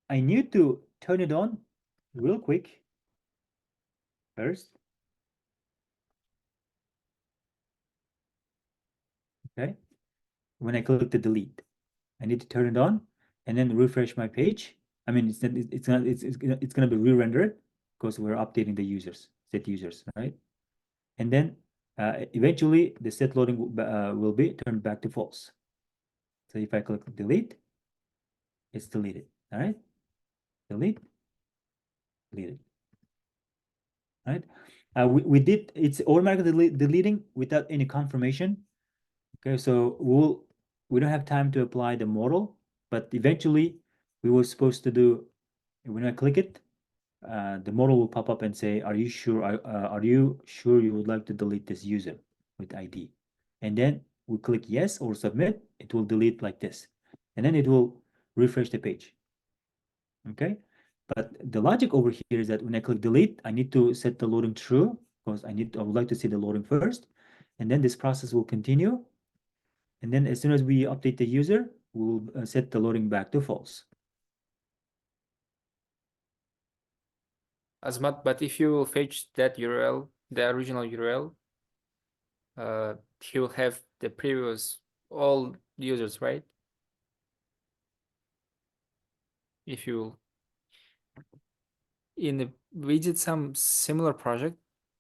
A: I need to turn it on real quick first. Okay. When I click the delete, I need to turn it on and then refresh my page. I mean, it's gonna be re-rendered because we're updating the users, set users, right? And then eventually the set loading will be turned back to false. So if I click delete, it's deleted. All right, delete, deleted. All right. We did, it's automatically deleting without any confirmation. Okay, so we don't have time to apply the model, but eventually we were supposed to do, when I click it, the model will pop up and say, are you sure you would like to delete this user with ID? And then we click yes or submit, it will delete like this. And then it will refresh the page. Okay, but the logic over here is that when I click delete, I need to set the loading true because I would like to see the loading first. And then this process will continue. And then as soon as we update the user, we'll set the loading back to false.
B: Azamat, but if you will fetch that URL, the original URL, he will have the previous all users, right? If you we did some similar project.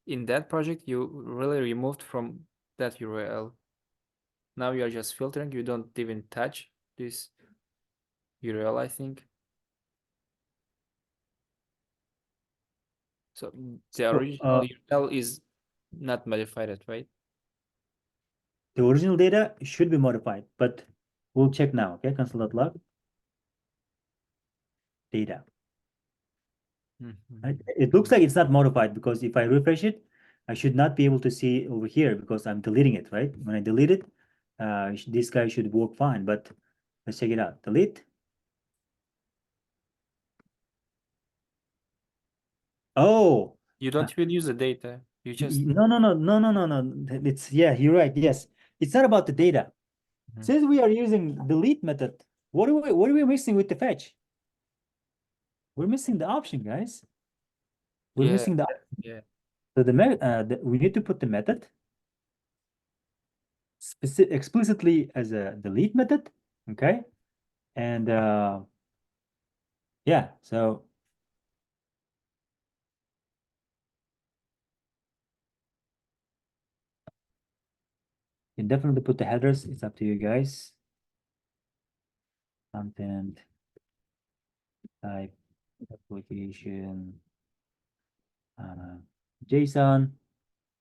B: In that project, you really removed from that URL. Now you are just filtering. You don't even touch this URL, I think. So the original URL is not modified, right?
A: The original data should be modified, but we'll check now. Okay, console.log data. Right? It looks like it's not modified because if I refresh it, I should not be able to see over here because I'm deleting it, right? When I delete it, this guy should work fine, but let's check it out. Delete. Oh,
B: You don't even use the data. You just
A: no. It's, yeah, you're right. Yes. It's not about the data.
B: Mhm.
A: Since we are using delete method, what are we missing with the fetch? We're missing the option, guys. We're
B: Yeah,
A: missing the
B: yeah.
A: So we need to put the method explicitly as a delete method, okay? And yeah, so you can definitely put the headers. It's up to you guys. Content type application JSON,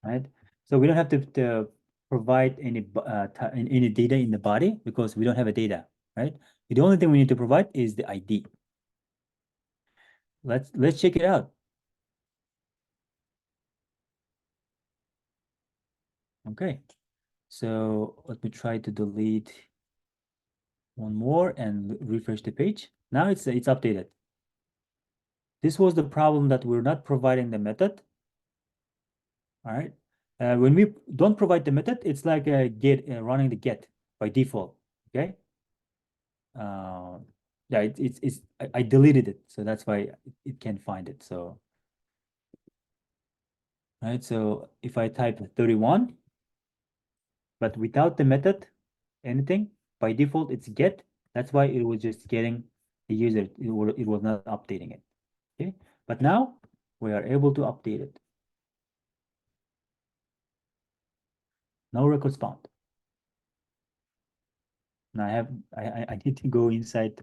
A: right? So we don't have to provide any data in the body because we don't have a data, right? The only thing we need to provide is the ID. Let's check it out. Okay, so let me try to delete one more and refresh the page. Now it's updated. This was the problem that we're not providing the method. All right. When we don't provide the method, it's like a get running the get by default. Okay. Yeah, I deleted it, so that's why it can't find it. So, right. So if I type 31, but without the method, anything by default, it's get. That's why it was just getting the user. It was not updating it. Okay. But now we are able to update it. No records found. Now I need to go inside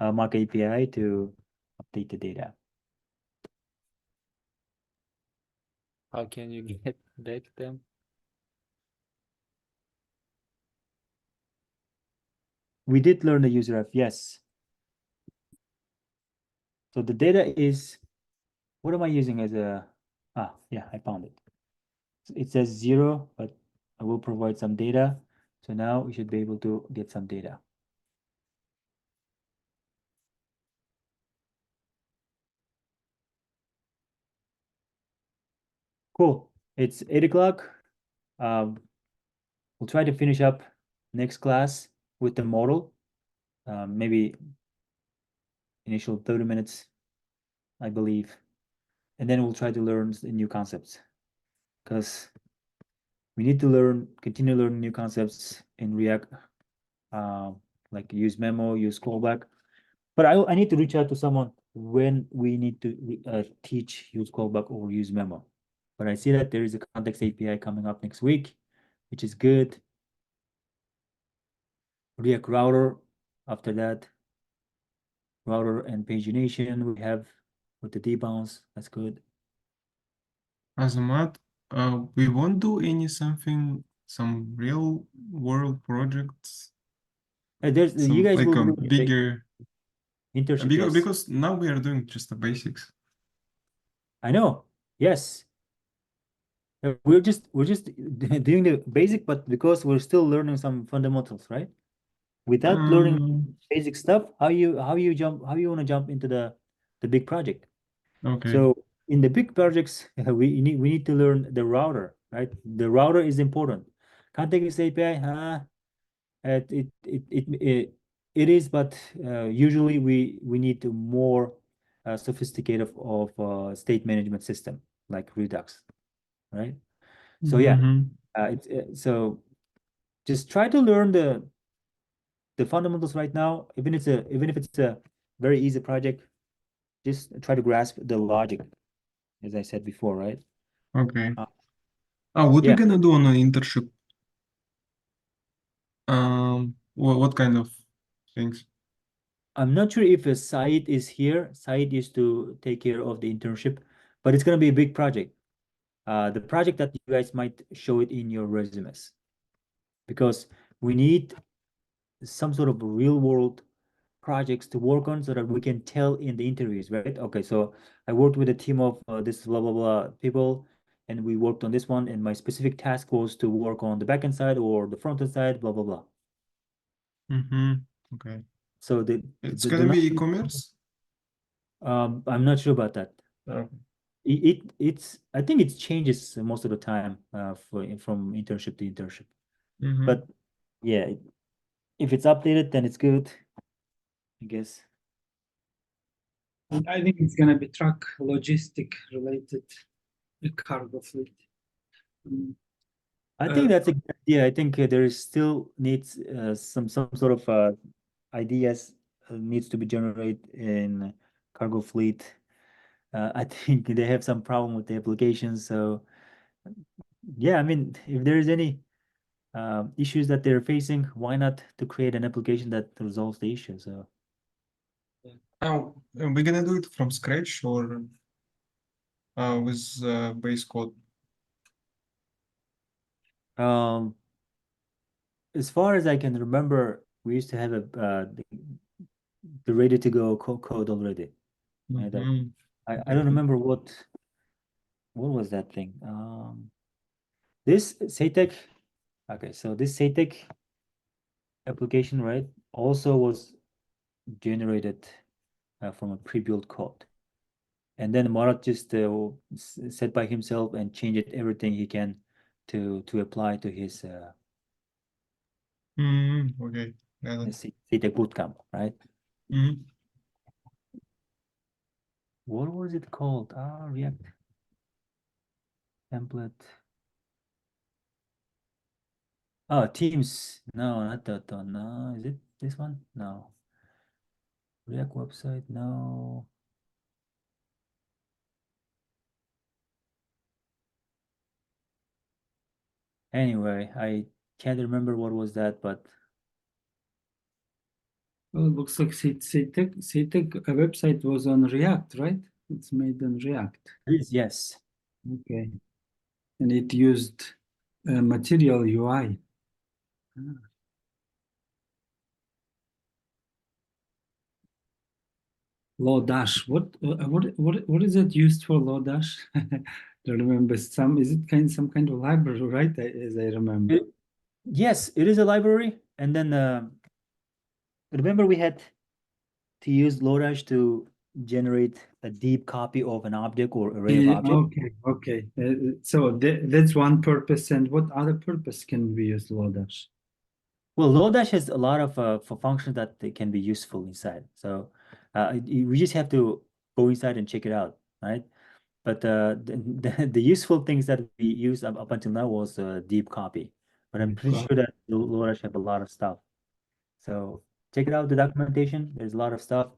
A: Mark API to update the data.
B: How can you get back them?
A: We did learn the user ref, yes. So the data is, what am I using as a, yeah, I found it. It says 0, but I will provide some data. So now we should be able to get some data. Cool. It's 8 o'clock. We'll try to finish up next class with the model. Maybe initial 30 minutes, I believe. And then we'll try to learn the new concepts because we need to continue learning new concepts in React, like use memo, use callback. But I need to reach out to someone when we need to teach use callback or use memo. But I see that there is a context API coming up next week, which is good. React router after that. Router and pagination we have with the debounce. That's good.
C: Azamat, we won't do some real world projects,
A: There's you guys
C: like
A: will
C: a
A: do
C: bigger,
A: internship,
C: because
A: yes.
C: because now we are doing just the basics.
A: I know. Yes. We're just doing the basic, but because we're still learning some fundamentals, right? Without learning basic stuff, how you want to jump into the big project?
C: Okay.
A: So in the big projects, we need to learn the router, right? The router is important. Context API, it is, but usually we need to more sophisticated of state management system like Redux, right? So yeah, so just try to learn the fundamentals right now. Even if it's a very easy project, just try to grasp the logic, as I said before, right?
C: Okay. What we
A: yeah.
C: gonna do on an internship? What kind of things?
A: I'm not sure if Said is here. Said is to take care of the internship, but it's gonna be a big project. The project that you guys might show it in your resumes, because we need some sort of real world projects to work on so that we can tell in the interviews, right? Okay, so I worked with a team of this blah blah blah people, and we worked on this one, and my specific task was to work on the backend side or the front end side, blah blah blah.
C: Okay.
A: So
C: It's
A: the
C: gonna be
A: not-
C: e-commerce?
A: I'm not sure about that.
C: Okay.
A: It's I think it changes most of the time from internship to internship.
C: Mhm.
A: But yeah, if it's updated, then it's good, I guess.
D: And I think it's gonna be truck logistic related, the cargo fleet. Mm,
A: I think that's a good idea. I think there is still needs some sort of ideas needs to be generated in cargo fleet. I think they have some problem with the applications. So yeah, I mean, if there is any issues that they're facing, why not to create an application that resolves the issue? So
C: Now, are we gonna do it from scratch or with base code?
A: as far as I can remember, we used to have the ready to go code already. Right?
C: Mhm.
A: I don't remember what was that thing. This SATEC, okay, so this SATEC application, right, also was generated from a pre-built code. And then Marat just set by himself and changed everything he can to apply to his
C: Okay. Got it.
A: SATEC bootcamp, right?
C: Mhm.
A: What was it called? React template. Oh, Teams. No, not that one. No, is it this one? No. React website. No. Anyway, I can't remember what was that, but
D: Well, it looks like CTEC website was on React, right? It's made on React.
A: yes.
D: Okay. And it used Material UI. Lodash. What is it used for, Lodash? Don't remember. Is it some kind of library, right? As I remember.
A: Yes, it is a library. And then remember we had to use Lodash to generate a deep copy of an object or array of objects.
D: Okay. So that's one purpose. And what other purpose can we use Lodash?
A: Well, Lodash has a lot of for functions that they can be useful inside. So we just have to go inside and check it out, right? But the useful things that we used up until now was deep copy. But I'm pretty sure that Lodash have a lot of stuff. So check it out, the documentation. There's a lot of stuff.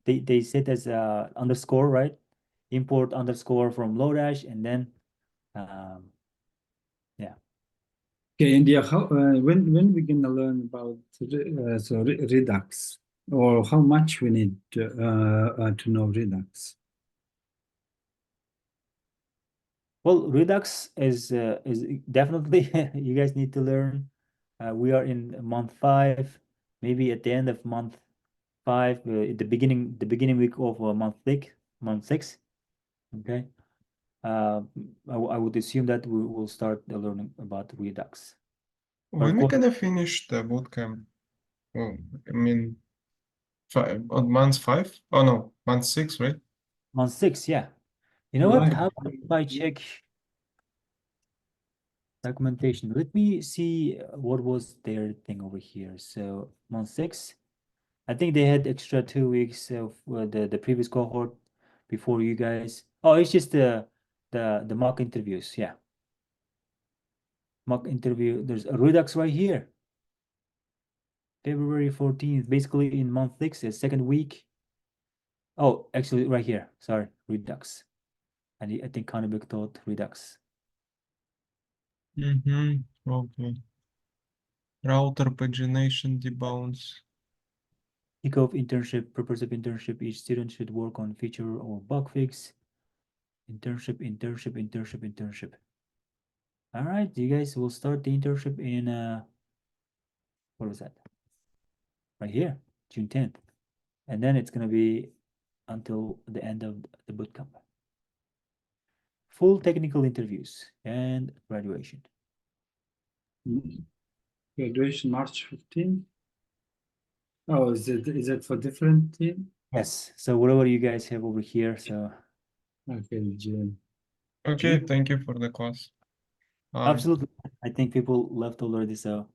A: They set as underscore, right? Import underscore from Lodash, and then yeah.
D: Okay, and yeah, how when we gonna learn about Redux, or how much we need to know Redux?
A: Well, Redux is definitely you guys need to learn. We are in month 5, maybe at the end of month 5, at the beginning week of month 6. Okay. I would assume that we will start learning about Redux. But
C: When
A: of
C: we
A: course,
C: gonna finish the bootcamp? Well, I mean, on month 5? Oh no, month 6, right?
A: month 6, yeah. You know what?
D: Right.
A: How about if I check documentation? Let me see what was their thing over here. So month 6. I think they had extra 2 weeks of the previous cohort before you guys. Oh, it's just the mock interviews. Yeah, mock interview. There's a Redux right here. February 14th, basically in month 6, the second week. Oh, actually, right here. Sorry, Redux. I think Kanebek taught Redux.
C: Okay. Router pagination debounce.
A: Kickoff internship, purpose of internship. Each student should work on feature or bug fix. Internship. All right, you guys will start the internship in what was that? Right here, June 10th. and then it's gonna be until the end of the bootcamp. Full technical interviews and graduation.
D: Graduation March 15. Oh, is it for different team?
A: Yes. So whatever you guys have over here, so
D: Okay, June.
C: Okay, thank you for the class.
A: absolutely. I think people left already, so